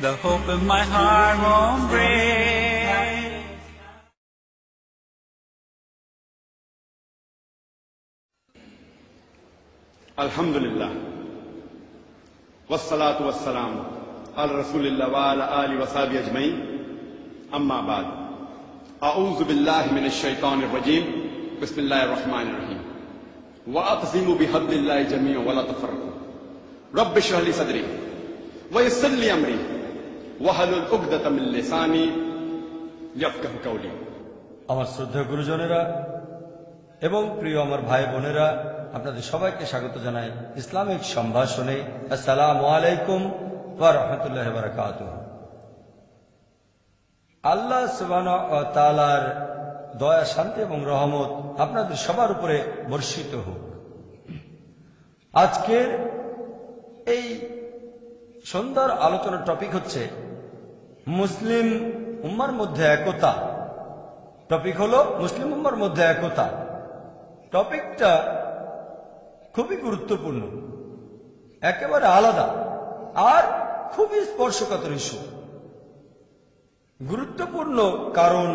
the hope in my heart won't break. Alhamdulillah, wassalatu wassalam ala rasulillah wa ala alihi wa sahbihi ajmain, amma ba'd. A'udhu billahi minash shaitanir rajim, bismillahir rahmanir rahim. Wa'tasimu bihablillahi jami'an wa la tafarraqu. Rabbi shrah li sadri wa yassir li amri wahlul 'uqdatam min lisani yafqahu qawli. আমার শ্রদ্ধেয় গুরুজনেরা এবং প্রিয় আমার ভাই বোনেরা, আপনাদের সবাইকে স্বাগত জানাই ইসলামিক সম্ভাষণে। আসসালামু আলাইকুম ওয়া রাহমাতুল্লাহি ওয়া বারাকাতুহু। আল্লাহ সুবহানাহু ওয়া তাআলার দয়া, শান্তি এবং রহমত আপনাদের সবার উপরে বর্ষিত হোক। আজকের এই সন্ধ্যার আলোচনার টপিক হচ্ছে মুসলিম উম্মার মধ্যে একতা। টপিক হলো মুসলিম উম্মার মধ্যে একতা। টপিকটা খুবই গুরুত্বপূর্ণ, একেবারে আলাদা আর খুবই স্পর্শকাতর ইস্যু। গুরুত্বপূর্ণ কারণ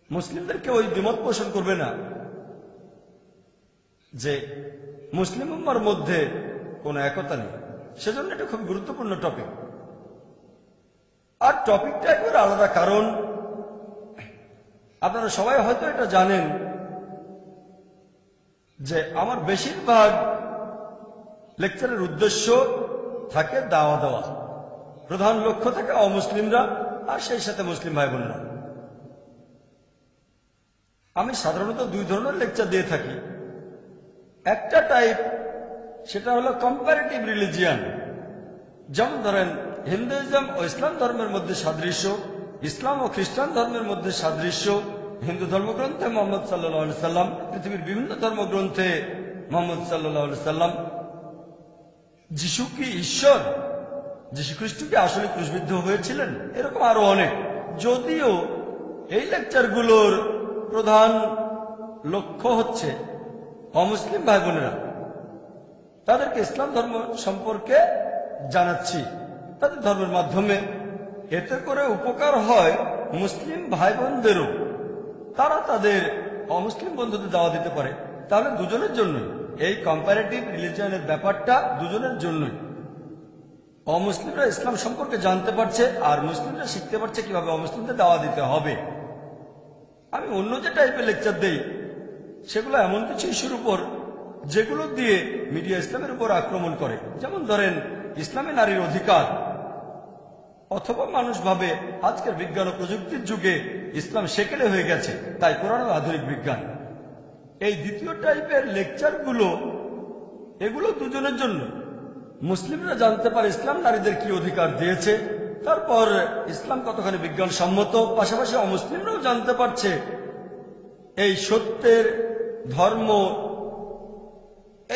মুসলিমদেরকে ওই দ্বিমত পোষণ করবে না যে মুসলিম উম্মার মধ্যে কোনো একতা নেই, সেজন্য এটা খুব গুরুত্বপূর্ণ টপিক। আর টপিকটা একেবারে আলাদা কারণ আপনারা সবাই হয়তো এটা জানেন যে আমার বেশিরভাগ লেকচারের উদ্দেশ্য থাকে দাওয়া দেওয়া, প্রধান লক্ষ্য থাকে অমুসলিমরা আর সেই সাথে মুসলিম ভাই বোনেরা। আমি সাধারণত দুই ধরনের লেকচার দিয়ে থাকি। একটা টাইপ, সেটা হলো কম্পারেটিভ রিলিজিয়ান, যেমন ধরেন হিন্দুইজম ও ইসলাম ধর্মের মধ্যে সাদৃশ্য, ইসলাম ও খ্রিস্টান ধর্মের মধ্যে সাদৃশ্য, হিন্দু ধর্মগ্রন্থে মোহাম্মদ সাল্লাল্লাহু আলাইহি সাল্লাম, পৃথিবীর বিভিন্ন ধর্মগ্রন্থে মোহাম্মদ সাল্লাল্লাহু আলাইহি সাল্লাম। যিশু কি ঈশ্বর? যিশু খ্রিস্ট কি আসলে ক্রুশবিদ্ধ হয়েছিলেন? এরকম আরো অনেক। যদিও এই লেকচারগুলোর প্রধান লক্ষ্য হচ্ছে অমুসলিম ভাই বোনেরা, তাদেরকে ইসলাম ধর্ম সম্পর্কে জানাচ্ছি তাদের ধর্মের মাধ্যমে। এতে করে উপকার হয় মুসলিম ভাই বোনদেরও, তারা তাদের অমুসলিম বন্ধুদের দাওয়া দিতে পারে। তাহলে দুজনের জন্যই এই কম্পারেটিভ রিলিজিয়নের ব্যাপারটা দুজনের জন্যই। অমুসলিমরা ইসলাম সম্পর্কে জানতে পারছে আর মুসলিমরা শিখতে পারছে কিভাবে অমুসলিমদের দাওয়া দিতে হবে। আমি অন্য যে টাইপের লেকচার দেই সেগুলো এমন কিছু ইস্যুর উপর যেগুলো দিয়ে মিডিয়া ইসলামের উপর আক্রমণ করে। যেমন ধরেন ইসলামে নারীর অধিকার, অথবা মানুষ ভাবে আজকের বিজ্ঞান ও প্রযুক্তির যুগে ইসলাম সেকেলে হয়ে গেছে, তাই কোরআন ও আধুনিক বিজ্ঞান। এই দ্বিতীয় টাইপের লেকচারগুলো, এগুলো দুজনের জন্য। মুসলিমরা জানতে পারে ইসলাম নারীদের কি অধিকার দিয়েছে, তারপর ইসলাম কতখানি বিজ্ঞানসম্মত, পাশাপাশি অমুসলিমরাও জানতে পারছে এই সত্যের ধর্ম,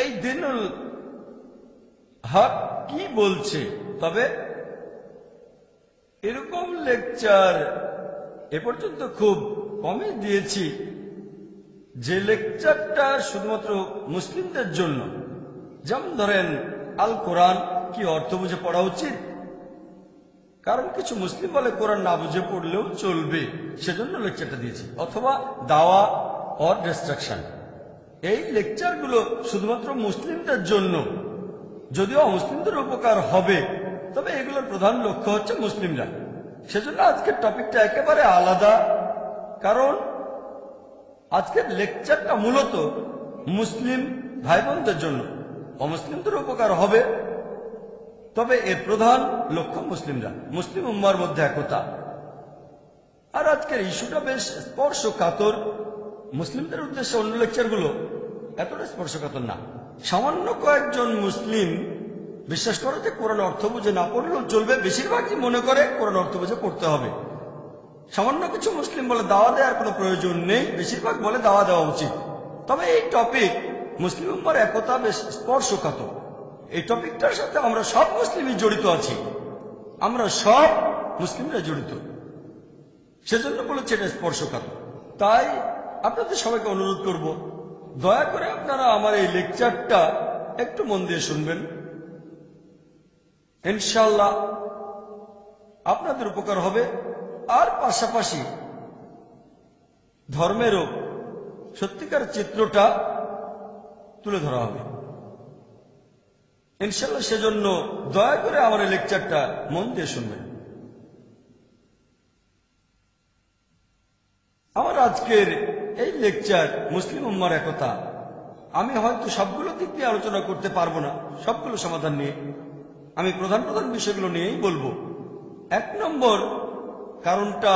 এই দিনুল হক কি বলছে। তবে এরকম লেকচার এ পর্যন্ত খুব কমই দিয়েছি যে লেকচারটা শুধুমাত্র মুসলিমদের জন্য। যেমন ধরেন আল কোরআন কি অর্থ বুঝে পড়া উচিত, কারণ কিছু মুসলিম বলে কোরআন না বুঝে পড়লেও চলবে, সেজন্য লেকচারটা দিয়েছি। অথবা দাওয়া অর ডিস্ট্রাকশন, এই লেকচারগুলো শুধুমাত্র মুসলিমদের জন্য, যদিও অমুসলিমদের উপকার হবে, তবে এগুলোর প্রধান লক্ষ্য হচ্ছে মুসলিমরা। সেজন্য আজকের টপিকটা একেবারে আলাদা, কারণ আজকের লেকচারটা মূলত মুসলিম ভাই বোনদের জন্য। অমুসলিমদের উপকার হবে, তবে এর প্রধান লক্ষ্য মুসলিমরা, মুসলিম উম্মার মধ্যে একতা। আর আজকের ইস্যুটা বেশ স্পর্শকাতর। মুসলিমদের উদ্দেশ্যে অন্য লেকচারগুলো এতটা স্পর্শকাতর না। সামান্য কয়েকজন মুসলিম বিশ্বাস করে যে কোরআন অর্থ বুঝে না পড়লেও চলবে, বেশিরভাগই মনে করে কোরআন অর্থ বুঝে পড়তে হবে। সামান্য কিছু মুসলিম বলে দাওয়া দেওয়ার কোনো প্রয়োজন নেই, বেশিরভাগ বলে দাওয়া দেওয়া উচিত। তবে এই টপিক মুসলিম উম্মার একতা বেশ স্পর্শকাতর। এই টপিকটার সাথে আমরা সব মুসলিমই জড়িত আছি, আমরা সব মুসলিমরা জড়িত, সেজন্য বলেছে এটা স্পর্শকাতর। তাই আপনাদের সবাইকে অনুরোধ করব, দয়া করে আপনারা আমার এই লেকচারটা একটু মন দিয়ে শুনবেন। ইনশাআল্লাহ আপনাদের উপকার হবে। আর পাশাপাশি ধর্মেরও সত্যিকার চিত্রটা তুলে ধরা হবে ইনশাআল্লাহ। সেজন্য দয়া করে আমার এই লেকচারটা মন দিয়ে শুনবেন। আমার আজকের এই লেকচার মুসলিম উম্মার একতা। আমি হয়তো সবগুলো দিক দিয়ে আলোচনা করতে পারবো না, সবগুলো সমাধান নিয়ে। আমি প্রধান প্রধান বিষয়গুলো নিয়েই বলবো। 1 নম্বর কারণটা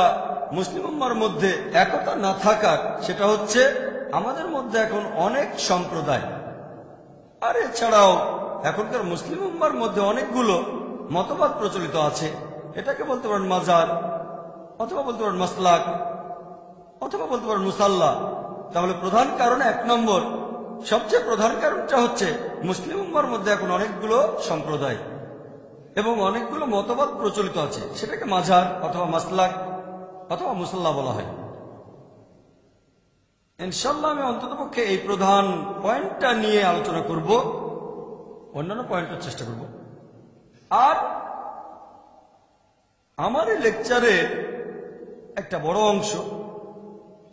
মুসলিম উম্মার মধ্যে একতা না থাকার, সেটা হচ্ছে আমাদের মধ্যে এখন অনেক সম্প্রদায়, আর এছাড়াও এখনকার মুসলিম উম্মার মধ্যে অনেকগুলো মতবাদ প্রচলিত আছে। এটাকে বলতে পারেন মাজার, অথবা বলতে পারেন মাসলাক, অথবা বলতে পারেন মুসাল্লা। তাহলে প্রধান কারণ 1 নম্বর, সবচেয়ে প্রধান কারণটা হচ্ছে মুসলিম উম্মার মধ্যে এখন অনেকগুলো সম্প্রদায় এবং অনেকগুলো মতবাদ প্রচলিত আছে। সেটাকে মাজার অথবা মাসলাক অথবা মুসাল্লা বলা হয়। ইনশাআল্লাহ আমি অন্ততপক্ষে এই প্রধান পয়েন্টটা নিয়ে আলোচনা করব, অন্যান্য পয়েন্টের চেষ্টা করব। আর আমার এই লেকচারের একটা বড় অংশ,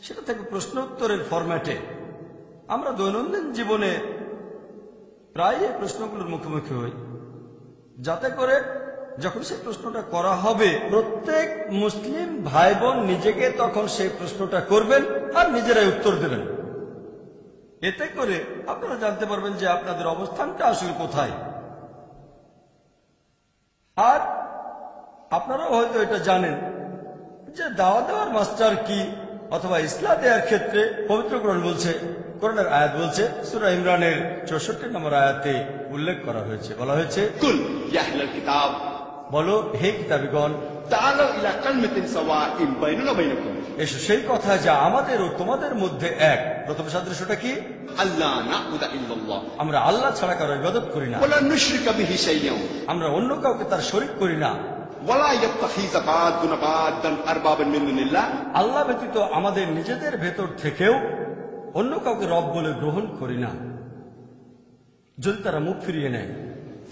সেটা থেকে প্রশ্ন উত্তরের ফরম্যাটে। আমরা দৈনন্দিন জীবনে প্রায় এই প্রশ্নগুলোর মুখোমুখি হই, যাতে করে যখন সেই প্রশ্নটা করা হবে প্রত্যেক মুসলিম ভাই বোন নিজেকে তখন সেই প্রশ্নটা করবেন আর নিজেরাই উত্তর দেবেন। এতে করে আপনারা জানতে পারবেন যে আপনাদের অবস্থানটা আসলে কোথায়। আর আপনারাও হয়তো এটা জানেন যে দাওয়া দেওয়ার মাস্টার কি, অথবা ইসলাম দেওয়ার ক্ষেত্রে পবিত্র কোরআন বলছে, কোরআনের আয়াত বলছে, সূরা ইমরানের 64 নম্বর আয়াতে উল্লেখ করা হয়েছে, বলা হয়েছে, কুল ইয়া আহলাল কিতাব, বলো হে কিতাবীগণ, তাআলাউ ইলা কালিমাতিন সাওয়াইন বাইনানা ওয়া বাইনাকুম, এসো সেই কথা যা আমাদের ও তোমাদের মধ্যে এক। প্রথম সাদৃশ্যটা কি? আল্লাহ না'বুদা ইল্লাল্লাহ, আমরা আল্লাহ ছাড়া কারো ইবাদত করি না, ওয়ালা নুশরিকা বিহি শাইআন, আমরা অন্য কাউকে তার শরীক করি না, ওয়ালা ইয়াত্তাখিযা বা'দুনা বা'দান আরবাবান মিন দুনিল্লাহ, আল্লাহ ব্যতীত আমাদের নিজেদের ভেতর থেকেও অন্য কাউকে রব বলে গ্রহণ করি না। যদি তারা মুখ ফিরিয়ে নেয়,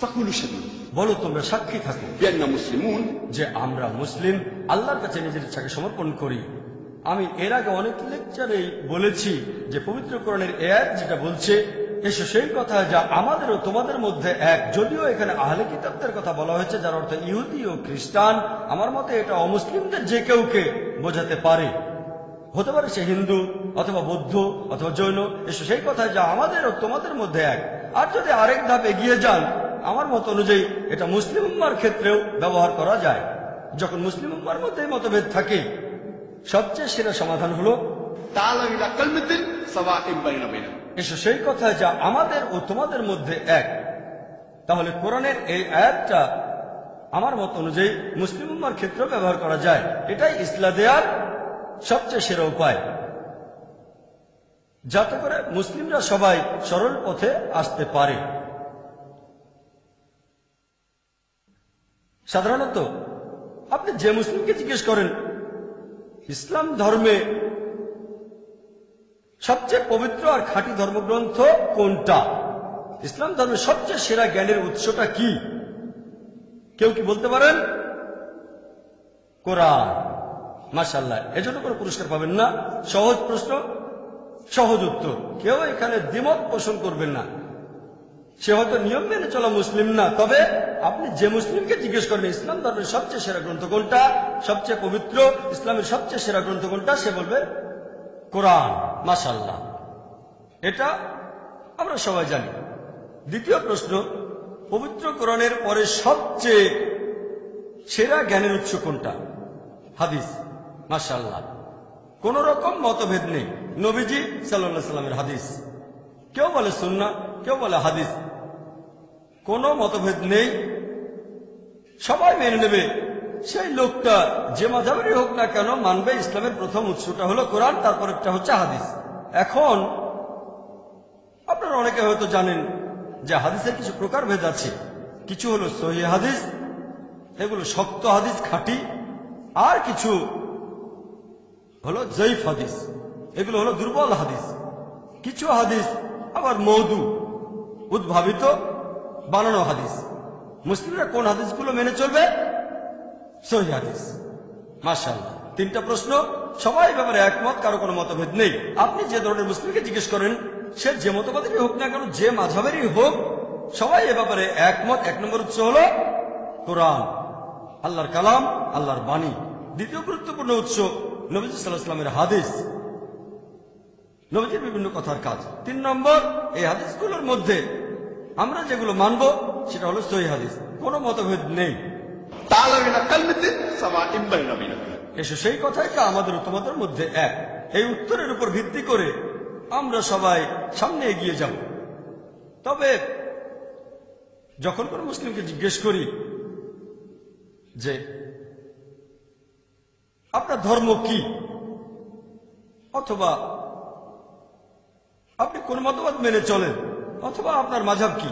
ফাকুলু শাহিদ, বলো তোমরা সাক্ষী থাকো বিআন্না মুসলিমুন, যে আমরা মুসলিম, আল্লাহর কাছে নিজের ইচ্ছাকে সমর্পণ করি। আমি এর আগে অনেক লেকচারেই বলেছি যে পবিত্র কোরআনের আয়াত যেটা বলছে, এসো সেই কথা যা আমাদের ও তোমাদের মধ্যে এক। যদিও এখানে আহলে কিতাবদের কথা বলা হয়েছে, যার অর্থ ইহুদি ও খ্রিস্টান, আমার মতে এটা অমুসলিমদের যে কেউকে বোঝাতে পারে। হতে পারে সে হিন্দু অথবা বৌদ্ধ অথবা জৈন। এসো সেই কথা যা আমাদের ও তোমাদের মধ্যে এক। আর যদি আরেক ধাপ এগিয়ে যান, আমার মত অনুযায়ী এটা মুসলিম উম্মার ক্ষেত্রেও ব্যবহার করা যায়। যখন মুসলিম উম্মার মধ্যে মতভেদ থাকে, সবচেয়ে সেরা সমাধান হলো তাআলাউ ইলা কালিমাতিন সাওয়াইন বাইনানা ওয়া বাইনাকুম, এসো সেই কথা যা আমাদের ও তোমাদের মধ্যে এক। তাহলে কোরআনের এই আয়াতটা আমার মত অনুযায়ী মুসলিম উম্মার ক্ষেত্রেও ব্যবহার করা যায়। এটাই ইসলাম দেওয়ার সবচেয়ে সেরা উপায়, যাতে করে মুসলিমরা সবাই সরল পথে আসতে পারে। সাধারণত আপনি যে মুসলিমকে জিজ্ঞেস করেন ইসলাম ধর্মে সবচেয়ে পবিত্র আর খাঁটি ধর্মগ্রন্থ কোনটা, ইসলাম ধর্মের সবচেয়ে সেরা জ্ঞানের উৎসটা কি, কেউ কি বলতে পারেন? কোরআন। মাশাআল্লাহ, এজন্য কোনো পুরস্কার পাবেন না। সহজ প্রশ্ন, সহজ উত্তর। কেউ এখানে দ্বিমত পোষণ করবেন না। সে হয়তো নিয়ম মেনে চলা মুসলিম না, তবে আপনি যে মুসলিমকে জিজ্ঞেস করেন ইসলাম ধর্মের সবচেয়ে সেরা গ্রন্থ কোনটা, সবচেয়ে পবিত্র ইসলামের সবচেয়ে সেরা গ্রন্থ কোনটা, সে বলবে কোরআন। মাশাআল্লাহ, এটা আমরা সবাই জানি। দ্বিতীয় প্রশ্ন, পবিত্র কোরআনের পরে সবচেয়ে সেরা জ্ঞানের উৎস কোনটা? হাদিস। মাশাআল্লাহ, কোন রকম মতভেদ নেই। নবীজি সাল্লাল্লাহু আলাইহি সাল্লামের হাদিস, কেউ বলে সুন্নাহ, কেউ বলে হাদিস, কোনো মতভেদ নেই, সবাই মেনে নেবে। সেই লোকটা যে মাযহাবেরই হোক না কেন মানবে ইসলামের প্রথম উৎসটা হলো কোরআন, তারপরেরটা হচ্ছে হাদিস। এখন আপনারা অনেকে হয়তো জানেন যে হাদিসের কিছু প্রকারভেদ আছে। কিছু হলো সহিহ হাদিস, এগুলো শক্ত হাদিস, খাঁটি, আর কিছু হলো জয়ীফ হাদিস, এগুলো হলো দুর্বল হাদিস। কিছু হাদিস আবার মওদু, উদ্ভাবিত, বানানো হাদিস। মুসলিমরা কোন হাদিসগুলো মেনে চলবে? সহিহ হাদিস। মাশাআল্লাহ, 3টা প্রশ্ন, সবাই ব্যাপারে একমত, কারো কোনো মতভেদ নেই। আপনি যে ধরনের মুসলিমকে জিজ্ঞেস করেন, সে যে মতবাদেরই হোক না কেন, যে মাযহাবেরই হোক, সবাই এ ব্যাপারে একমত। 1 নম্বর উৎস হলো কোরআন, আল্লাহর কালাম, আল্লাহর বাণী। দ্বিতীয় গুরুত্বপূর্ণ উৎস নবীজি সাল্লাল্লাহু আলাইহি ওয়াসাল্লামের হাদিস, নবীজির বিভিন্ন কথার কাজ। 3 নম্বর, এই হাদিসগুলোর মধ্যে আমরা যেগুলো মানব সেটা হলো সহিহ হাদিস, কোনো মতভেদ নেই। এসো সেই কথাই আমাদের তোমাদের মধ্যে এক। এই উত্তরের উপর ভিত্তি করে আমরা সবাই সামনে এগিয়ে যাব। তবে যখন কোন মুসলিমকে জিজ্ঞেস করি যে আপনার ধর্ম কি, অথবা আপনি কোন মতবাদ মেনে চলেন, অথবা আপনার মাযহাব কি,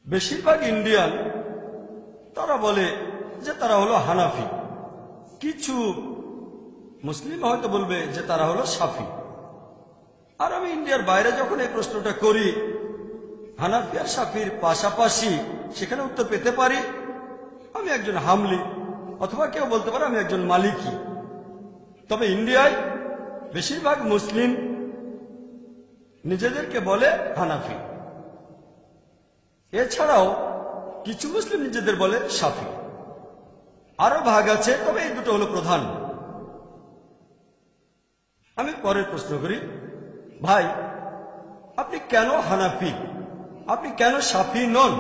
বেশিরভাগ ইন্ডিয়ান তারা বলে যে তারা হলো হানাফি। কিছু মুসলিম হয়তো বলবে যে তারা হলো শাফি। আর আমি ইন্ডিয়ার বাইরে যখন এই প্রশ্নটা করি, হানাফি আর শাফির পাশাপাশি সেখানে উত্তর পেতে পারি আমি একজন হামলি, অথবা কেউ বলতে পারে আমি একজন মালিকি। তবে ইন্ডিয়ায় বেশিরভাগ মুসলিম নিজেদেরকে বলে হানাফি। এছাড়াও কিছু মুসলিম নিজেদের বলে শাফি। আরো ভাগ আছে, তবে এই দুটো হলো প্রধান। আমি পরের প্রশ্ন করি, ভাই আপনি কেন হানাফি, আপনি কেন শাফি নন?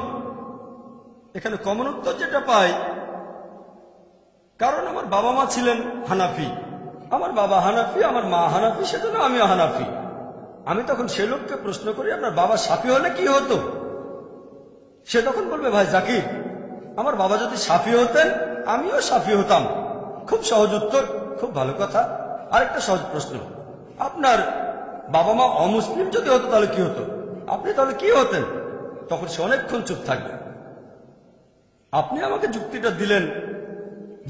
এখানে কমন উত্তর যেটা পাই, কারণ আমার বাবা মা ছিলেন হানাফি, আমার বাবা হানাফি, আমার মা হানাফি, সেজন্য আমিও হানাফি। আমি তখন সে লোককে প্রশ্ন করি, আপনার বাবা শাফি হলে কি হতো? সে তখন বলবে, ভাই জাকির, আমার বাবা যদি শাফি হতেন আমিও শাফি হতাম। খুব সহজ উত্তর, খুব ভালো কথা। আরেকটা সহজ প্রশ্ন, আপনার বাবা মা অমুসলিম যদি হতো তাহলে কি হতো? আপনি তাহলে কি হতেন? তখন সে অনেকক্ষণ চুপ থাকবে। আপনি আমাকে যুক্তিটা দিলেন,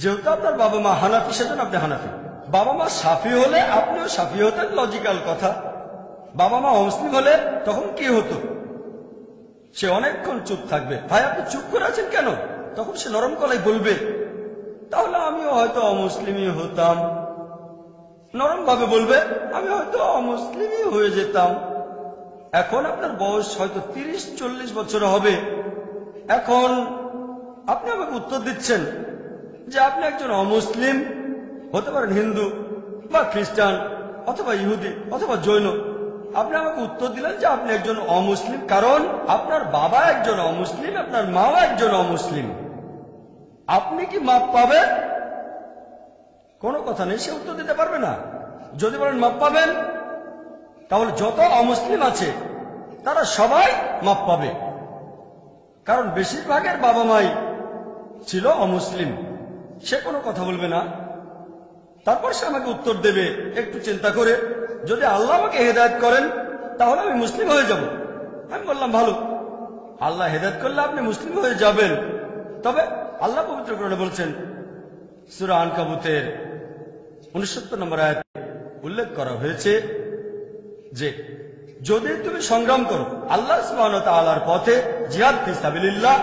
যেহেতু আপনার বাবা মা হানাফি সেজন্য আপনি হানাফি। বাবা মা শাফি হলে আপনিও শাফি হতেন, লজিক্যাল কথা। বাবা মা অমুসলিম হলে তখন কি হতো? সে অনেকক্ষণ চুপ থাকবে। ভাই আপনি চুপ করে আছেন কেন? তখন সে নরম গলায় বলবে, তাহলে আমিও হয়তো অমুসলিমই হতাম। নরম ভাবে বলবে, আমি হয়তো অমুসলিমই হয়ে যেতাম। এখন আপনার বয়স হয়তো 30-40 বছর হবে। এখন আপনি আমাকে উত্তর দিচ্ছেন যে আপনি একজন অমুসলিম, হতে পারেন হিন্দু বা খ্রিস্টান অথবা ইহুদি অথবা জৈন। আপনি আমাকে উত্তর দিলেন যে আপনি একজন অমুসলিম, কারণ আপনার বাবা একজন অমুসলিম, আপনার মাও একজন অমুসলিম। আপনি কি মাপ পাবেন? কোনো কথা নেই, সে উত্তর দিতে পারবে না। যদি বলেন মাপ পাবেন, তাহলে যত অমুসলিম আছে তারা সবাই মাপ পাবে, কারণ বেশিরভাগের বাবা মাই ছিল অমুসলিম। সে কোনো কথা বলবে না। তারপর সে আমাকে উত্তর দেবে একটু চিন্তা করে, যদি আল্লাহ আমাকে হেদায়েত করেন তাহলে আমি মুসলিম হয়ে যাব। আমি বললাম ভালো, আল্লাহ হেদায়েত করলে আপনি মুসলিম হয়ে যাবেন। তবে আল্লাহ পবিত্র কোরআনে বলছেন, সূরা আনকাবুতের 69 নম্বর আয়াতে উল্লেখ করা হয়েছে যে যদি তুমি সংগ্রাম করো আল্লাহ সুবহানাহু ওয়া তাআলার পথে, জিহাদ ফি সাবিলিল্লাহ,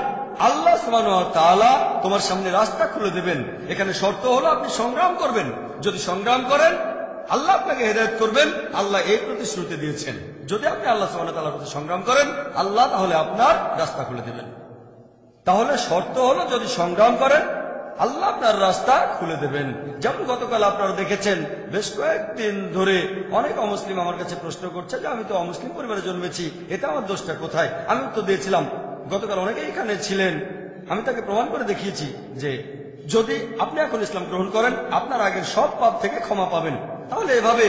আল্লাহ সুবহানাহু ওয়া তাআলা তোমার সামনে রাস্তা খুলে দেবেন। এখানে শর্ত হলো আপনি সংগ্রাম করবেন। যদি সংগ্রাম করেন আল্লাহ আপনাকে হেদায়েত করবেন। আল্লাহ এই প্রতিশ্রুতি দিয়েছেন, যদি আপনি আল্লাহ সুবহানাহু ওয়া তাআলার পথে সংগ্রাম করেন আল্লাহ তাহলে আপনার রাস্তা খুলে দেবেন। তাহলে শর্ত হলো যদি সংগ্রাম করেন আল্লাহ আপনার রাস্তা খুলে দেবেন। যেমন গতকাল আপনারা দেখেছেন, বেশ কয়েকদিন ধরে অনেক অমুসলিম আমার কাছে প্রশ্ন করছে যে আমি তো অমুসলিম পরিবারে জন্মেছি, এটা আমার দোষটা কোথায়? আমি উত্তর দিয়েছিলাম, গতকাল অনেকেই এখানে ছিলেন, আমি তাকে প্রমাণ করে দেখিয়েছি যে যদি আপনি এখন ইসলাম গ্রহণ করেন আপনার আগের সব পাপ থেকে ক্ষমা পাবেন। তাহলে এভাবে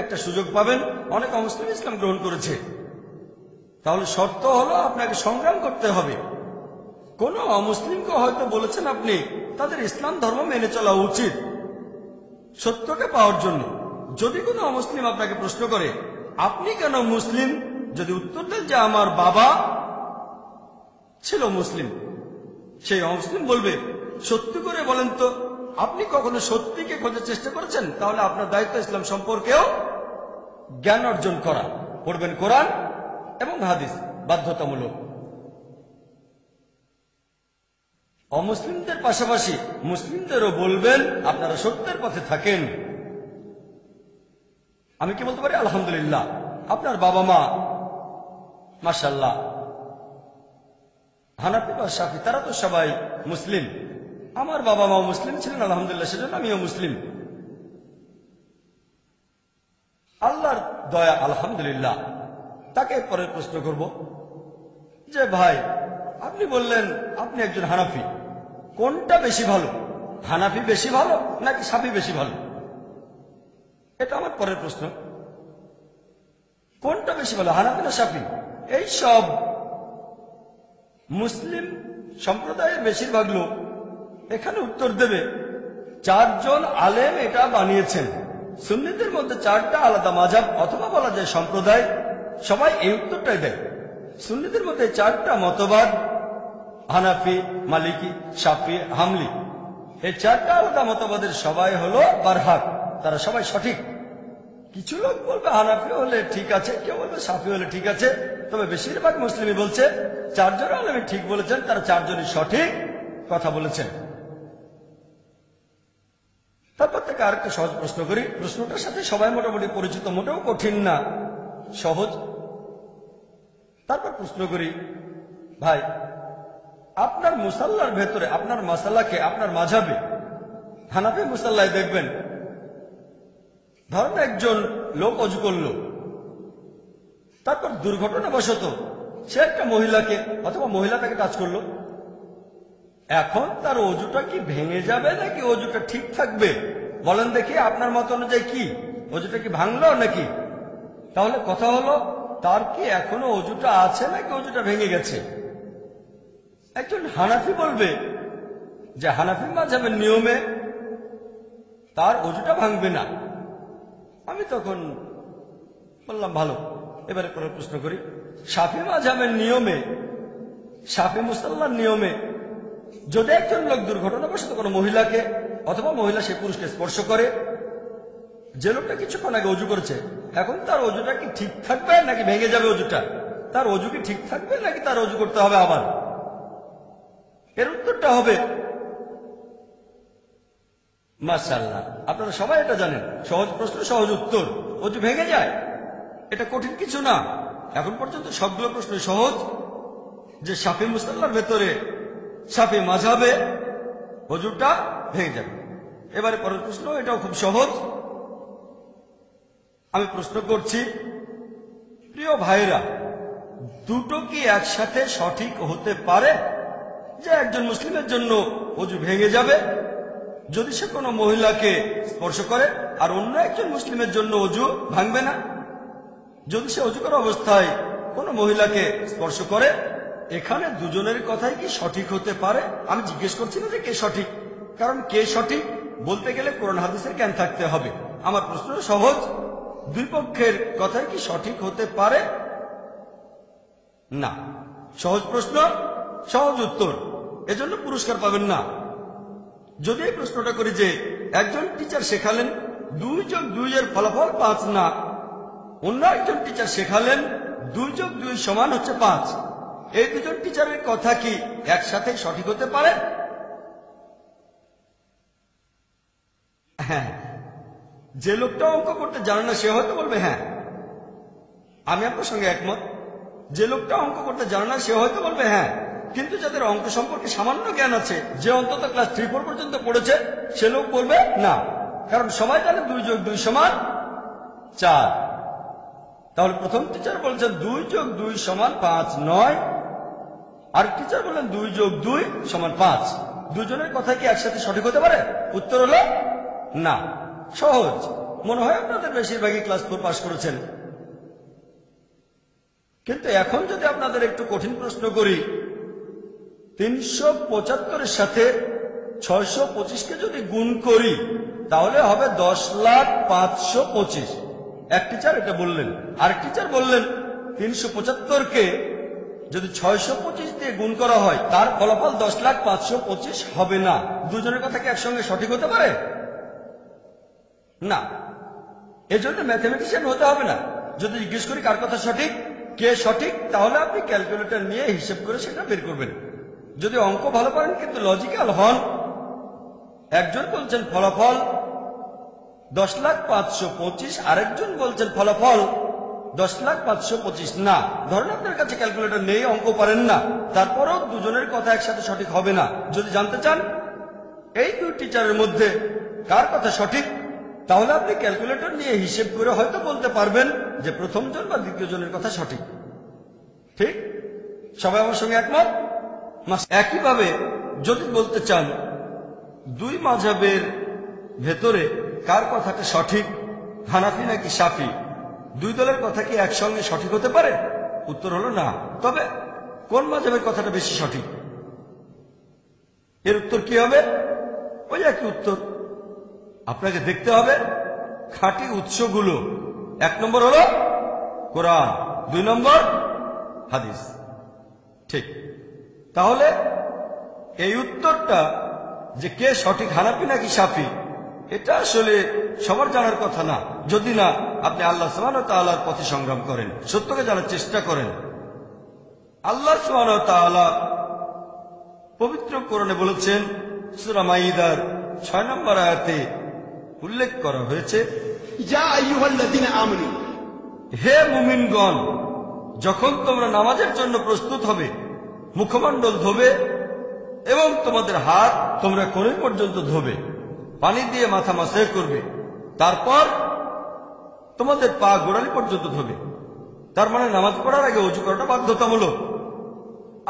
একটা সুযোগ পাবেন। অনেক অমুসলিম ইসলাম গ্রহণ করেছে। তাহলে শর্ত হলো আপনাকে সংগ্রাম করতে হবে। কোন অমুসলিমকে হয়তো বলেছেন আপনি তাদের ইসলাম ধর্ম মেনে চলা উচিত সত্যকে পাওয়ার জন্য। যদি কোনো অমুসলিম আপনাকে প্রশ্ন করে আপনি কেন মুসলিম, যদি উত্তর দেন যে আমার বাবা ছিল মুসলিম, সেই অমুসলিম বলবে সত্যি করে বলেন তো আপনি কখনো সত্যিকে খোঁজার চেষ্টা করেছেন? তাহলে আপনার দায়িত্ব ইসলাম সম্পর্কেও জ্ঞান অর্জন করা। পড়বেন কোরআন এবং হাদিস বাধ্যতামূলক। অমুসলিমদের পাশাপাশি মুসলিমদেরও বলবেন আপনারা সত্যের পথে থাকেন। আমি কি বলতে পারি? আলহামদুলিল্লাহ, আপনার বাবা মা মাশাআল্লাহ হানাফি বা শাফি, তারা তো সবাই মুসলিম। আমার বাবা মা মুসলিম ছিলেন, আলহামদুলিল্লাহ, সেজন্য আমিও মুসলিম। আল্লাহর দয়া, আলহামদুলিল্লাহ। তাকে পরে প্রশ্ন করব যে ভাই, আপনি বললেন আপনি একজন হানাফি, কোনটা বেশি ভালো? হানাফি বেশি ভালো নাকি শাফি বেশি ভালো? এটা আমার পরের প্রশ্ন। কোনটা বেশি ভালো, হানাফি না শাফি? এই সব মুসলিম সম্প্রদায়ের বেশিরভাগ লোক এখানে উত্তর দেবে, চারজন আলেম এটা বানিয়েছেন। সুন্নিদের মধ্যে চারটা আলাদা মাযহাব অথবা বলা যায় সম্প্রদায়, সবাই এই উত্তরটাই দেয়। সুন্নিদের মধ্যে চারটা মতবাদ, হানাফি, মালিকি, শাফি, হামলি, এই চারটা আলাদা মতবাদের সবাই হলো বারহাক, তারা সবাই সঠিক। কিছু লোক বলবে হানাফি হলে ঠিক আছে, কেউ বলবে শাফি হলে ঠিক আছে, তবে বেশিরভাগ মুসলিমই বলছে চারজন আলেমী ঠিক বলেছেন, তারা চারজনই সঠিক কথা বলেছেন। তারপর থেকে আরেকটা সহজ প্রশ্ন করি, প্রশ্নটার সাথে সবাই মোটামুটি পরিচিত, মোটেও কঠিন না, সহজ। তারপর প্রশ্ন করি, ভাই আপনার মুসাল্লার ভেতরে, আপনার মাসালাকে, আপনার মাযহাবে হানাফি মুসাল্লায় দেখবেন, ধরেন একজন লোক অজু করল, তারপর দুর্ঘটনাবশত সে একটা মহিলাকে অথবা মহিলা তাকে টাচ করলো, এখন তার অজুটা কি ভেঙে যাবে নাকি অজুটা ঠিক থাকবে? বলেন দেখি আপনার মত অনুযায়ী কি, অজুটা কি ভাঙলো নাকি? তাহলে কথা হলো, তার কি এখনো অজুটা আছে নাকি অজুটা ভেঙে গেছে? একজন হানাফি বলবে যে হানাফি মাযহাবের নিয়মে তার অজুটা ভাঙবে না। আমি তখন বললাম ভালো, এবারে পরে প্রশ্ন করি, শাফি মাযহাবের নিয়মে, শাফি মুসাল্লার নিয়মে যদি একজন লোক দুর্ঘটনাবশত কোনো মহিলাকে অথবা মহিলা সে পুরুষকে স্পর্শ করে, যে লোকটা কিছুক্ষণ আগে অজু করেছে, এখন তার অজুটা কি ঠিক থাকবে নাকি ভেঙে যাবে অজুটা? তার অজু কি ঠিক থাকবে নাকি তার অজু করতে হবে আবার? এর উত্তরটা হবে মাশাআল্লাহ, আপনারা সবাই এটা জানেন, সহজ প্রশ্ন সহজ উত্তর, অজু ভেঙে যায়, এটা কঠিন কিছু না। এখন পর্যন্ত সবগুলো প্রশ্ন সহজ, যে শাফি মুসাল্লার ভেতরে, শাফি মাযহাবে অজুটা ভেঙে যাবে। এবারে পরের প্রশ্ন, এটাও খুব সহজ। আমি প্রশ্ন করছি, প্রিয় ভাইরা, দুটো কি একসাথে সঠিক হতে পারে? যে একজন মুসলিমের জন্য অজু ভেঙে যাবে যদি সে কোনো মহিলাকে স্পর্শ করে, আর অন্য একজন মুসলিমের জন্য অজু ভাঙবে না যদি সে অজু করা অবস্থায় কোনো মহিলাকে স্পর্শ করে। এখানে দুজনের কথাই কি সঠিক হতে পারে? আমি জিজ্ঞেস করছি না যে কে সঠিক, কারণ কে সঠিক বলতে গেলে কোরআন হাদিসের জ্ঞান থাকতে হবে। আমার প্রশ্ন সহজ, দুই পক্ষের কথাই কি সঠিক হতে পারে? না। সহজ প্রশ্ন, সহজ উত্তর, এজন্য পুরস্কার পাবেন না। যদি এই প্রশ্নটা করি যে একজন টিচার শেখালেন 2+2 এর ফলাফল 5 না, অন্য একজন টিচার শেখালেন 2+2 সমান হচ্ছে 5, এই দুজন টিচারের কথা কি একসাথে সঠিক হতে পারে? হ্যাঁ। যে লোকটা অঙ্ক করতে জানে না সে হয়তো বলবে হ্যাঁ, আমি আপনার সঙ্গে একমত। যে লোকটা অঙ্ক করতে জানে না সে হয়তো বলবে হ্যাঁ, কিন্তু যাদের অঙ্ক সম্পর্কে সামান্য জ্ঞান আছে, যে অন্তত ক্লাস 3-4 পর্যন্ত পড়েছে, সে লোক বলবে না, কারণ সবাই জানে 2+2 সমান 4। তাহলে প্রথম টিচার বলছেন 2+2 সমান 5 নয়, আর টিচার বললেন 2+2 সমান 5। দুজনের কথা কি একসাথে সঠিক হতে পারে? উত্তর হলো না। সহজ, মনে হয় আপনাদের বেশিরভাগই ক্লাস 4 পাস করেছেন। কিন্তু এখন যদি আপনাদের একটু কঠিন প্রশ্ন করি, 375-এর সাথে 625-কে যদি গুণ করি তাহলে হবে 10,525,000। এক টিচার এটা বললেন, আর টিচার বললেন 375-কে যদি 625 দিয়ে গুণ করা হয় তার ফলাফল 10,525,000 হবে না। দুজনের কথা কি একসঙ্গে সঠিক হতে পারে? না। এজন্য ম্যাথমেটিশিয়ান হতে হবে না। যদি জিজ্ঞেস করি কার কথা সঠিক, কে সঠিক, তাহলে আপনি ক্যালকুলেটর নিয়ে হিসেব করে সেটা বের করবেন। যদি অঙ্ক ভালো পারেন কিন্তু লজিক্যাল হন, একজন বলছেন ফলাফল 10,525, আরেকজন বলছেন ফলাফল 10,525 না। ধরেন আপনার কাছে ক্যালকুলেটর নেই, অঙ্ক পারেন না, তারপরও দুজনের কথা একসাথে সঠিক হবে না। যদি জানতে চান এই দুই টিচারের মধ্যে কার কথা সঠিক, তাহলে আপনি ক্যালকুলেটর নিয়ে হিসেব করে হয়তো বলতে পারবেন যে প্রথম জন বা দ্বিতীয় জনের কথা সঠিক। ঠিক? সবাই আমার সঙ্গে একমত? একইভাবে যদি বলতে চান দুই মাযহাবের ভেতরে কার কথাটা সঠিক, হানাফি নাকি শাফি, দুই দলের কথা কি একসঙ্গে সঠিক হতে পারে? উত্তর হলো না। তবে কোন মাযহাবের কথাটা বেশি সঠিক, এর উত্তর কি হবে? ওই একই উত্তর। আপনাকে দেখতে হবে খাঁটি উৎসগুলো। 1 নম্বর হলো কোরআন, 2 নম্বর হাদিস। ঠিক? তাহলে এই উত্তরটা যে কে সঠিক, হানাফি নাকি শাফি, এটা আসলে সবার জানার কথা না, যদি না আপনি আল্লাহ সুবহানাহু ওয়া তাআলার পথে সংগ্রাম করেন, সত্যকে জানার চেষ্টা করেন। আল্লাহ সুবহানাহু ওয়া তাআলা পবিত্র কোরআনে বলেছেন, সূরা মাইদার 6 নম্বর আয়াতে উল্লেখ করা হয়েছে, ইয়া আইয়ুহাল্লাযীনা আমানু, হে মুমিনগণ, যখন তোমরা নামাজের জন্য প্রস্তুত হবে, মুখমণ্ডল ধোবে এবং তোমাদের হাত তোমরা কোণে পর্যন্ত ধোবে, পানি দিয়ে মাথা মাসাজ করবে, তারপর তোমাদের পা গোড়ালি পর্যন্ত ধোবে। তার মানে নামাজ পড়ার আগে ওযু করাটা বাধ্যতামূলক।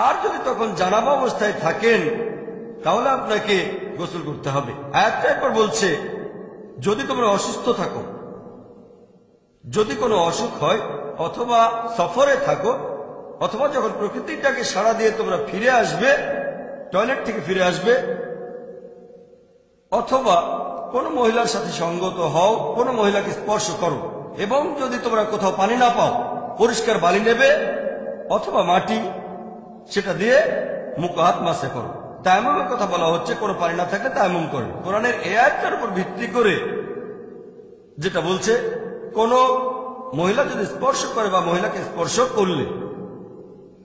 আর যদি তখন জানাবা অবস্থায় থাকেন তাহলে আপনাকে গোসল করতে হবে। আয়াতটা একবার বলছে, যদি তোমরা অসুস্থ থাকো, যদি কোনো অসুখ হয়, অথবা সফরে থাকো, অথবা যখন প্রকৃতিটাকে সাড়া দিয়ে তোমরা ফিরে আসবে, টয়লেট থেকে ফিরে আসবে, অথবা কোনো মহিলার সাথে সঙ্গত হও, কোনো মহিলাকে স্পর্শ করো, এবং যদি তোমরা কোথাও পানি না পাও, পরিষ্কার বালি নেবে অথবা মাটি, সেটা দিয়ে মুখ হাত মাসে করো। তায়াম্মুমের কথা বলা হচ্ছে, কোনো পানি না থাকলে তায়াম্মুম করো। কোরআনের এই আয়াতটার উপর ভিত্তি করে যেটা বলছে, কোন মহিলা যদি স্পর্শ করে বা মহিলাকে স্পর্শ করলে,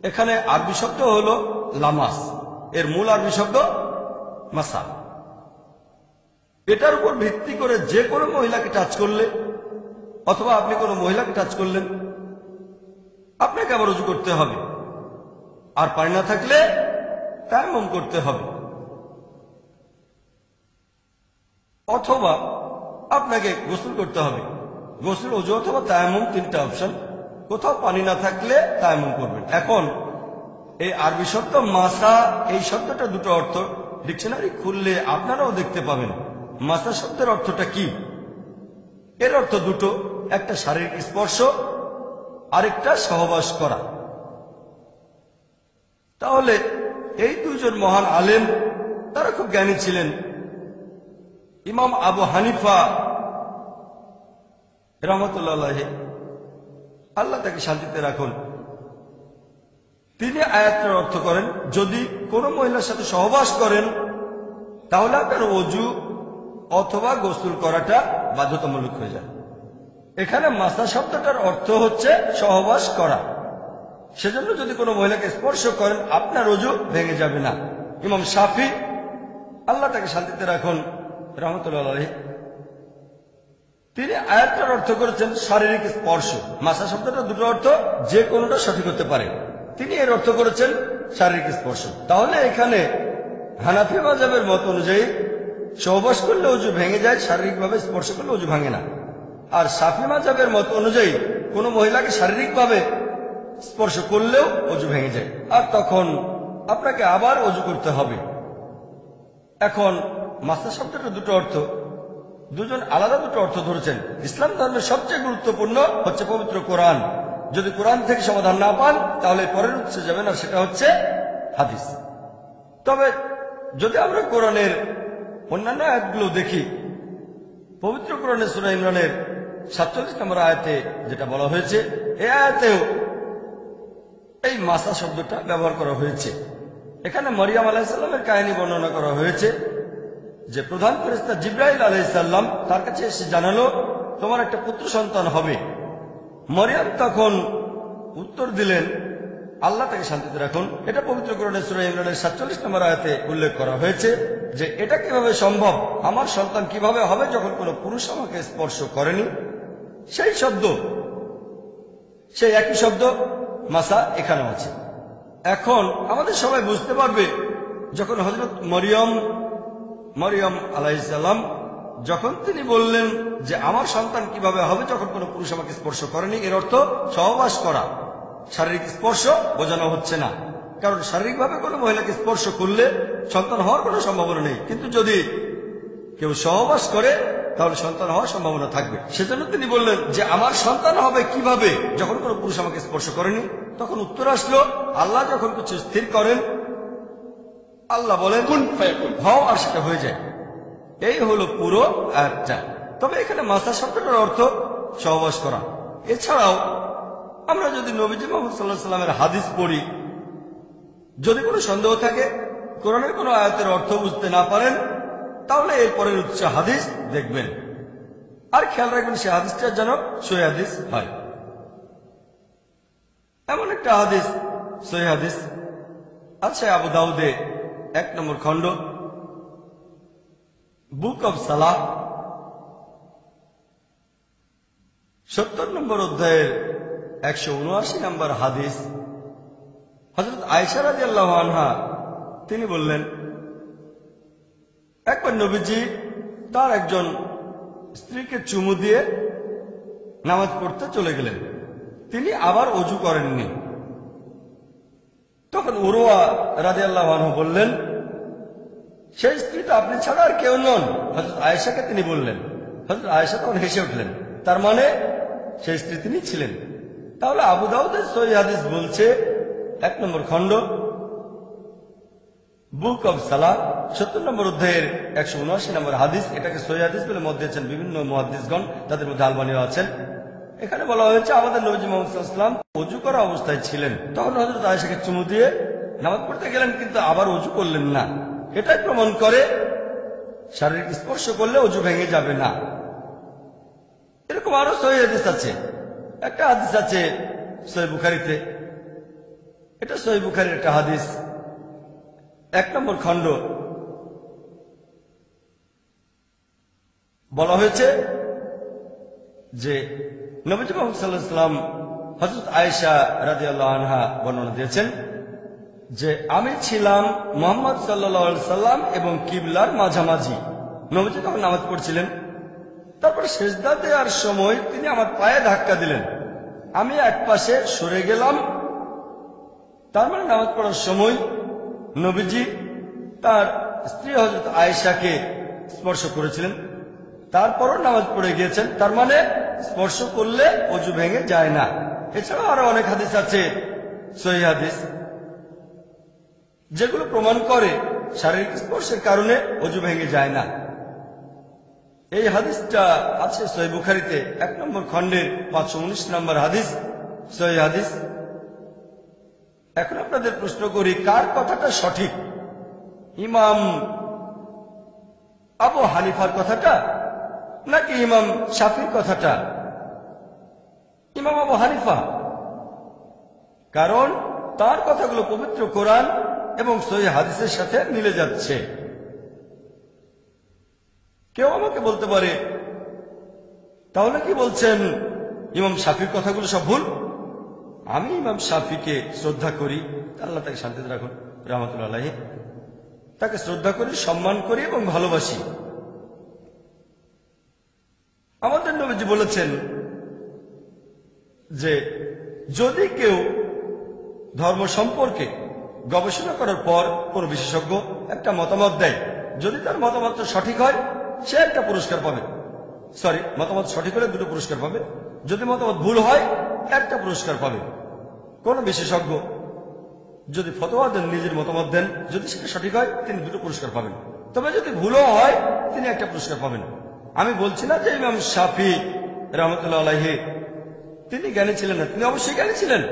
এখানে আরবি শব্দ হলো লামাস, এর মূল আরবি শব্দ মাসা। এটার উপর ভিত্তি করে যে কোনো মহিলাকে টাচ করলে, অথবা আপনি কোনো মহিলাকে টাচ করলেন, আপনাকে আবার ওযু করতে হবে, আর পানি না থাকলে তায়াম্মুম করতে হবে, অথবা আপনাকে গোসল করতে হবে। গোসল, ওযু অথবা তায়াম্মুম, 3টা অপশন। কোথাও পানি না থাকলে তায়াম্মুম করবেন। এখন এই আরবি শব্দ মাসা, এই শব্দটা দুটো অর্থ, ডিকশনারি খুললে আপনারাও দেখতে পাবেন মাসা শব্দের অর্থটা কি। এর অর্থ দুটো, একটা শারীরিক স্পর্শ, আরেকটা সহবাস করা। তাহলে এই দুইজন মহান আলেম, তারা খুব জ্ঞানী ছিলেন। ইমাম আবু হানিফা রাহমাতুল্লাহ আলাইহি, আল্লাহ তাকে শান্তিতে রাখুন, তিনি আয়াতের অর্থ করেন, যদি কোনো মহিলার সাথে সহবাস করেন তাহলে আপনার ওযু অথবা গোসল করাটা বাধ্যতামূলক হয়ে যায়। এখানে মাসা শব্দটার অর্থ হচ্ছে সহবাস করা। সেজন্য যদি কোনো মহিলাকে স্পর্শ করেন আপনার ওযু ভেঙে যাবে না। ইমাম শাফি, আল্লাহ তাকে শান্তিতে রাখুন, রাহমাতুল্লাহ আলাইহি, তিনি আয়াতটার অর্থ করেছেন শারীরিক স্পর্শ। মাসা শব্দটা দুটো অর্থ, যে কোনোটা সঠিক হতে পারে। তিনি এর অর্থ করেছেন শারীরিক স্পর্শ। তাহলে এখানে হানাফি মাযহাবের মত অনুযায়ী সহবাস করলে ওযু ভেঙে যায়, শারীরিকভাবে স্পর্শ করলে ওযু ভাঙে না। আর শাফি মাযহাবের মত অনুযায়ী কোনো মহিলাকে শারীরিকভাবে স্পর্শ করলেও ওযু ভেঙে যায়, আর তখন আপনাকে আবার ওযু করতে হবে। এখন মাসা শব্দটা দুটো অর্থ, দুজন আলাদা দুটো অর্থ ধরেছেন। ইসলাম ধর্মের সবচেয়ে গুরুত্বপূর্ণ হচ্ছে পবিত্র কোরআন। যদি কোরআন থেকে সমাধান না পান তাহলে পরের উৎসে যাবেন, আর সেটা হচ্ছে হাদিস। তবে যদি আমরা কোরআনের অন্যান্য আয়াতগুলো দেখি, পবিত্র কোরআনের সূরা ইমরানের 47 নম্বর আয়াতে যেটা বলা হয়েছে, এই আয়াতেও এই মাসা শব্দটা ব্যবহার করা হয়েছে। এখানে মরিয়ম আলাইহিস সালামের কাহিনী বর্ণনা করা হয়েছে, যে প্রধান ফেরেশতা জিবরাইল আলাইহিস সালাম তার কাছে এসে জানালো, তোমার একটা পুত্র সন্তান হবে। মরিয়ম তখন উত্তর দিলেন, আল্লাহ তাকে শান্তিতে রাখুন। এটা পবিত্র কোরআনের সূরা ইমরানের 47 নম্বর আয়াতে উল্লেখ করা হয়েছে যে এটা কিভাবে সম্ভব, আমার সন্তান কিভাবে হবে যখন কোনো পুরুষ আমাকে স্পর্শ করেনি। সেই একই শব্দ মাসা এখানেও আছে। এখন আমাদের সবাই বুঝতে পারবে যখন হযরত মরিয়ম আলাইহিস সালাম যখন তিনি বললেন যে আমার সন্তান কিভাবে হবে যখন কোনো পুরুষ আমাকে স্পর্শ করেনি, এর অর্থ সহবাস করা। শারীরিক স্পর্শ বোঝানো হচ্ছে না, কারণ শারীরিকভাবে কোনো মহিলাকে স্পর্শ করলে সন্তান হওয়ার কোনো সম্ভাবনা নেই, কিন্তু যদি কেউ সহবাস করে তাহলে সন্তান হওয়ার সম্ভাবনা থাকবে। সেজন্য তিনি বললেন যে আমার সন্তান হবে কিভাবে যখন কোনো পুরুষ আমাকে স্পর্শ করেনি। তখন উত্তর আসলো, আল্লাহ যখন কিছু স্থির করেন, আল্লাহ বলেন কুন ফায়াকুন, হও, আর সেটা হয়ে যায়। এই হলো পুরো আয়াতটা। তবে এখানে মাসা শব্দটার অর্থ সহবাস করা। এছাড়াও আমরা যদি নবীজি মুহাম্মদ সাল্লাল্লাহু আলাইহি সাল্লামের হাদিস পড়ি, যদি কোনো সন্দেহ থাকে, কোরআনের কোনো আয়াতের অর্থ বুঝতে না পারেন, তাহলে এরপরের উচ্চ হাদিস দেখবেন, আর খেয়াল রাখবেন সে হাদিসটা যেন সহিহ হাদিস হয়। এমন একটা হাদিস, সহিহ হাদিস আছে আবু দাউদে 1 নম্বর খণ্ড, বুক অব সালাহ, 70 নম্বর অধ্যায়ের 179 নম্বর হাদিস। হযরত আয়েশা রাদিয়াল্লাহু আনহা তিনি বললেন, একবার নবীজি তার একজন স্ত্রীকে চুমু দিয়ে নামাজ পড়তে চলে গেলেন, তিনি আবার ওযু করেননি। তখন উরওয়া রাদিয়াল্লাহু আনহু বললেন, সেই স্ত্রী তো আপনি ছাড়া আর কেউ নন। হযরত আয়েশাকে তিনি বললেন। হযরত আয়েশা তখন হেসে উঠলেন, তার মানে সেই স্ত্রী তিনি ছিলেন। তাহলে আবু দাউদের সহিহ হাদিস বলছে 1 নম্বর খণ্ড, বুক অব সালাহ, 70 নম্বর অধ্যায়ের 179 নম্বর হাদিস। এটাকে সহিহ হাদিস বলে মত দিয়েছেন বিভিন্ন মুহাদ্দিসগণ, তাদের মধ্যে আলবানীও আছেন। এখানে বলা হয়েছে আমাদের নবী মুহাম্মদ সাল্লাল্লাহু আলাইহি ওয়াসাল্লাম ওযু করা অবস্থায় ছিলেন, তখন হযরত আয়েশাকে চুমু দিয়ে নামাজ পড়তে গেলেন, কিন্তু আবার ওযু করলেন না। এটাই প্রমাণ করে শারীরিক স্পর্শ করলে ওযু ভেঙে যাবে না। এরকম আরো সহিহ হাদিস আছে। একটা হাদিস আছে সহিহ বুখারীতে, এটা সহিহ বুখারীর একটা হাদিস, 1 নম্বর খণ্ড। বলা হয়েছে যে নবী মুহাম্মদ সাল্লাল্লাহু আলাইহি ওয়াসাল্লাম হযরত আয়েশা রাদিয়াল্লাহু আনহা বর্ণনা দিয়েছেন যে আমি ছিলাম মুহাম্মদ সাল্লাল্লাহু আলাইহি সাল্লাম এবং কিবলার মাঝামাঝি। নবীজি তখন নামাজ পড়ছিলেন, তারপর সিজদা দেওয়ার সময় তিনি আমার পায়ে ধাক্কা দিলেন, আমি এক পাশে সরে গেলাম। তার মানে নামাজ পড়ার সময় নবীজি তার স্ত্রী হযরত আয়েশাকে স্পর্শ করেছিলেন, তারপরও নামাজ পড়ে গিয়েছেন। তার মানে স্পর্শ করলে ওযু ভেঙে যায় না। এছাড়াও আরো অনেক হাদিস আছে সহিহ হাদিস, যেগুলো প্রমাণ করে শারীরিক স্পর্শের কারণে ওযু ভেঙে যায় না। এই হাদিসটা আছে সহিহ বুখারীতে 1 নম্বর খণ্ডের 519 নম্বর হাদিস, সহিহ হাদিস। এখন আপনাদের প্রশ্ন করি, কার কথাটা সঠিক? ইমাম আবু হানিফার কথাটা নাকি ইমাম শাফির কথাটা? ইমাম আবু হানিফা, কারণ তার কথাগুলো পবিত্র কোরআন এবং সহিহ হাদিসের সাথে মিলে যাচ্ছে। কেউ আমাকে বলতে পারে, তাহলে কি বলছেন ইমাম শাফির কথাগুলো সব ভুল? আমি ইমাম শাফিকে শ্রদ্ধা করি, আল্লাহ তাকে শান্তিতে রাখুন, রাহমাতুল্লাহ আলাইহি, তাকে শ্রদ্ধা করি, সম্মান করি এবং ভালোবাসি। আমাদের নবীজি বলেছেন যে যদি কেউ ধর্ম সম্পর্কে গবেষণা করার পর কোন বিশেষজ্ঞ একটা মতামত দেয়, যদি তার মতামত সঠিক হয় সে একটা পুরস্কার পাবে। মতামত সঠিক হলে 2টো পুরস্কার পাবে, যদি মতামত ভুল হয় 1টা পুরস্কার পাবে। কোন বিশেষজ্ঞ যদি ফতোয়া দেন, নিজের মতামত দেন, যদি সেটা সঠিক হয় তিনি 2টো পুরস্কার পাবেন, তবে যদি ভুলও হয় তিনি 1টা পুরস্কার পাবেন। আমি বলছি না যে ইমাম শাফি রাহমাতুল্লাহ আলাইহি তিনি জ্ঞানী ছিলেন না, তিনি অবশ্যই জ্ঞানী ছিলেন,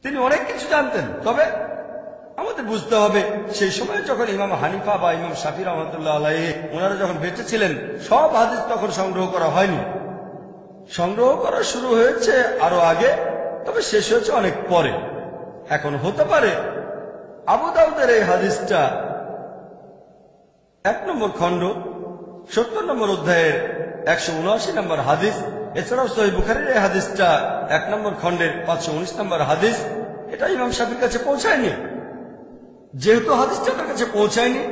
তিনি অনেক কিছু জানতেন। তবে আমাদের বুঝতে হবে সেই সময় যখন ইমাম হানিফা বা ইমাম শাফি রাহমাতুল্লাহ আলাইহি ওনারা যখন বেঁচে ছিলেন, সব হাদিস তখন সংগ্রহ করা হয়নি, সংগ্রহ করা শুরু হয়েছে আরো আগে, তবে শেষ হয়েছে অনেক পরে। এখন হতে পারে আবু দাউদের এই হাদিসটা 1 নম্বর খণ্ড 70 নম্বর অধ্যায়ের 179 নম্বর হাদিস, এছাড়াও সহিহ বুখারীর এই হাদিসটা 1 নম্বর খণ্ডের 519 নম্বর হাদিস, এটা ইমাম শাফির কাছে পৌঁছায়নি। যেহেতু হাদিসটা তার কাছে পৌঁছায়নি,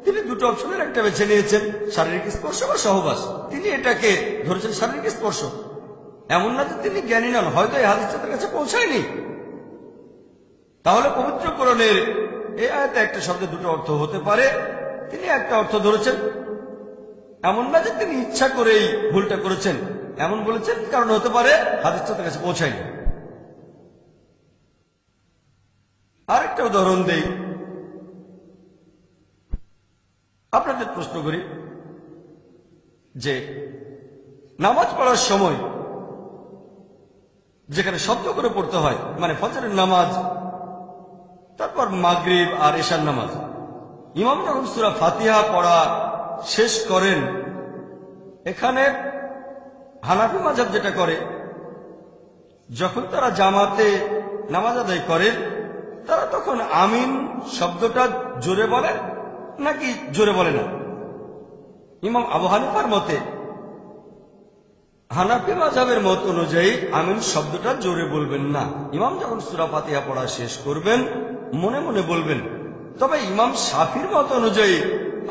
তিনি দুটো অপশনের একটা বেছে নিয়েছেন, শারীরিক স্পর্শ বা সহবাস। তিনি এটাকে ধরেছেন শারীরিক স্পর্শ। এমন না যে তিনি জ্ঞানী নন, হয়তো এই হাদিসটা তার কাছে পৌঁছায়নি। তাহলে পবিত্র কোরআনের এই আয়াতে একটা শব্দে দুটো অর্থ হতে পারে, তিনি একটা অর্থ ধরেছেন। এমন না যে তিনি ইচ্ছা করেই ভুলটা করেছেন, এমন বলেছেন কারণ হতে পারে হাদিসটা তার কাছে পৌঁছায়নি। আরেকটা উদাহরণ দেই, আপনাদের প্রশ্ন করি যে নামাজ পড়ার সময় যেখানে শব্দ করে পড়তে হয়, মানে ফজরের নামাজ, তারপর মাগরিব আর এশার নামাজ, ইমাম যখন সূরা ফাতিহা পড়া শেষ করেন, এখানে হানাফি মাযহাব যেটা করে, যখন তারা জামাতে নামাজ আদায় করে তারা তখন আমিন শব্দটা জোরে বলে নাকি জোরে বলে না। ইমাম আবু হানিফার মতে, হানাফি মাযহাবের মত অনুযায়ী আমিন শব্দটা জোরে বলবেন না। ইমাম যখন সূরা ফাতিহা পড়া শেষ করবেন মনে মনে বলবেন। তবে ইমাম শাফির মত অনুযায়ী,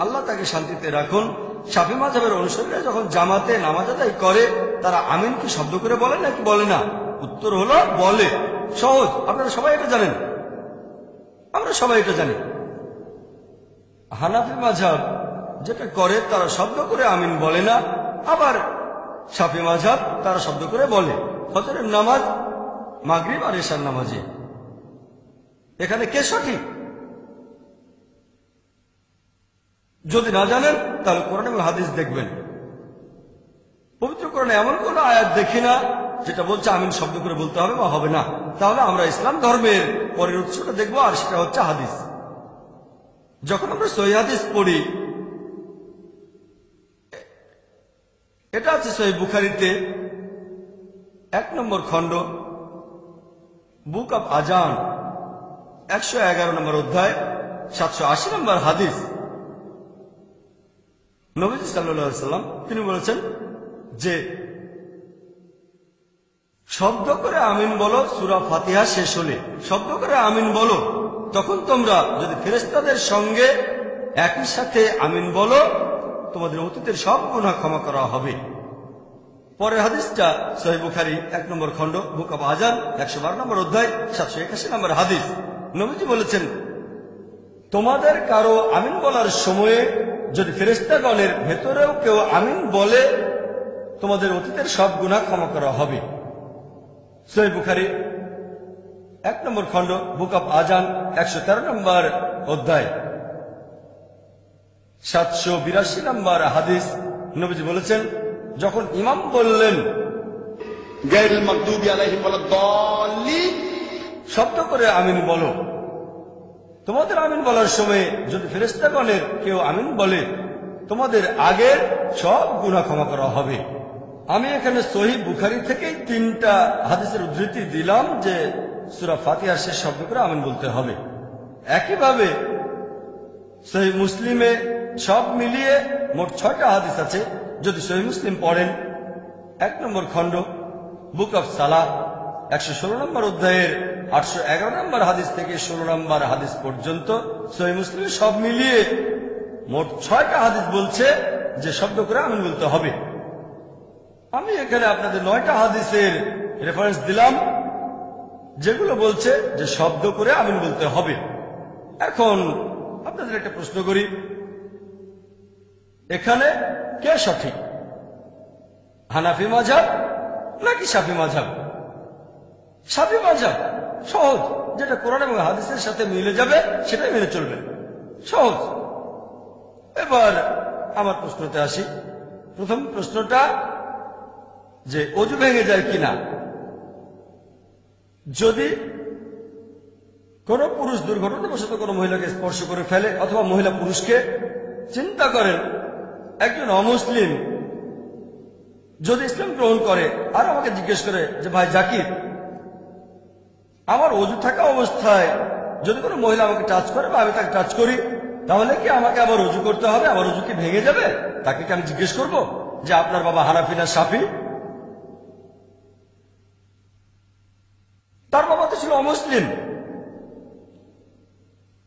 আল্লাহ তাকে শান্তিতে রাখুন, শাফি মাযহাবের অনুসারীরা যখন জামাতে নামাজ আদায় করে তারা আমিন কি শব্দ করে বলে নাকি বলে না? উত্তর হলো বলে। সহজ, আপনারা সবাই এটা জানেন, আমরা সবাই এটা জানি। হানাফি মাযহাব যেটা করে তারা শব্দ করে আমিন বলে না, আবার শাফি মাযহাব তারা শব্দ করে বলে। ফজরের নামাজ, মাগরিব আর এশার নামাজে এখানে কে সঠিক? যদি না জানেন তাহলে কোরআন এবং হাদিস দেখবেন। পবিত্র কোরআনে এমন কোন আয়াত দেখি না যেটা বলছে আমিন শব্দ করে বলতে হবে বা হবে না। তাহলে আমরা ইসলাম ধর্মের পরের উৎসটা দেখবো, আর সেটা হচ্ছে হাদিস। যখন আমরা সহিহ হাদিস পড়ি, এটা আছে সহিহ বুখারীতে 1 নম্বর খণ্ড, বুক অব আজান, 111 নম্বর অধ্যায়, 780 নম্বর হাদিস। নবীজি সাল্লাল্লাহু আলাইহি সাল্লাম তিনি বলেছেন যে শব্দ করে আমিন বলো সূরা ফাতিহা শেষ হলে, শব্দ করে আমিন বলো, তখন তোমরা যদি ফেরেশতাদের সঙ্গে একই সাথে আমিন বলো তোমাদের অতীতের সব গুনাহ ক্ষমা করা হবে। পরের হাদিসটা সহিহ বুখারী 1 নম্বর খণ্ড, বুক অব আজান, 112 নম্বর অধ্যায়, 781 নম্বর হাদিস। নবীজি বলেছেন, তোমাদের কারো আমিন বলার সময়ে যদি ফেরেশতাগণের ভেতরেও কেউ আমিন বলে তোমাদের অতীতের সব গুনাহ ক্ষমা করা হবে। সহিহ বুখারী 1 নম্বর খণ্ড, বুক অব আজান, 113 নম্বর অধ্যায়, 782 নম্বর হাদিস। নবীজি বলেছেন, যখন ইমাম বললেন গায়রুল মাগদুবি আলাইহিম ওয়ালাদ-দাল্লিন, শব্দ করে আমিন বলো, তোমাদের আমিন বলার সময় যদি ফেরেশতাগণের কেউ আমিন বলে তোমাদের আগের সব গুনাহ ক্ষমা করা হবে। আমি এখানে সহিহ বুখারী থেকে 3টা হাদিসের উদ্ধৃতি দিলাম যে সূরা ফাতিহা শেষ শব্দ করে আমিন বলতে হবে। একইভাবে সহিহ মুসলিমে সব মিলিয়ে মোট 6টা হাদিস আছে। যদি সহিহ মুসলিম পড়েন 1 নম্বর খণ্ড, বুক অব সালাহ, 116 নম্বর অধ্যায়ের 811 নম্বর হাদিস থেকে 16 নম্বর হাদিস পর্যন্ত সহিহ মুসলিম সব মিলিয়ে মোট 6টা হাদিস বলছে যে শব্দ করে আমিন বলতে হবে। আমি এখানে আপনাদের 9টা হাদিসের রেফারেন্স দিলাম যেগুলো বলছে যে শব্দ করে আমিন বলতে হবে। এখন আপনাদের একটা প্রশ্ন করি, এখানে কে সঠিক, হানাফি মাযহাব নাকি শাফি মাযহাব? শাফি মাযহাব সহজ, যেটা কোরআন এবং হাদিসের সাথে মিলে যাবে সেটাই মেনে চলবে, সহজ। এবার আমার প্রশ্নতে আসি। প্রথম প্রশ্নটা যে অজু ভেঙে যায় কিনা। যদি কোনো পুরুষ দুর্ঘটনাবশত কোনো মহিলাকে স্পর্শ করে ফেলে অথবা মহিলা পুরুষকে, চিন্তা করেন একজন অমুসলিম যদি ইসলাম গ্রহণ করে আর আমাকে জিজ্ঞেস করে যে ভাই জাকির, আমার অজু থাকা অবস্থায় যদি কোনো মহিলা আমাকে টাচ করে বা আমি তাকে টাচ করি, তাহলে কি আমাকে আবার অজু করতে হবে? আমার অজু কি ভেঙে যাবে? তাকে কি আমি জিজ্ঞেস করবো যে আপনার বাবা হানাফি না শাফি? তার বাবা তো ছিল অমুসলিম।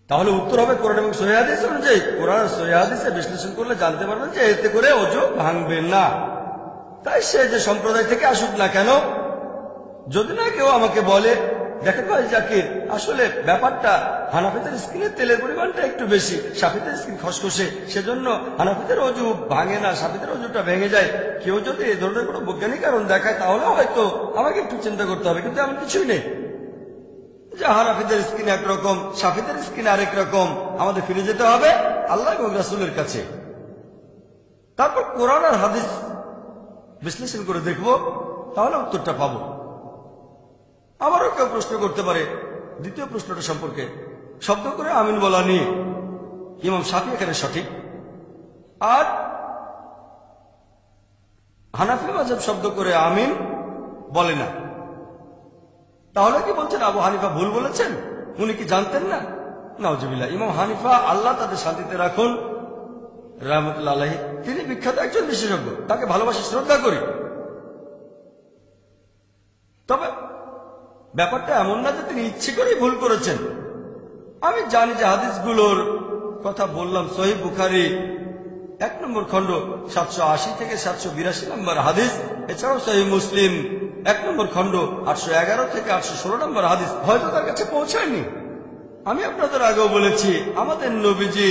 তাহলে উত্তর হবে কোরআন এবং সহিহ হাদিস অনুযায়ী। কোরআন আর সহিহ হাদিসে বিশ্লেষণ করলে জানতে পারবেন যে এতে করে অজু ভাঙবে না। তাই সে যে সম্প্রদায় থেকে আসুক না কেন, যদি না কেউ আমাকে বলে দেখেন ভাই জাকির, আসলে ব্যাপারটা হানাফিদের স্কিনের তেলের পরিমাণটা একটু বেশি, শাফিদের স্কিন খসখসে, সেজন্য হানাফিদের অজু ভাঙে না, শাফিদের অজুটা ভেঙে যায়। কেউ যদি এই ধরনের কোনো বৈজ্ঞানিক কারণ দেখায় তাহলে হয়তো আমাকে একটু চিন্তা করতে হবে, কিন্তু এমন কিছুই নেই যে হানাফিদের স্কিন একরকম, শাফিদের স্কিন আরেক রকম। আমাদের ফিরে যেতে হবে আল্লাহ এবং রাসূলের কাছে। তারপর কোরআন আর হাদিস বিশ্লেষণ করে দেখব, তাহলে উত্তরটা পাবো। আবারও কেউ প্রশ্ন করতে পারে দ্বিতীয় প্রশ্নটা সম্পর্কে, শব্দ করে আমিন বলা নিয়ে ইমাম শাফি এখানে সঠিক, আর হানাফি মাযহাব শব্দ করে আমিন বলে না। তাহলে কি বলছেন আবু হানিফা ভুল বলেছেন? উনি কি জানতেন না? নাউজুবিল্লাহ। ইমাম হানিফা, আল্লাহ তাদের শান্তিতে রাখুন, রাহমাতুল্লাহ আলাইহি, তিনি বিখ্যাত একজন বিশেষজ্ঞ, তাকে ভালোবাসি, শ্রদ্ধা করি। তবে ব্যাপারটা এমন না যে তিনি ইচ্ছে করেই ভুল করেছেন। আমি জানি যে হাদিসগুলোর কথা বললাম, সহিহ বুখারী 1 নম্বর খণ্ড 780 থেকে 782 নম্বর হাদিস, এছাড়াও সহিহ মুসলিম 1 নম্বর খণ্ড 811 থেকে 816 নম্বর হাদিস হয়তো তার কাছে পৌঁছায়নি। আমি আপনাদের আগেও বলেছি, আমাদের নবীজি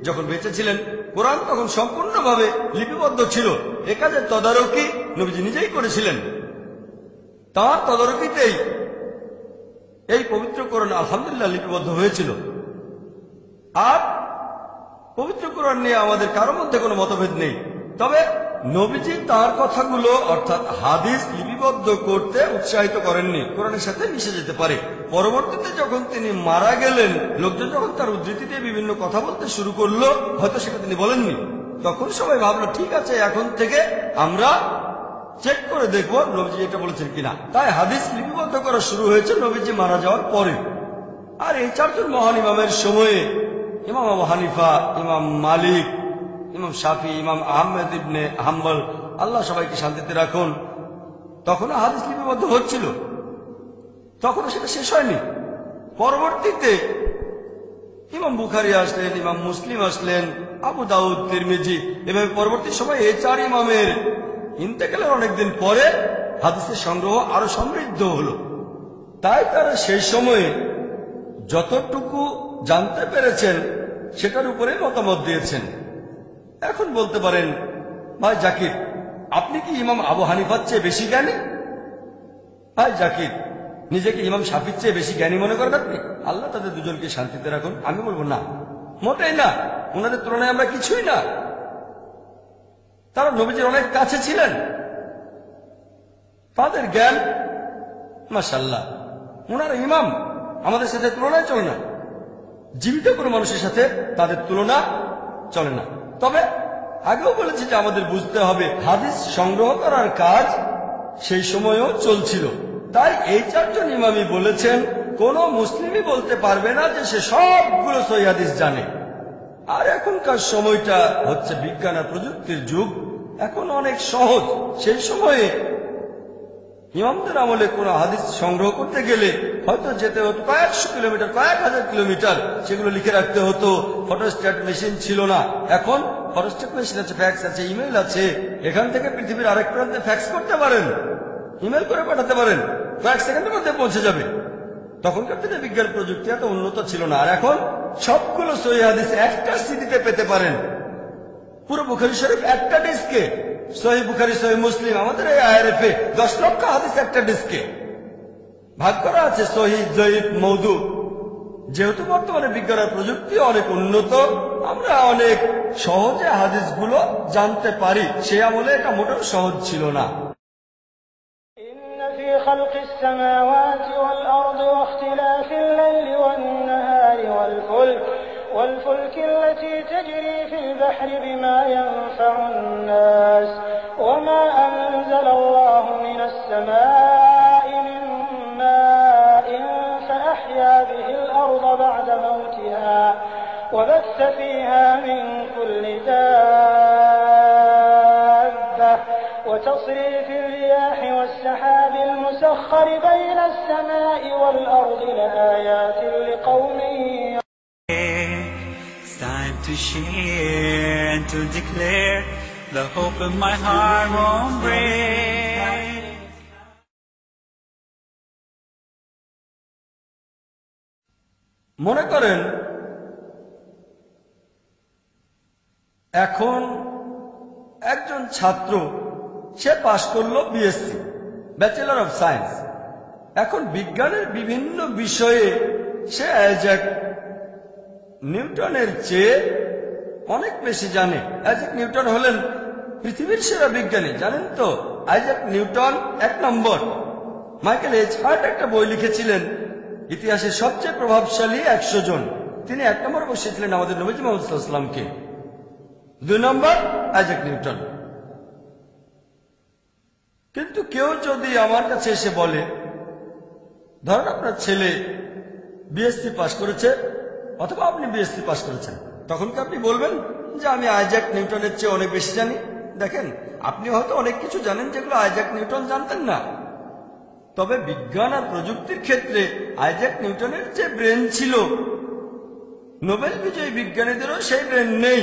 যখন বেঁচে ছিলেন কোরআন তখন সম্পূর্ণভাবে লিপিবদ্ধ ছিল। এ কাজের তদারকি নবীজি নিজেই করেছিলেন। তাঁর তদারকিতেই এই পবিত্র কোরআন আলহামদুলিল্লাহ লিপিবদ্ধ হয়েছিল। আর পবিত্র কোরআন নিয়ে আমাদের কারো মধ্যে কোনো মতভেদ নেই। তবে নবীজি তার কথাগুলো অর্থাৎ হাদিস লিপিবদ্ধ করতে উৎসাহিত করেননি, কোরআনের সাথে মিশে যেতে পারে। পরবর্তীতে যখন তিনি মারা গেলেন, লোকজন যখন তার উদ্ধৃতিতে বিভিন্ন কথা বলতে শুরু করলো, হয়তো সেটা তিনি বলেননি, তখন সবাই ভাবলো ঠিক আছে, এখন থেকে আমরা চেক করে দেখবো নবীজি এটা বলেছেন কিনা। তাই হাদিস লিপিবদ্ধ করা শুরু হয়েছে নবীজি মারা যাওয়ার পরে। আর এই 4 জন মহান ইমামের সময়ে ইমাম আবু হানিফা, ইমাম মালিক, ইমাম শাফি, ইমাম আহমেদ ইবনে হাম্বল, আল্লাহ সবাইকে শান্তিতে রাখুন, তখনও হাদিস লিপিবদ্ধ হচ্ছিল, তখনও সেটা শেষ হয়নি। পরবর্তীতে ইমাম বুখারী আসলেন, ইমাম মুসলিম আসলেন, আবু দাউদ, তিরমিজি, এভাবে পরবর্তী সময় এই 4 ইমামের ইন্তেকালের অনেকদিন পরে হাদিসের সংগ্রহ আরো সমৃদ্ধ হলো। তাই তারা সেই সময়ে যতটুকু জানতে পেরেছেন সেটার উপরে মতামত দিয়েছেন। এখন বলতে পারেন, ভাই জাকির, আপনি কি ইমাম আবু হানিফার চেয়ে বেশি জ্ঞানী? ভাই জাকির, নিজেকে ইমাম শাফির চেয়ে বেশি জ্ঞানী মনে করেন আপনি? আল্লাহ তাদের দুজনকে শান্তিতে রাখুন। আমি বলবো না, মোটেই না, ওনাদের তুলনায় আমরা কিছুই না। তারা নবীজির অনেক কাছে ছিলেন, তাদের জ্ঞান মাশাআল্লাহ, ওনারা ইমাম, আমাদের সাথে তুলনায় চলে না। জীবিত কোনো মানুষের সাথে তাদের তুলনা চলে না। তবে আগেও বলেছি যে আমাদের বুঝতে হবে হাদিস সংগ্রহ করার কাজ সেই সময়ও চলছিল। তাই এই 4 জন ইমামই বলেছেন কোন মুসলিমই বলতে পারবে না যে সে সবগুলো সহিহ হাদিস জানে। আর এখনকার সময়টা হচ্ছে বিজ্ঞান আর প্রযুক্তির যুগ, এখন অনেক সহজ। সেই সময়ে ইমামদের আমলে কোন হাদিস সংগ্রহ করতে গেলে হয়তো যেতে হতো কয়েকশো কিলোমিটার, কয়েক হাজার কিলোমিটার, সেগুলো লিখে রাখতে হতো। ফটোস্ট্যাট মেশিন ছিল না, এখন ফটোস্ট্যাট মেশিন আছে, ফ্যাক্স আছে, ইমেল আছে। এখান থেকে পৃথিবীর আরেক প্রান্তে ফ্যাক্স করতে পারেন, ইমেল করে পাঠাতে পারেন, কয়েক সেকেন্ডের মধ্যে পৌঁছে যাবে। তখনকার দিনে বিজ্ঞান প্রযুক্তি এত উন্নত ছিল না। আর এখন সবগুলো সহিহ হাদিস একটা সিডিতে পেতে পারেন, পুরো বুখারী শরীফ একটা ডিস্কে, সহিহ বুখারী, সহিহ মুসলিম, আমাদের এই IRF 10 লক্ষ হাদিস একটা ডিস্কে ভাগ করা আছে, সহিহ, জয়ীফ, মওদু। যেহেতু বর্তমানে বিজ্ঞান আর প্রযুক্তি অনেক উন্নত, আমরা অনেক সহজে হাদিসগুলো জানতে পারি। সে আমলে এটা মোটেও সহজ ছিল না। في خلق السماوات والأرض واختلاف الليل والنهار والفلك التي تجري في البحر بما ينفع الناس وما أنزل الله من السماء من ماء فأحيا به الأرض بعد موتها وبث فيها من كل دابة وتصريف الرياح والسحاب المسخر بين السماء والأرض لآيات لقوم It's time to share and to declare the hope of my heart won't break. মনে করেন এখন একজন ছাত্র সে পাশ করলো বিএসসি, ব্যাচেলর অফ সায়েন্স। এখন বিজ্ঞানের বিভিন্ন বিষয়ে সে আইজ্যাক নিউটনের চেয়ে অনেক বেশি জানে। আইজ্যাক নিউটন হলেন পৃথিবীর সেরা বিজ্ঞানী, জানেন তো? আইজ্যাক নিউটন 1 নম্বর। মাইকেল এইচ হার্ট একটা বই লিখেছিলেন ইতিহাসের সবচেয়ে প্রভাবশালী 100 জন। তিনি 1 নম্বর বসিয়েছিলেন আমাদের নবীজি মুহাম্মদ সাল্লাল্লাহু আলাইহি ওয়াসাল্লামকে। 2 নম্বর আইজ্যাক নিউটন। কিন্তু কেউ যদি আমার কাছে এসে বলে, ধরেন আপনার ছেলে বিএসসি পাস করেছে অথবা আপনি বিএসসি পাস করেছেন, তখন কি আপনি বলবেন যে আমি আইজ্যাক নিউটনের চেয়ে অনেক বেশি জানি? দেখেন, আপনি হয়তো অনেক কিছু জানেন যেগুলো আইজ্যাক নিউটন জানতেন না। তবে বিজ্ঞান আর প্রযুক্তির ক্ষেত্রে আইজ্যাক নিউটনের যে ব্রেন ছিল, নোবেল বিজয়ী বিজ্ঞানীদেরও সেই ব্রেন নেই।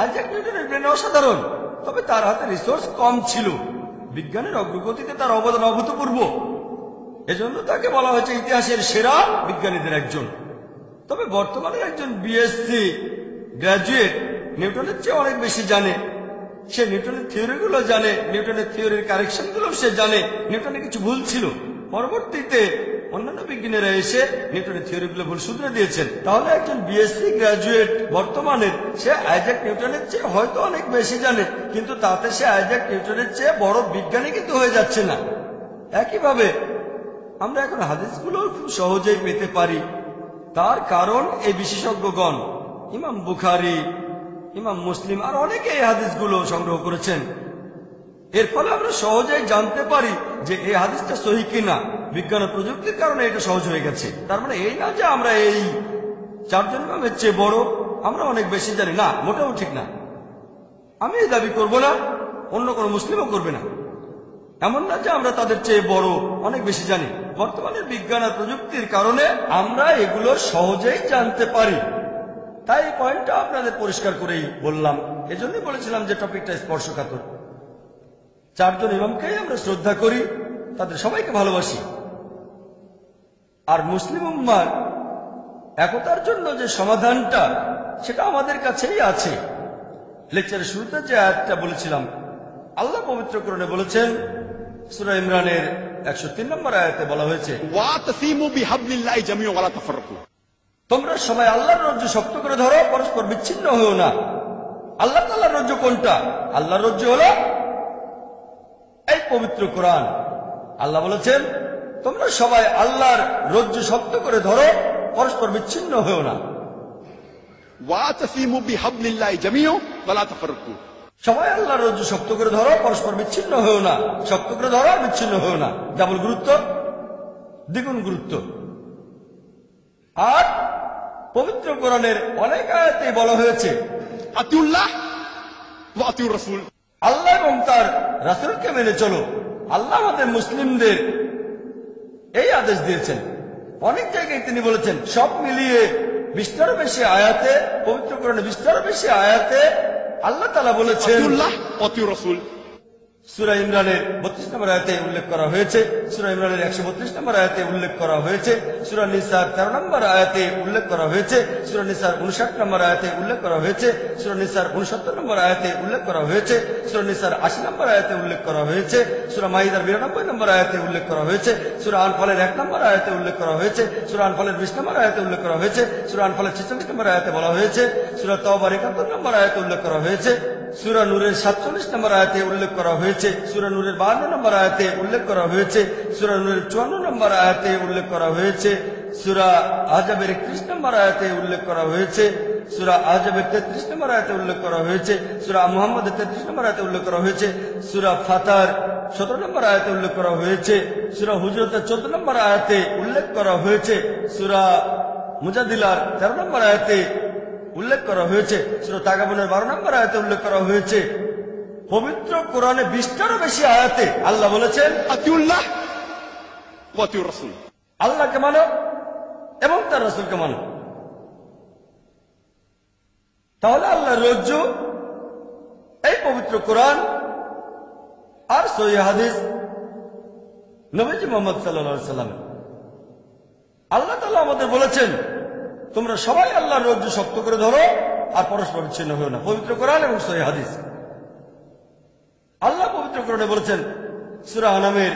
আইজ্যাক নিউটনের ব্রেন অসাধারণ, তবে তার হাতে রিসোর্স কম ছিল। বিজ্ঞানের অগ্রগতিতে তার অবদান অভূতপূর্ব, এজন্য তাকে বলা হয়েছে ইতিহাসের সেরা বিজ্ঞানীদের একজন। তবে বর্তমানে একজন বিএসসি গ্রাজুয়েট নিউটনের চেয়ে অনেক বেশি জানে। সে নিউটনের থিওরিগুলো জানে, নিউটনের থিওরির কারেকশনগুলো সে জানে। নিউটনের কিছু ভুল ছিল, পরবর্তীতে অন্যান্য বিজ্ঞানীরা এসে নিউটনের থিওরিগুলো ভুল শুধরে দিয়েছেন। তাহলে একজন বিএসসি গ্রাজুয়েট বর্তমানের সে আইজ্যাক নিউটনের চেয়ে হয়তো অনেক বেশি জানে, কিন্তু তাতে সে আইজ্যাক নিউটনের চেয়ে বড় বিজ্ঞানী কিন্তু হয়ে যাচ্ছে না। একইভাবে আমরা এখন হাদিসগুলো খুব সহজেই পেতে পারি। তার কারণ এই বিশেষজ্ঞগণ, ইমাম বুখারী, ইমাম মুসলিম আর অনেকে এই হাদিসগুলো সংগ্রহ করেছেন। এর ফলে আমরা সহজেই জানতে পারি যে এই হাদিসটা সহিহ কিনা। বিজ্ঞান ও প্রযুক্তির কারণে এটা সহজ হয়ে গেছে। তার মানে এই না যে আমরা এই 4 জন ইমামের চেয়ে বড়, আমরা অনেক বেশি জানি, না, মোটেও ঠিক না। আমি এই দাবি করব না, অন্য কোনো মুসলিমও করবে না। এমন না যে আমরা তাদের চেয়ে বড়, অনেক বেশি জানি। বর্তমানে বিজ্ঞান আর প্রযুক্তির কারণে আমরা এগুলো সহজেই জানতে পারি। তাই এই পয়েন্টটা আপনাদের পরিষ্কার করেই বললাম। এজন্যই বলেছিলাম যে টপিকটা স্পর্শকাতর। 4 জন ইমামকেই আমরা শ্রদ্ধা করি, তাদের সবাইকে ভালোবাসি। আর মুসলিম উম্মার একতার জন্য যে সমাধানটা, সেটা আমাদের কাছেই আছে। লেকচারের শুরুতে যে আয়াতটা বলেছিলাম, আল্লাহ পবিত্র কোরআনে বলেছেন, সূরা ইমরানের 103 নম্বর আয়াতে বলা হয়েছে, ওয়াতাসিমু বিহাবলিল্লাহি জামিআন ওয়া লা তাফাররাকু। তোমরা সবাই আল্লাহর রজ্জু শক্ত করে ধরো, পরস্পর বিচ্ছিন্ন হও না। আল্লাহ তাআলার রজ্জু কোনটা? আল্লাহর রজ্জু হলো এই পবিত্র কোরআন। আল্লাহ বলেছেন, তোমরা সবাই আল্লাহর রজ্জু শক্ত করে ধরো, পরস্পর বিচ্ছিন্ন হও না। ওয়াতাসিমু বিহাবলিল্লাহি জামিআন ওয়া লা তাফাররাকু। সবাই আল্লাহর রজ্জু শক্ত করে ধরো, পরস্পর বিচ্ছিন্ন হও না। শক্ত করে ধরো আর বিচ্ছিন্ন হও না, ডাবল গুরুত্ব, দ্বিগুণ গুরুত্ব। আর পবিত্র কোরআনের অনেক আয়াতে বলা হয়েছে, আতিউল্লাহ ওয়া আতিউর রাসূল। আল্লাহ এবং তার রাসূলকে মেনে চলো। আল্লাহ আমাদের মুসলিমদের এই আদেশ দিয়েছেন। অনেক জায়গায় তিনি বলেছেন, সব মিলিয়ে 20টারও বেশি আয়াতে, পবিত্র কোরআনে 20টারও বেশি আয়াতে আল্লাহ তাআলা বলেছেন আতিউল্লাহ ওয়া আতিউর রাসূল। সূরা ইমরানের 32 নম্বর আয়াতে উল্লেখ করা হয়েছে, সূরা ইমরানের 132 নম্বর আয়াতে উল্লেখ করা হয়েছে, সূরা নিসার 13 নম্বর আয়াতে উল্লেখ করা হয়েছে, সূরা নিসার 59 নম্বর আয়াতে উল্লেখ করা হয়েছে, সূরা নিসার 69 নম্বর আয়াতে উল্লেখ করা হয়েছে, সূরা নিসার 80 নম্বর আয়াতে উল্লেখ করা হয়েছে, সূরা মাইদার 92 নম্বর আয়াতে উল্লেখ করা হয়েছে, সূরা আনফালের 1 নম্বর আয়াতে উল্লেখ করা হয়েছে, সূরা আনফালের 20 নম্বর আয়াতে উল্লেখ করা হয়েছে, সূরা আনফালের 46 নম্বর আয়াতে বলা হয়েছে, সূরা তাওবার 71 নম্বর আয়াতে উল্লেখ করা হয়েছে, সূরা নূরের 47 নম্বর আয়াতে উল্লেখ করা হয়েছে, সূরা নূরের 52 নম্বর আয়াতে উল্লেখ করা হয়েছে, সূরা নূরের 54 নম্বর আয়াতে উল্লেখ করা হয়েছে, সূরা আহজাবের 31 নম্বর আয়াতে উল্লেখ করা হয়েছে, সূরা আহজাবের 33 নম্বর আয়াতে উল্লেখ করা হয়েছে, সূরা মুহাম্মদের 33 নম্বর আয়াতে উল্লেখ করা হয়েছে, সূরা ফাতার 17 নম্বর আয়াতে উল্লেখ করা হয়েছে, সূরা হুজরাতের 14 নম্বর আয়াতে উল্লেখ করা হয়েছে, সূরা মুজাদিলার 13 নম্বর আয়াতে উল্লেখ করা হয়েছে, সূরা তাগাবুনের 12 নম্বর আয়াতে উল্লেখ করা হয়েছে। পবিত্র কোরআনে 20টারও বেশি আয়াতে আল্লাহ বলেছেন আতিউল্লাহ ওয়া আতিউর রাসূল, আল্লাহকে মানো এবং তার রাসূলকে মানো। তাহলে আল্লাহর রজ্জু এই পবিত্র কোরআন আর সহিহ হাদিস নবীজি মুহাম্মদ সাল্লাল্লাহু আলাইহি সাল্লাম। আল্লাহ তাআলা আমাদের বলেছেন তোমরা সবাই আল্লাহর রজ্জু শক্ত করে ধরো আর পরস্পর বিচ্ছিন্ন হও না। পবিত্র কোরআন এবং সহিহ হাদিস। আল্লাহ পবিত্র কোরআনে বলেছেন, সূরা আনামের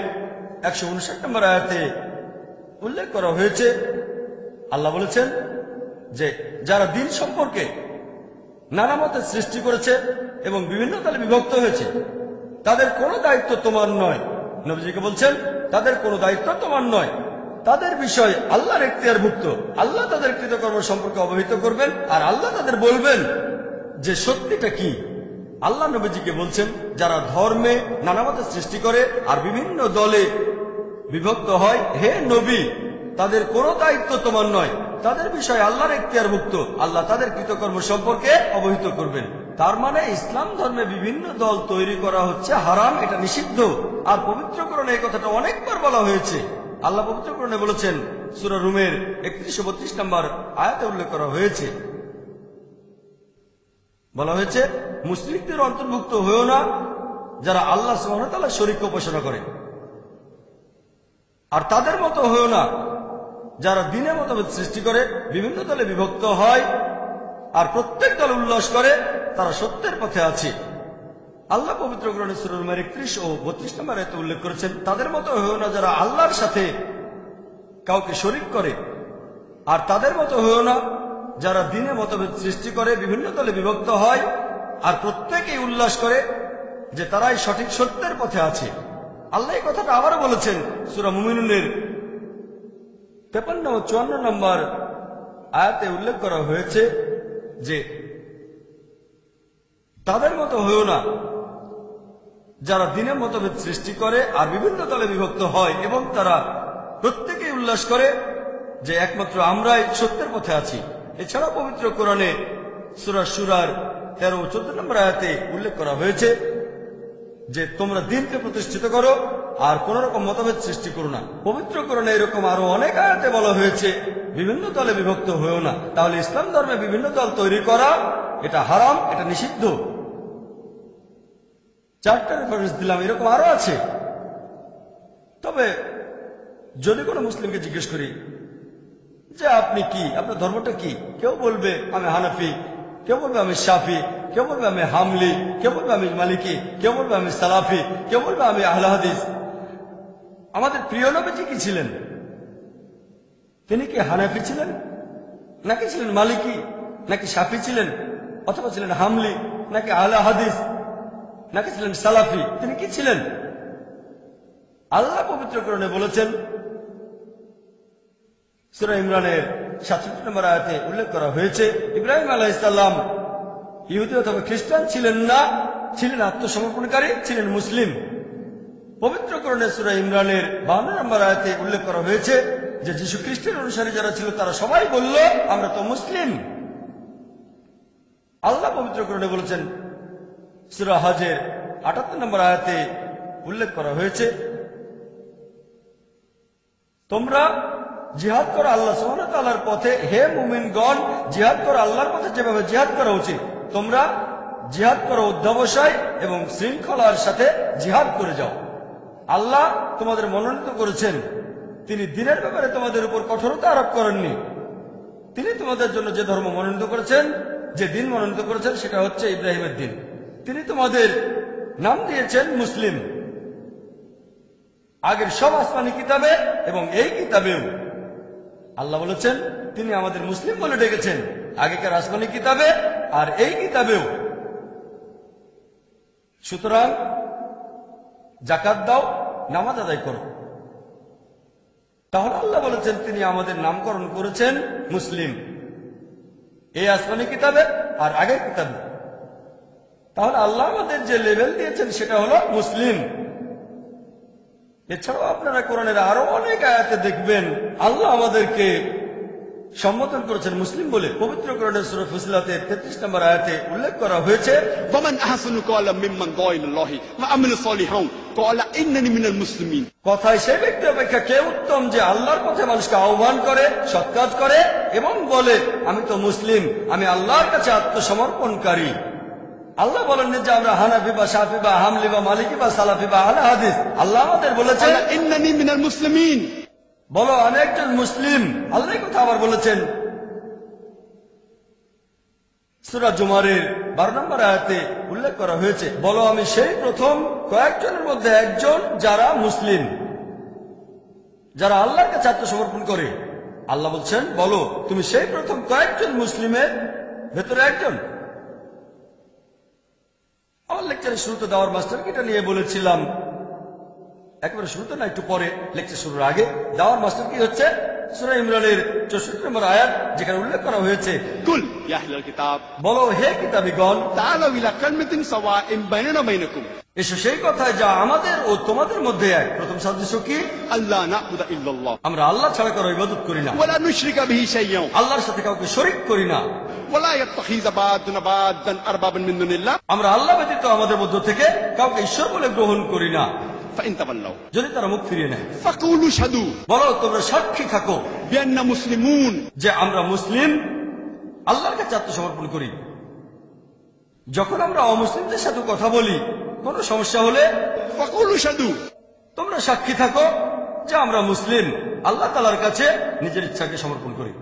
159 নম্বর আয়াতে উল্লেখ করা হয়েছে, আল্লাহ বলেছেন যে যারা দিন সম্পর্কে নানা মতে সৃষ্টি করেছে এবং বিভিন্ন দলে বিভক্ত হয়েছে তাদের কোনো দায়িত্ব তোমার নয়। নবীজিকে বলছেন তাদের কোনো দায়িত্ব তোমার নয়, তাদের বিষয় আল্লাহর এখতিয়ারভুক্ত। আল্লাহ তাদের কৃতকর্ম সম্পর্কে অবহিত করবেন আর আল্লাহ তাদের বলবেন যে সত্যিটা কি। আল্লাহ নবীজিকে বলছেন যারা ধর্মে নানা মতে সৃষ্টি করে আর বিভিন্ন দলে বিভক্ত হয়, হে নবী তাদের কোনো দায়িত্ব তোমার নয়, তাদের বিষয় আল্লাহর এখতিয়ারভুক্ত। আল্লাহ তাদের কৃতকর্ম সম্পর্কে অবহিত করবেন। তার মানে ইসলাম ধর্মে বিভিন্ন দল তৈরি করা হচ্ছে হারাম, এটা নিষিদ্ধ। আর পবিত্র কোরআনে এই কথাটা অনেকবার বলা হয়েছে। আল্লাহ পবিত্র কোরআনে বলেছেন, সূরা রুমের 31-32 নম্বর আয়াতে উল্লেখ করা হয়েছে, বলা হয়েছে মুশরিকদের অন্তর্ভুক্ত হয়েও না যারা আল্লাহ সুবহানাহু ওয়া তাআলার শরীক উপাসনা করে, আর তাদের মতো হয়েও না যারা দ্বীনে মতভেদ সৃষ্টি করে বিভিন্ন দলে বিভক্ত হয় আর প্রত্যেক দল উল্লাস করে তারা সত্যের পথে আছে। আল্লাহ পবিত্র কোরআনে সূরা রুমের 31 ও 32 নম্বর আয়াতে উল্লেখ করেছেন, তাদের মতো হয়েও না যারা আল্লাহর সাথে কাউকে শরীক করে, আর তাদের মতো হয়েও না যারা দ্বীনে মতভেদ সৃষ্টি করে বিভিন্ন দলে বিভক্ত হয় আর প্রত্যেকেই উল্লাস করে যে তারাই সঠিক সত্যের পথে আছে। আল্লাহ এই কথাটা আবারও বলেছেন সূরা মুমিনুনের 53 ও 54 নম্বর আয়াতে উল্লেখ করা হয়েছে যে তাদের মতো হয়েও না যারা দ্বীনে মতভেদ সৃষ্টি করে আর বিভিন্ন দলে বিভক্ত হয় এবং তারা প্রত্যেকেই উল্লাস করে যে একমাত্র আমরাই সত্যের পথে আছি। এছাড়া পবিত্র কোরআনে সূরা শুরার 13 ও 14 নম্বর আয়াতে উল্লেখ করা হয়েছে যে তোমরা দ্বীনকে প্রতিষ্ঠিত করো আর কোন রকম মতভেদ সৃষ্টি করো না। পবিত্র কোরআনে এরকম আরো অনেক আয়াতে বলা হয়েছে বিভিন্ন দলে বিভক্ত হয়েও না। তাহলে ইসলাম ধর্মে বিভিন্ন দল তৈরি করা এটা হারাম, এটা নিষিদ্ধ। 4টা রেফারেন্স দিলাম, এরকম আরো আছে। তবে যদি কোনো মুসলিমকে জিজ্ঞেস করি যে আপনি কি, আপনার ধর্মটা কি, কেউ বলবে আমি হানাফি, কেউ বলবে আমি শাফি, কেউ বলবে আমি হামলি, কেউ বলবে আমি মালিকি, কেউ বলবে আমি সালাফি, কেউ বলবে আমি আহলে হাদিস। আমাদের প্রিয় নবীজি কি ছিলেন? তিনি কি হানাফি ছিলেন, নাকি ছিলেন মালিকি, নাকি শাফি ছিলেন, অথবা ছিলেন হামলি, নাকি আহলে হাদিস, নাকি ছিলেন সালাফি? তিনি কি ছিলেন? আল্লাহ পবিত্র কোরআনে বলেছেন, সূরা ইমরানের 67 নম্বর আয়াতে উল্লেখ করা হয়েছে, ইব্রাহিম আলাইহিস সালাম ইহুদি অথবা খ্রিস্টান ছিলেন না, ছিলেন আত্মসমর্পণকারী, ছিলেন মুসলিম। পবিত্র কোরআনে সূরা ইমরানের 52 নম্বর আয়াতে উল্লেখ করা হয়েছে যে যীশু খ্রিস্টের অনুসারী যারা ছিল তারা সবাই বলল আমরা তো মুসলিম। আল্লাহ পবিত্র কোরআনে বলেছেন, সূরা হজের 78 নম্বর আয়াতে উল্লেখ করা হয়েছে, তোমরা জিহাদ করো আল্লাহ সুবহানাহু ওয়া তাআলার পথে, হে মুমিনগণ জিহাদ করো আল্লাহর পথে যেভাবে জিহাদ করা উচিত। তোমরা জিহাদ করো অধ্যবসায় এবং শৃঙ্খলার সাথে জিহাদ করে যাও। আল্লাহ তোমাদের মনোনীত করেছেন, তিনি দ্বীনের ব্যাপারে তোমাদের উপর কঠোরতা আরোপ করেননি। তিনি তোমাদের জন্য যে ধর্ম মনোনীত করেছেন, যে দিন মনোনীত করেছেন সেটা হচ্ছে ইব্রাহিমের দিন। তিনি তোমাদের নাম দিয়েছেন মুসলিম। আগের সব আসমানি কিতাবে এবং এই কিতাবেও আল্লাহ বলেছেন তিনি আমাদের মুসলিম বলে ডেকেছেন, আগেকার আসমানি কিতাবে আর এই কিতাবেও। সুতরাং যাকাত দাও, নামাজ আদায় করো। তাহলে আল্লাহ বলেছেন তিনি আমাদের নামকরণ করেছেন মুসলিম, এই আসমানি কিতাবে আর আগের কিতাবে। তাহলে আল্লাহ আমাদের যে লেভেল দিয়েছেন সেটা হলো মুসলিম। এছাড়াও আপনারা কোরআনের আরো অনেক আয়াতে দেখবেন আল্লাহ আমাদেরকে সম্বোধন করেছেন মুসলিম বলে। পবিত্র কোরআনের সূরা ফুসিলাতে 33 নম্বর আয়াতে উল্লেখ করা হয়েছে, ওয়ামান আহসানু ক্বালাম মিম্মান দাআ ইলাল্লাহি ওয়া আমিলা সলিহান ক্বালা ইন্নানি মিনাল মুসলিমিন। কথায় সেই ব্যক্তি অপেক্ষা কে উত্তম যে আল্লাহর পথে মানুষকে আহ্বান করে, সৎ কাজ করে এবং বলে আমি তো মুসলিম, আমি আল্লাহর কাছে আত্মসমর্পণকারী। আল্লাহ বলেননি যে আমরা হানাফি বা শাফি বা হামলি বা মালিকি বা সালাফি বা আহলে হাদিস। আল্লাহ আমাদের বলেছেন ইন্নানি মিনাল মুসলিমিন, বলো আমি একজন মুসলিম। আল্লাহ কথা আবার বলেছেন সূরা জুমারের 12 নম্বর আয়াতে উল্লেখ করা হয়েছে, বলো আমি সেই প্রথম কয়েকজনের মধ্যে একজন যারা মুসলিম, যারা আল্লাহর কাছে আত্মসমর্পণ করে। আল্লাহ বলছেন বলো তুমি সেই প্রথম কয়েকজন মুসলিমের ভেতরে একজন। আমার লেকচারের শুরুতে দাওয়ার মাস্টারকে এটা নিয়ে বলেছিলাম, একেবারে শুরুতে না, একটু পরে লেকচার শুরুর আগে। দাওয়ার মাস্টার কি হচ্ছে সূরা ইমরানের 64 নম্বর আয়াত, যেখানে উল্লেখ করা হয়েছে কুল ইয়া আহলাল কিতাব, বলো হে কিতাবীগণ, তাআলাউ ইলা কালিমাতিন সাওয়াইন বাইনানা ওয়া বাইনাকুম, এসো সেই কথায় যা আমাদের ও তোমাদের মধ্যে এক। প্রথম সাদৃশ্য কি? আল্লাহ না'বুদা ইল্লাল্লাহ, আমরা আল্লাহ ছাড়া কারো ইবাদত করি না, ওয়ালা নুশরিকা বিহি শাইয়্যান, আল্লাহর সাথে কাউকে শরীক করি না, ওয়ালা ইয়াত্তাখিযা বা'দুনা বা'দান আরবাবান মিন দুনিল্লাহ, আমরা আল্লাহ ব্যতীত আমাদের মধ্য থেকে কাউকে ঈশ্বর বলে গ্রহণ করি না। ফাইন তাওয়াল্লাউ, যদি তারা মুখ ফিরিয়ে নেয়, ফাকুলু শাদু, বলো তোমরা সাক্ষী থাকো বিআন্না মুসলিমুন, যে আমরা মুসলিম, আল্লাহর কাছে আত্মসমর্পণ করি। যখন আমরা অমুসলিমদের সাথে কথা বলি, কোন সমস্যা হলে ফাকুলু শাদু, তোমরা সাক্ষী থাকো যে আমরা মুসলিম, আল্লাহ তাআলার কাছে নিজের ইচ্ছাকে সমর্পণ করি।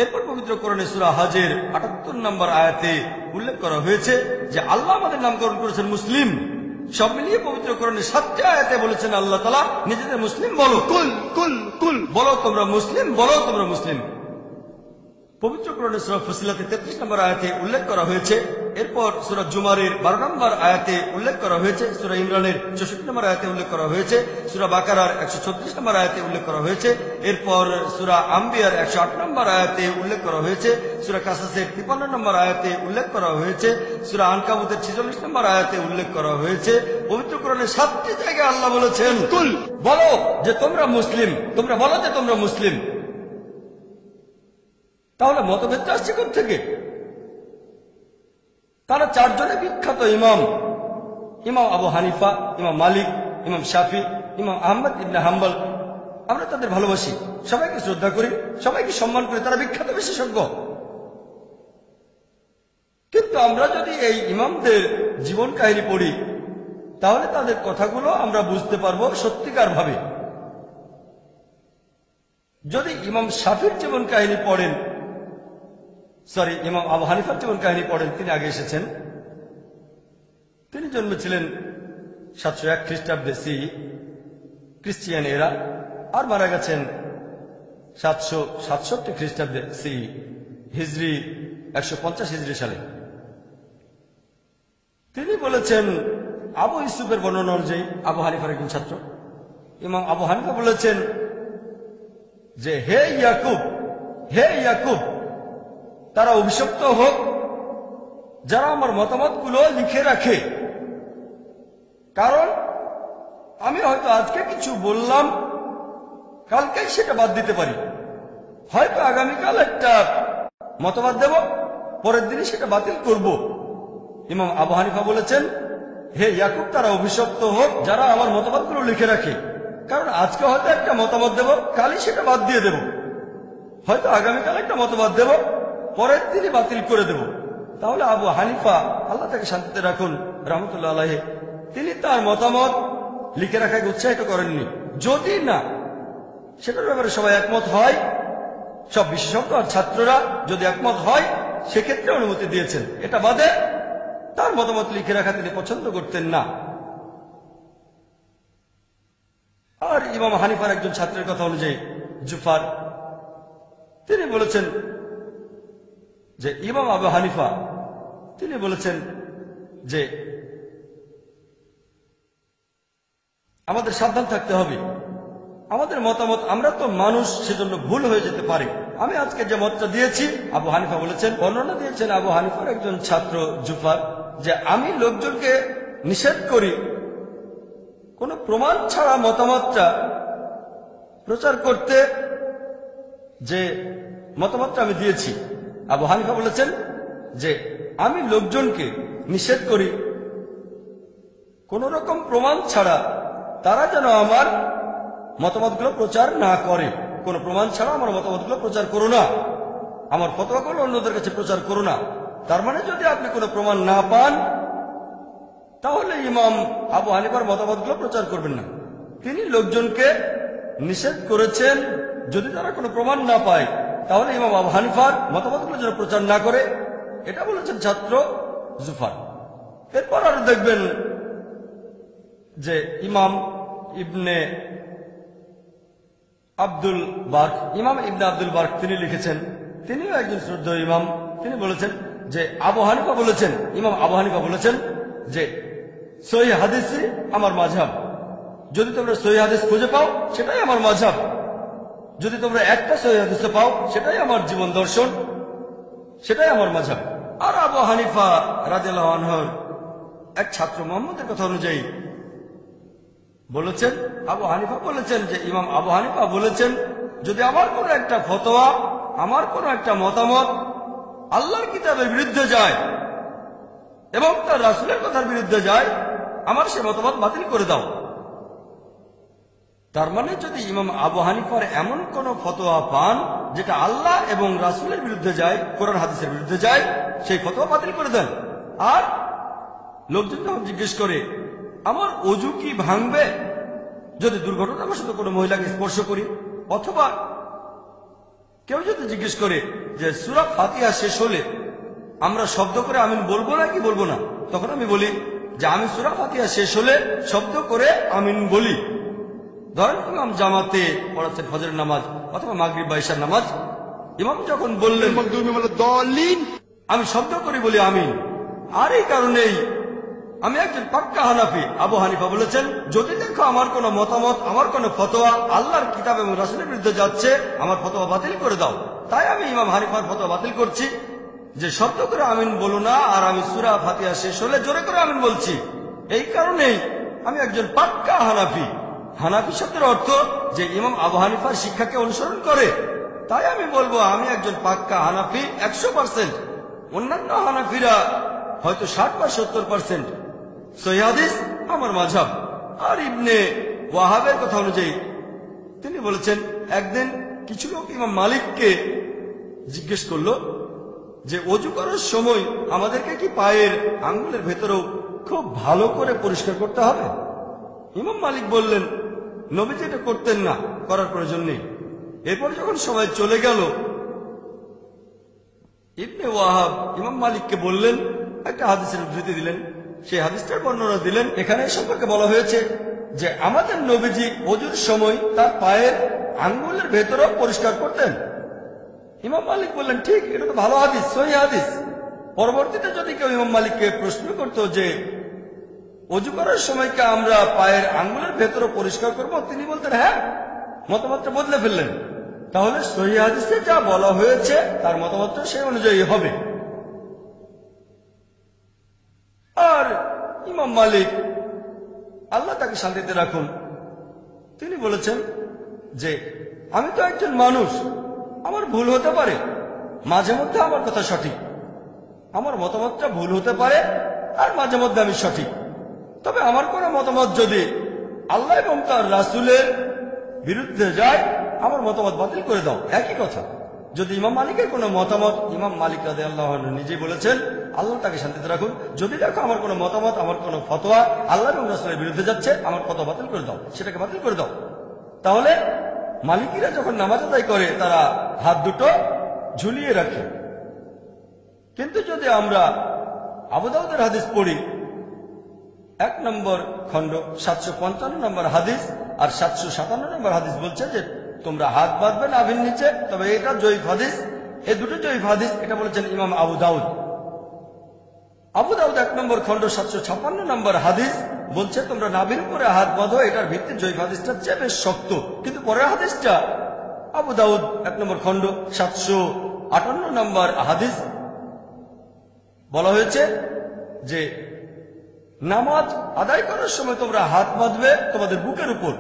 এরপর পবিত্র কোরআনে সূরা হজের 78 নম্বর আয়াতে উল্লেখ করা হয়েছে যে আল্লাহ আমাদের নামকরণ করেছেন মুসলিম। সব মিলিয়ে পবিত্র কোরআনের 7টি আয়াতে বলেছেন আল্লাহ তাআলা নিজেদের মুসলিম বলো, কুল কুল কুল, বলো তোমরা মুসলিম, বলো তোমরা মুসলিম। পবিত্র কোরআনের সূরা ফুসিলাতে 33 নম্বর আয়াতে উল্লেখ করা হয়েছে। এরপর সূরা জুমারের 12 নম্বর আয়াতে উল্লেখ করা হয়েছে, সূরা ইমরানের 64 নম্বর আয়াতে উল্লেখ করা হয়েছে, সূরা বাকারার 136 নম্বর আয়াতে উল্লেখ করা হয়েছে, এরপর সূরা আম্বিয়ার 108 নম্বর আয়াতে উল্লেখ করা হয়েছে, সূরা কাসাসের 53 নম্বর আয়াতে উল্লেখ করা হয়েছে, সূরা আনকাবুতের 46 নম্বর আয়াতে উল্লেখ করা হয়েছে। পবিত্র কোরআনের 7টি জায়গায় আল্লাহ বলেছেন কুল, বলো যে তোমরা মুসলিম, তোমরা বলো যে তোমরা মুসলিম। তাহলে মতভেদ আসছে কোথা থেকে? তারা 4 জনে বিখ্যাত ইমাম, ইমাম আবু হানিফা, ইমাম মালিক, ইমাম শাফি, ইমাম আহমদ ইবনে হাম্বল। আমরা তাদের ভালোবাসি, সবাইকে শ্রদ্ধা করি, সবাইকে সম্মান করি, তারা বিখ্যাত বিশেষজ্ঞ। কিন্তু আমরা যদি এই ইমামদের জীবন কাহিনী পড়ি, তাহলে তাদের কথাগুলো আমরা বুঝতে পারবো সত্যিকার ভাবে। যদি ইমাম শাফির জীবন কাহিনী পড়েন, ইমাম আবু হানিফার জীবন কাহিনী পড়েন, তিনি আগে এসেছেন। তিনি জন্মেছিলেন 701 খ্রিস্টাব্দে সি খ্রিস্টিয়ান এরা, আর মারা গেছেন 767 খ্রিস্টাব্দে সি হিজরি 150 হিজরি সালে। তিনি বলেছেন, আবু ইউসুফের বর্ণনা অনুযায়ী আবু হানিফার একজন ছাত্র, ইমাম আবু হানিফা বলেছেন যে হে ইয়াকুব, হে ইয়াকুব, তারা অভিশপ্ত হোক যারা আমার মতামতগুলো লিখে রাখে, কারণ আমি হয়তো আজকে কিছু বললাম, কালকেই সেটা বাদ দিতে পারি। হয়তো আগামীকাল একটা মতবাদ দেব, পরের দিনই সেটা বাতিল করব। ইমাম আবু হানিফা বলেছেন, হে ইয়াকুব, তারা অভিশপ্ত হোক যারা আমার মতবাদগুলো লিখে রাখে, কারণ আজকে হয়তো একটা মতামত দেব, কালই সেটা বাদ দিয়ে দেব। হয়তো আগামীকাল একটা মতবাদ দেব, পরের দিনই বাতিল করে দেব। তাহলে আবু হানিফা, আল্লাহ তাকে শান্তিতে রাখুন, রহমতুল্লাহ আলাইহি, তিনি তার মতামত লিখে রাখাকে উৎসাহিত করেননি। যদি না সেটার ব্যাপারে সবাই একমত হয়, সব বিশেষজ্ঞ আর ছাত্ররা যদি একমত হয়, সেক্ষেত্রে অনুমতি দিয়েছেন। এটা বাদে তার মতামত লিখে রাখা তিনি পছন্দ করতেন না। আর ইমাম হানিফার একজন ছাত্রের কথা অনুযায়ী জুফার, তিনি বলেছেন যে ইমাম আবু হানিফা, তিনি বলেছেন যে আমাদের সাবধান থাকতে হবে, আমাদের মতামত, আমরা তো মানুষ, সেজন্য ভুল হয়ে যেতে পারে। আমি আজকে যে মতটা দিয়েছি, আবু হানিফা বলেছেন, বর্ণনা দিয়েছেন আবু হানিফার একজন ছাত্র জুফার, যে আমি লোকজনকে নিষেধ করি কোনো প্রমাণ ছাড়া মতামতটা প্রচার করতে যে মতামতটা আমি দিয়েছি, আবু হানিফা বলেছেন যে আমি লোকজনকে নিষেধ করি কোন রকম প্রমাণ ছাড়া তারা যেন আমার মতামতগুলো প্রচার না করে। কোনো প্রমাণ ছাড়া আমার মতামতগুলো প্রচার করো না, আমার ফতোয়াগুলো অন্যদের কাছে প্রচার করো না। তার মানে যদি আপনি কোনো প্রমাণ না পান তাহলে ইমাম আবু হানিফার মতামতগুলো প্রচার করবেন না। তিনি লোকজনকে নিষেধ করেছেন যদি তারা কোনো প্রমাণ না পায় তাহলে ইমাম আবু হানিফার মতামতগুলো যেন প্রচার না করে, এটা বলেছেন ছাত্র জুফার। এরপর আরো দেখবেন যে ইমাম ইবনে আব্দুল বার্ক তিনি লিখেছেন, তিনিও একজন শ্রদ্ধেয় ইমাম। তিনি বলেছেন যে ইমাম আবু হানিফা বলেছেন যে সহিহ হাদিসই আমার মাযহাব। যদি তোমরা সহিহ হাদিস খুঁজে পাও সেটাই আমার মাযহাব, যদি তোমরা একটা সহিহ হাদিস পাও সেটাই আমার জীবন দর্শন, সেটাই আমার মাযহাব। আর আবু হানিফা রাদিয়াল্লাহু আনহুর এক ছাত্র মুহাম্মদের কথা অনুযায়ী বলেছেন, আবু হানিফা বলেছেন যে ইমাম আবু হানিফা বলেছেন যদি আমার কোনো একটা ফতোয়া, আমার কোনো একটা মতামত আল্লাহর কিতাবের বিরুদ্ধে যায় এবং তার রাসূলের কথার বিরুদ্ধে যায়, আমার সে মতামত বাতিল করে দাও। তার মানে যদি ইমাম আবু হানিফার এমন কোন ফতোয়া পান যেটা আল্লাহ এবং রাসূলের বিরুদ্ধে যায়, কোরআন হাদিসের বিরুদ্ধে যায়, সেই ফতোয়া বাতিল করে দেন। আর লোকজন যখন জিজ্ঞেস করে আমার ওযু কি ভাঙবে যদি দুর্ঘটনাবশত কোনো মহিলাকে স্পর্শ করি, অথবা কেউ যদি জিজ্ঞেস করে যে সূরা ফাতিহা শেষ হলে আমরা শব্দ করে আমিন বলবো না কি বলবো না, তখন আমি বলি যে আমি সূরা ফাতিহা শেষ হলে শব্দ করে আমিন বলি। ধরেন ইমাম জামাতে পড়াচ্ছেন ফজরের নামাজ অথবা মাগরিব বা ইশার নামাজ, ইমাম যখন বললেন আমি শব্দ করে বলি আমিন। আর এই কারণেই আমি একজন পাক্কা হানাফি। আবু হানিফা বলেছেন যদি দেখো আমার কোনো মতামত, আমার কোনো ফতোয়া আল্লাহর কিতাব এবং রাসূলের বিরুদ্ধে যাচ্ছে, আমার ফতোয়া বাতিল করে দাও। তাই আমি ইমাম হানিফার ফতোয়া বাতিল করছি যে শব্দ করে আমিন বলো না, আর আমি সূরা ফাতিহা শেষ হলে জোরে করে আমিন বলছি। এই কারণেই আমি একজন পাক্কা হানাফি। হানাফি শব্দের অর্থ যে ইমাম আবু হানিফার শিক্ষাকে অনুসরণ করে। তাই আমি বলবো আমি একজন পাক্কা হানাফি 100%। অন্যান্য হানাফিরা হয়তো 60 বা 70%। সহিহ হাদিস আমার মাযহাব। আর ইবনে ওয়াহাবের কথা অনুযায়ী তিনি বলেছেন একদিন কিছু লোক ইমাম মালিককে জিজ্ঞেস করলো যে ওযু করার সময় আমাদেরকে কি পায়ের আঙ্গুলের ভেতরেও খুব ভালো করে পরিষ্কার করতে হবে? ইমাম মালিক বললেন নবীজি এটা করতেন না, করার প্রয়োজন নেই। এরপর যখন সবাই চলে গেল ইবনে ওয়াহাব ইমাম মালিককে বললেন, একটা হাদিসের উদ্ধৃতি দিলেন, সেই হাদিসটার বর্ণনা দিলেন। এখানে সম্পর্কে বলা হয়েছে যে আমাদের নবীজি ওযুর সময় তার পায়ের আঙ্গুলের ভেতরেও পরিষ্কার করতেন। ইমাম মালিক বললেন ঠিক, এটা তো ভালো হাদিস, সহিহ হাদিস। পরবর্তীতে যদি কেউ ইমাম মালিককে প্রশ্ন করত যে ওযু করার সময় কি আমরা পায়ের আঙ্গুলের ভেতরে পরিষ্কার করব, তিনি বলতেন হ্যাঁ, মতামতটা বদলে ফেললেন। তাহলে সহিহ হাদিসে যা বলা হয়েছে তার মতামতটা সেই অনুযায়ী হবে। আর ইমাম মালিক, আল্লাহ তাকে শান্তিতে রাখুন, তিনি বলেছেন যে আমি তো একজন মানুষ, আমার ভুল হতে পারে, মাঝে মধ্যে আমার কথা সঠিক, আমার মতামতটা ভুল হতে পারে আর মাঝে মধ্যে আমি সঠিক। তবে আমার কোনো মতামত যদি আল্লাহ এবং তার রাসূলের বিরুদ্ধে যায়, আমার মতামত বাতিল করে দাও। একই কথা যদি ইমাম মালিকের কোনো মতামত, ইমাম মালিক রাদিয়াল্লাহু আনহু নিজেই বলেছেন, আল্লাহ তাকে শান্তিতে রাখুন, যদি দেখো আমার কোনো মতামত, আমার কোনো ফতোয়া আল্লাহ এবং রাসূলের বিরুদ্ধে যাচ্ছে, আমার ফতোয়া বাতিল করে দাও, সেটাকে বাতিল করে দাও। তাহলে মালিকিরা যখন নামাজ আদায় করে তারা হাত দুটো ঝুলিয়ে রাখে। কিন্তু যদি আমরা আবু দাউদের হাদিস পড়ি, 1 নম্বর খণ্ড 755 নম্বর হাদিস আর 757 নম্বর হাদিস বলছে যে তোমরা হাত বাঁধবে নাভির নিচে। তবে এটা জয়ীফ হাদিস, এই দুটো জয়ীফ হাদিস, এটা বলেছেন ইমাম আবু দাউদ। আবু দাউদ 1 নম্বর খণ্ড 756 নম্বর হাদিস বলছে তোমরা নাভির উপরে হাত বাঁধো, এটার ভিত্তি জয়ীফ হাদিসটা চেয়ে বেশ শক্ত। কিন্তু পরের হাদিসটা আবু দাউদ 1 নম্বর খণ্ড 758 নম্বর হাদিস বলা হয়েছে যে নামাজ আদায় করার সময় তোমরা হাত বাঁধবে তোমাদের বুকের উপর।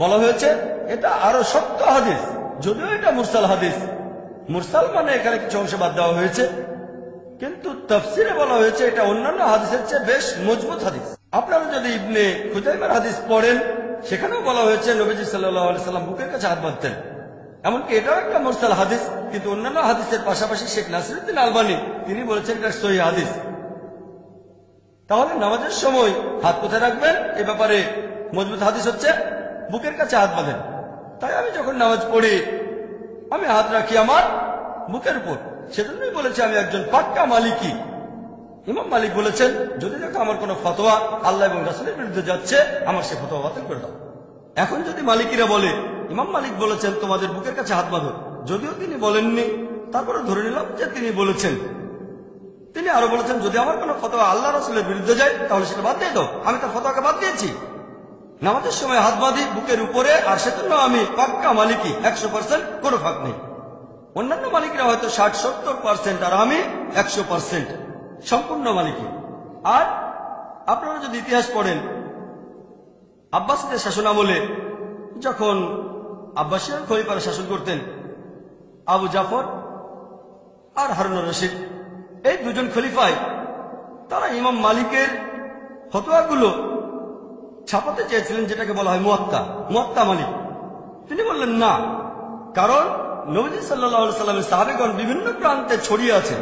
বলা হয়েছে এটা আরো শক্ত হাদিস, যদিও এটা মুরসাল হাদিস। মুরসাল মানে এখানে কিছু অংশ বাদ দেওয়া হয়েছে, কিন্তু তাফসিরে বলা হয়েছে এটা অন্যান্য হাদিসের চেয়ে বেশ মজবুত হাদিস। আপনারা যদি ইবনে খুজাইমার হাদিস পড়েন, সেখানেও বলা হয়েছে নবীজি সাল্লাল্লাহু আলাইহি সাল্লাম বুকের কাছে হাত বাঁধতেন। এমনকি এটাও একটা মুরসাল হাদিস, কিন্তু অন্যান্য হাদিসের পাশাপাশি শেখ নাসিরউদ্দিন আলবানী তিনি বলেছেন এটা সহিহ হাদিস। তাহলে নামাজের সময় হাত কোথায় রাখবেন এ ব্যাপারে মজবুত হাদিস হচ্ছে বুকের কাছে হাত বাঁধেন। তাই আমি যখন নামাজ পড়ি আমি হাত রাখি আমার বুকের উপর। সেজন্যই বলেছি আমি একজন পাক্কা মালিকি। ইমাম মালিক বলেছেন যদি দেখো আমার কোনো ফতোয়া আল্লাহ এবং রাসূলের বিরুদ্ধে যাচ্ছে, আমার সে ফতোয়া বাতিল করে দাও। এখন যদি মালিকিরা বলে ইমাম মালিক বলেছেন তোমাদের বুকের কাছে হাত বাঁধো, যদিও তিনি বলেননি, তারপরে ধরে নিলাম যে তিনি বলেছেন। তিনি আরো বলেছেন যদি আমার কোনো ফতোয়া আল্লাহ রাসূলের বিরুদ্ধে যায় তাহলে সেটা বাদ দিয়ে দাও। আমি তার ফতোয়াকে বাদ দিয়েছি। নামাজের সময় হাত বাঁধি বুকের উপরে, আর সেজন্য আমি পাক্কা মালিকি, 100%, কোনো ফাঁক নেই। অন্যান্য মালিকরা হয়তো 60-70%, আর আমি 100% সম্পূর্ণ মালিকি। আর আপনারা যদি ইতিহাস পড়েন, আব্বাসীদের শাসন আমলে যখন আব্বাসীয় খলিফারা শাসন করতেন, আবু জাফর আর হারুনুর রশিদ, এই দুজন খলিফায় তারা ইমাম মালিকের ফতোয়াগুলো ছাপাতে চেয়েছিলেন, যেটাকে বলা হয় মুয়াত্তা মালিক। তিনি বললেন না, কারণ নবী সাল্লাল্লাহু আলাইহি সাল্লামের সাহাবীগণ বিভিন্ন প্রান্তে ছড়িয়ে আছেন।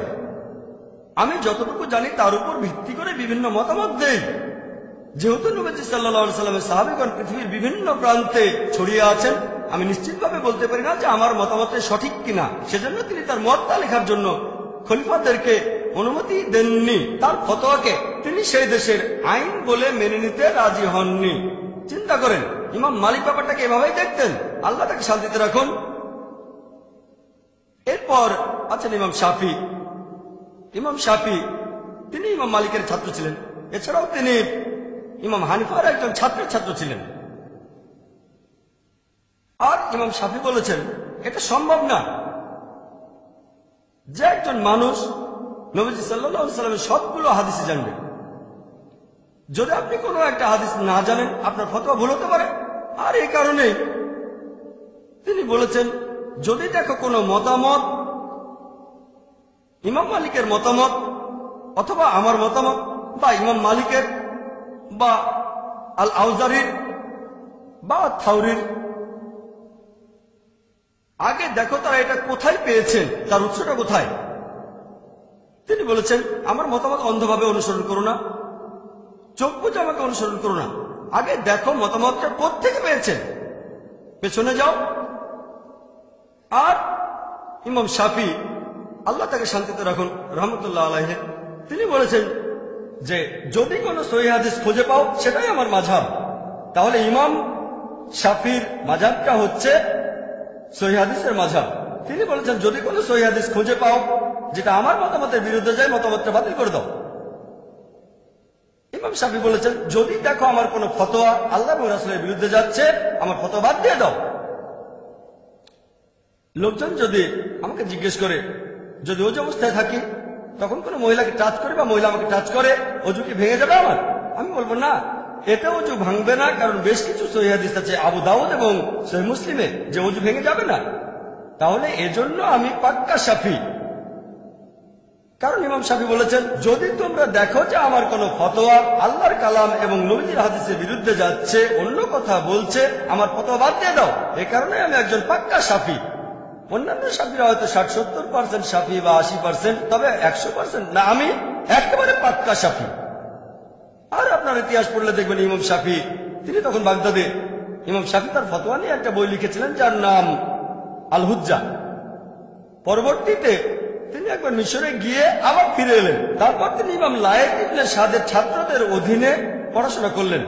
আমি যতটুকু জানি তার উপর ভিত্তি করে বিভিন্ন মতামত দেই। যেহেতু নবী সাল্লাল্লাহু আলাইহি সাল্লামের সাহাবীগণ পৃথিবীর বিভিন্ন প্রান্তে ছড়িয়ে আছেন, আমি নিশ্চিতভাবে বলতে পারি না যে আমার মতামত সঠিক কিনা। সেজন্য তিনি তার মুয়াত্তা লেখার জন্য খলিফাদেরকে অনুমতি দেননি। তার ফতোয়াকে তিনি সেই দেশের আইন বলে মেনে নিতে রাজি হননি। চিন্তা করেন, ইমাম মালিক ব্যাপারটাকে এভাবেই দেখতেন। আল্লাহ তাকে শান্তিতে রাখুন। এরপর আছেন ইমাম শাফি। ইমাম শাফি তিনি ইমাম মালিকের ছাত্র ছিলেন। এছাড়াও তিনি ইমাম হানিফার একজন ছাত্রের ছাত্র ছিলেন। আর ইমাম শাফি বলেছেন এটা সম্ভব না যে একজন মানুষ নবীজি সাল্লাল্লাহু আলাইহি সাল্লামের সবগুলো হাদিস জানবে। যদি আপনি কোনো একটা হাদিস না জানেন, আপনার ফতোয়া ভুল হতে পারে। আর এই কারণেই তিনি বলেছেন যদি দেখো কোনো মতামত ইমাম মালিকের মতামত অথবা আমার মতামত বা ইমাম মালিকের বা আল আউজারির বা থাউরির, আগে দেখো তারা এটা কোথায় পেয়েছেন, তার উৎসটা কোথায়। তিনি বলেছেন আমার মতামত অন্ধভাবে অনুসরণ করো না, চোখ বুঝে আমাকে অনুসরণ করো না। আগে দেখো মতামতটা কোত্থেকে পেয়েছেন, পেছনে যাও। আর ইমাম শাফি আল্লাহ তাকে শান্তিতে রাখুন রহমতুল্লাহ আলাইহি, তিনি বলেছেন যে যদি কোনো সহিহ হাদিস খুঁজে পাও সেটাই আমার মাযহাব। তাহলে ইমাম শাফির মাযহাবটা হচ্ছে সহিহ হাদিসের মাযহাব। তিনি বলেছেন যদি কোনো সহিহ হাদিস খুঁজে পাও যেটা আমার মতামতের বিরুদ্ধে যায়, মতামতটা বাতিল করে দাও। ইমাম শাফি বলেছেন যদি দেখো আমার কোনো ফতোয়া আল্লাহ এবং রাসূলের বিরুদ্ধে যাচ্ছে, আমার ফতোয়া বাদ দিয়ে দাও। লোকজন যদি আমাকে জিজ্ঞেস করে যদি ওযু অবস্থায় থাকি তখন কোনো মহিলাকে টাচ করে বা মহিলা আমাকে টাচ করে, ওযু কি ভেঙে যাবে আমার? আমি বলবো না, এতে ওযু ভাঙবে না, কারণ বেশ কিছু সহিহ হাদিস আছে আবু দাউদ এবং সহিহ মুসলিমে যে ওযু ভেঙে যাবে না। তাহলে এজন্য আমি পাক্কা শাফি। কারণ ইমাম শাফি বলেছেন যদি তোমরা দেখো যে আমার কোন ফতোয়া আল্লাহর কালাম এবং নবীজির হাদিসের বিরুদ্ধে যাচ্ছে, অন্য কথা বলছে, আমার ফতোয়া বাদ দিয়ে দাও। এই কারণে আমি একজন পাক্কা শাফি। অন্যান্য শাফিরা হয়তো 60-70% শাফি বা 80%, তবে 100% না, আমি একেবারে পাক্কা শাফি। আর আপনার ইতিহাস পড়লে দেখবেন ইমাম শাফি তিনি তখন বাগদাদে। ইমাম শাফি তার ফতোয়া নিয়ে একটা বই লিখেছিলেন যার নাম আল হুজ্জা। পরবর্তীতে তিনি একবার মিশরে গিয়ে আবার ফিরে এলেন। তারপর তিনি ইমাম লায়েক ইবনে সাদের ছাত্রদের অধীনে পড়াশোনা করলেন।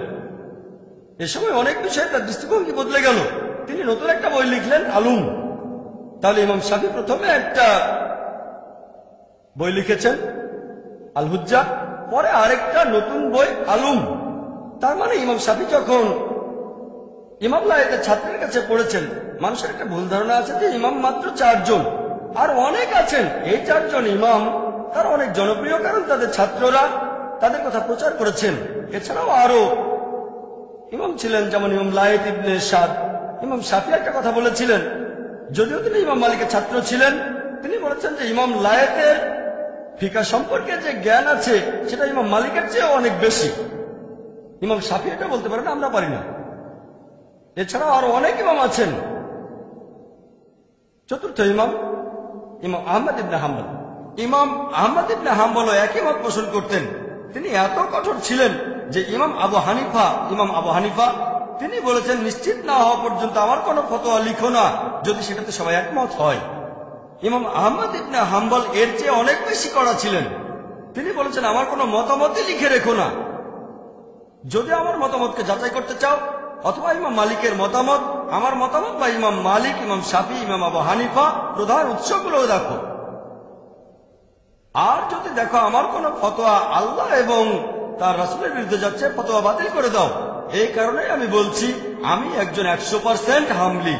এ সময় অনেক বিষয়ে তার দৃষ্টিভঙ্গি বদলে গেল। তিনি নতুন একটা বই লিখলেন আলুম। তাহলে ইমাম শাফি প্রথমে একটা বই লিখেছেন আল হুজ্জা, পরে আরেকটা নতুন বই আলুম। তার মানে ইমাম শাফি যখন ইমাম লায়েকের ছাত্রের কাছে পড়েছেন, মানুষের একটা ভুল ধারণা আছে যে ইমাম মাত্র 4 জন, আর অনেক আছেন। এই 4 জন ইমাম তারা অনেক জনপ্রিয়, কারণ তাদের ছাত্ররা তাদের কথা প্রচার করেছেন। এছাড়াও আরো ইমাম ছিলেন, যেমন ইমাম লায়েত ইবনে সাদ। ইমাম শাফি একটা কথা বলেছিলেন, যদিও তিনি ইমাম মালিকের ছাত্র ছিলেন। তিনি বলেছেন যে ইমাম লায়েতের ফিকা সম্পর্কে যে জ্ঞান আছে সেটা ইমাম মালিকের চেয়ে অনেক বেশি। ইমাম শাফি এটা বলতে পারেন, আমরা পারি না। এছাড়াও আরো অনেক ইমাম আছেন। চতুর্থ ইমাম ইমাম আহমদ ইবনে হাম্বল। ইমাম আহমদ ইবনে হাম্বলও একই মত পোষণ করতেন। তিনি এত কঠোর ছিলেন যে ইমাম আবু হানিফা তিনি বলেছেন, নিশ্চিত না হওয়া পর্যন্ত আমার কোনো ফতোয়া লিখো না যদি সেটাতে সবাই একমত হয়। ইমাম আহমদ ইবনে হাম্বল এর চেয়ে অনেক বেশি কড়া ছিলেন। তিনি বলেছেন, আমার কোনো মতামতই লিখে রেখো না। যদি আমার মতামতকে যাচাই করতে চাও, অথবা ইমাম মালিকের মতামত, আমার মতামত, বা ইমাম মালিক, ইমাম শাফি, ইমাম আবু হানিফা প্রধান উৎসগুলো দেখো। আর যদি দেখো আমার কোন ফতোয়া আল্লাহ এবং তার রাসূলের বিরুদ্ধে যাচ্ছে, ফতোয়া বাতিল করে দাও। এই কারণে আমি বলছি, আমি একজন 100% হামলি।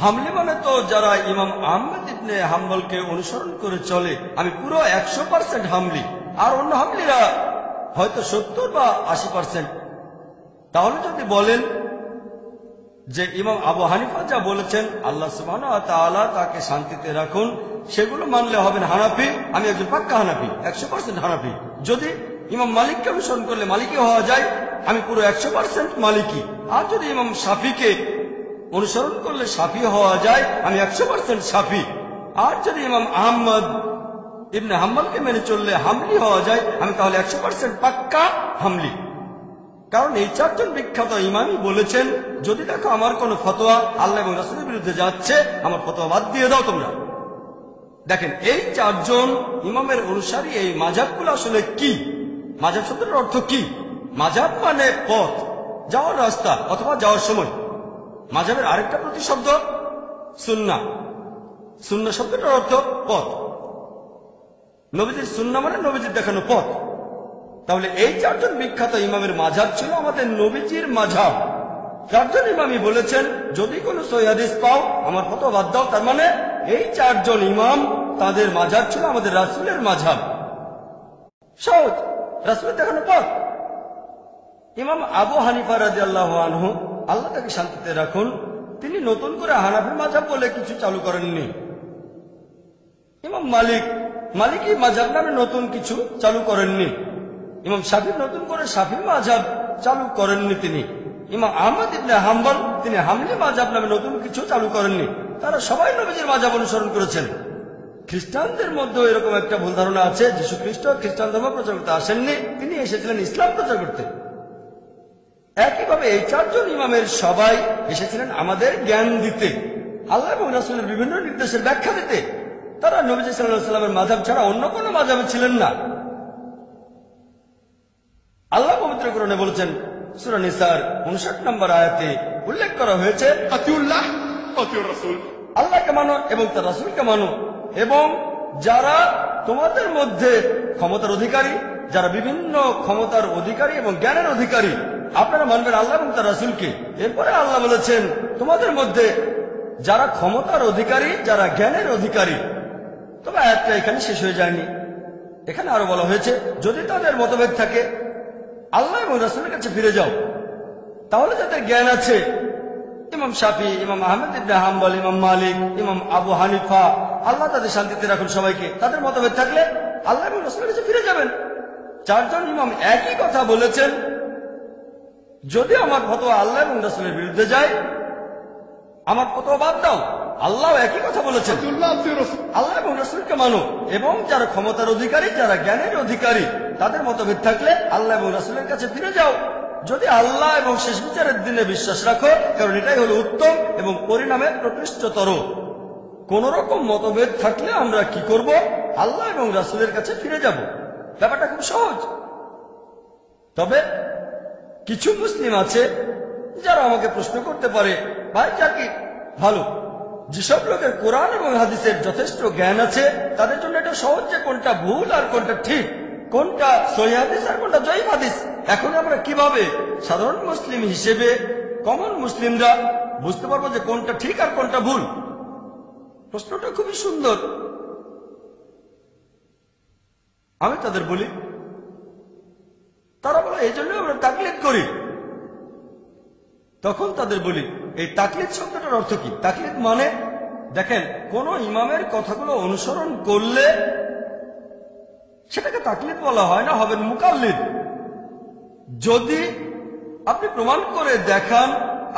হামলি মানে তো যারা ইমাম আহমদ ইবনে হাম্বলকে অনুসরণ করে চলে, আমি পুরো 100% হামলি। আর অন্য হামলিরা হয়তো 70 বা 80%। তাহলে যদি বলেন যে ইমাম আবু হানিফা যা বলেছেন আল্লাহ সুবহানাহু ওয়া তাআলা তাকে শান্তিতে রাখুন, সেগুলো মানলে হবেন হানাফি। আমি একজন পাক্কা হানাফি, 100% হানাফি। যদি ইমাম মালিককে অনুসরণ করলে মালিকি হওয়া যায়, আমি পুরো 100% মালিকি। আর যদি ইমাম শাফিকে অনুসরণ করলে শাফি হওয়া যায়, আমি 100% শাফি। আর যদি ইমাম আহমদ ইবনে হাম্বলকে মেনে চললে হামলি হওয়া যায়, আমি তাহলে 100% পাক্কা হামলি। কারণ এই চারজন বিখ্যাত ইমামই বলেছেন, যদি দেখো আমার কোন ফতোয়া আল্লাহ এবং রাসূলের বিরুদ্ধে যাচ্ছে, আমার ফতোয়া বাদ দিয়ে দাও তোমরা। দেখেন, এই চারজন ইমামের অনুসারী এই মাযহাবগুলো আসলে কি? মাযহাব শব্দের অর্থ কি? মাযহাব মানে পথ, যাওয়ার রাস্তা অথবা যাওয়ার সময়। মাযহাবের আরেকটা প্রতিশব্দ সুন্নাহ। সুন্নাহ শব্দটার অর্থ পথ। নবীজির সুন্নাহ মানে নবীজির দেখানো পথ। তাহলে এই চারজন বিখ্যাত ইমামের মাযহাব ছিল আমাদের নবীজির মাযহাব। চারজন ইমামই বলেছেন, যদি কোনো সহিহ হাদিস পাও আমার ফতোয়া বাদ দাও। তার মানে এই চারজন ইমাম, তাদের মাযহাব ছিল আমাদের রাসূলের মাযহাব। সহজ, রাসূলের দেখানো পথ। ইমাম আবু হানিফা রাদিয়াল্লাহু আনহু, আল্লাহ তাকে শান্তিতে রাখুন, তিনি নতুন করে হানাফি মাযহাব বলে কিছু চালু করেননি। ইমাম মালিকি মাযহাব নামে নতুন কিছু চালু করেননি। ইমাম শাফি নতুন করে শাফি মাযহাব চালু করেননি তিনি। ইমাম আহমদ ইবনে হাম্বল, তিনি হামলি মাযহাব নামে নতুন কিছু চালু করেননি। তারা সবাই নবীজির মাযহাব অনুসরণ করেছেন। খ্রিস্টানদের মধ্যে এরকম একটা ভুল ধারণা আছে, যীশু খ্রিস্ট খ্রিস্টান ধর্ম প্রচার করতে আসেননি, তিনি এসেছিলেন ইসলাম প্রচার করতে। একইভাবে এই চারজন ইমামের সবাই এসেছিলেন আমাদের জ্ঞান দিতে, আল্লাহ এবং রাসূলের বিভিন্ন নির্দেশের ব্যাখ্যা দিতে। তারা নবীজি সাল্লাল্লাহু আলাইহি ওয়াসাল্লামের মাযহাব ছাড়া অন্য কোনো মাযহাবে ছিলেন না। আল্লাহ পবিত্র কোরআনে বলেছেন, সূরা নিসার 59 নম্বর আয়াতে উল্লেখ করা হয়েছে, আতিউল্লাহ আতিউর রাসূল, আল্লাহকে মানো এবং তার রাসূলকে মানো। এবং যারা তোমাদের মধ্যে ক্ষমতার অধিকারী, যারা বিভিন্ন ক্ষমতার অধিকারী এবং জ্ঞানের অধিকারী, আপনারা মানবেন আল্লাহ এবং তার রাসূলকে। এরপরে আল্লাহ বলেছেন, তোমাদের মধ্যে যারা ক্ষমতার অধিকারী, যারা জ্ঞানের অধিকারী। তবে আয়াতটা এখানে শেষ হয়ে যায়নি। এখানে আরো বলা হয়েছে, যদি তাদের মতভেদ থাকে আল্লাহ এবং রাসূলের কাছে ফিরে যাও। তাহলে যাদের জ্ঞান আছে, ইমাম শাফি, ইমাম আহমদ ইবনে হাম্বল, ইমাম মালিক, ইমাম আবু হানিফা, আল্লাহ তাদের শান্তিতে রাখুন সবাইকে, তাদের মতভেদ থাকলে আল্লাহ এবং রাসূলের কাছে ফিরে যাবেন। চারজন ইমাম একই কথা বলেছেন, যদি আমার ফতোয়া আল্লাহ এবং রাসূলের বিরুদ্ধে যায়, আমার ফতোয়া বাদ দাও। আল্লাহ একই কথা বলেছেন, আল্লাহ এবং রাসূলকে মানো। এবং যারা ক্ষমতার অধিকারী, যারা জ্ঞানের অধিকারী, তাদের মতভেদ থাকলে আল্লাহ এবং রাসূলের কাছে ফিরে যাও। যদি আল্লাহ এবং শেষ বিচারের দিনে বিশ্বাস রাখো, কারণ এটাই হলো উত্তম এবং পরিণামে প্রকৃষ্টতর। কোন রকম মতভেদ থাকলে আমরা কি করব? আল্লাহ এবং রাসূলের কাছে ফিরে যাব। ব্যাপারটা খুব সহজ। তবে কিছু মুসলিম আছে যারা আমাকে প্রশ্ন করতে পারে, ভাই জাকির, ভালো, যেসব লোকের কোরআন এবং হাদিসের যথেষ্ট জ্ঞান আছে, তাদের জন্য এটা সহজ যে কোনটা ভুল আর কোনটা ঠিক, কোনটা সহিহ হাদিস আর কোনটা জয়ীফ হাদিস। এখন আমরা কিভাবে সাধারণ মুসলিম হিসেবে, কমন মুসলিমরা বুঝতে পারবো যে কোনটা ঠিক আর কোনটা ভুল? প্রশ্নটা খুবই সুন্দর। আমি তাদের বলি, তারা বলে এই জন্য আমরা তাকলিদ করি। তখন তাদের বলি এই তাকলিদ শব্দটার অর্থ কি? তাকলিদ মানে দেখেন, কোন ইমামের কথাগুলো অনুসরণ করলে সেটাকে তাকলিদ বলা হয় না, হবেন মুকাল্লিদ। যদি আপনি প্রমাণ করে দেখান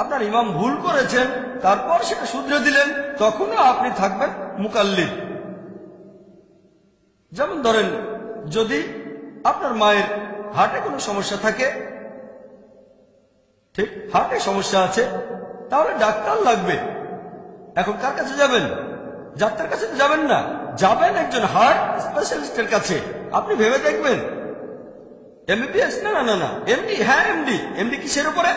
আপনার ইমাম ভুল করেছেন, তারপর সেটা শুধরে দিলেন, তখনও আপনি থাকবেন মুকাল্লিদ। যেমন ধরেন, যদি আপনার মায়ের হার্টে কোনো সমস্যা থাকে, ঠিক হার্টে সমস্যা আছে, তাহলে ডাক্তার লাগবে। এখন কার কাছে যাবেন? ডাক্তার কাছে তো যাবেন না, যাবেন একজন হার্ট স্পেশালিস্টের কাছে। আপনি ভেবে দেখবেন এমবিবিএস, না না না না, এমডি, হ্যাঁ এমডি। এমডি কিসের উপরে?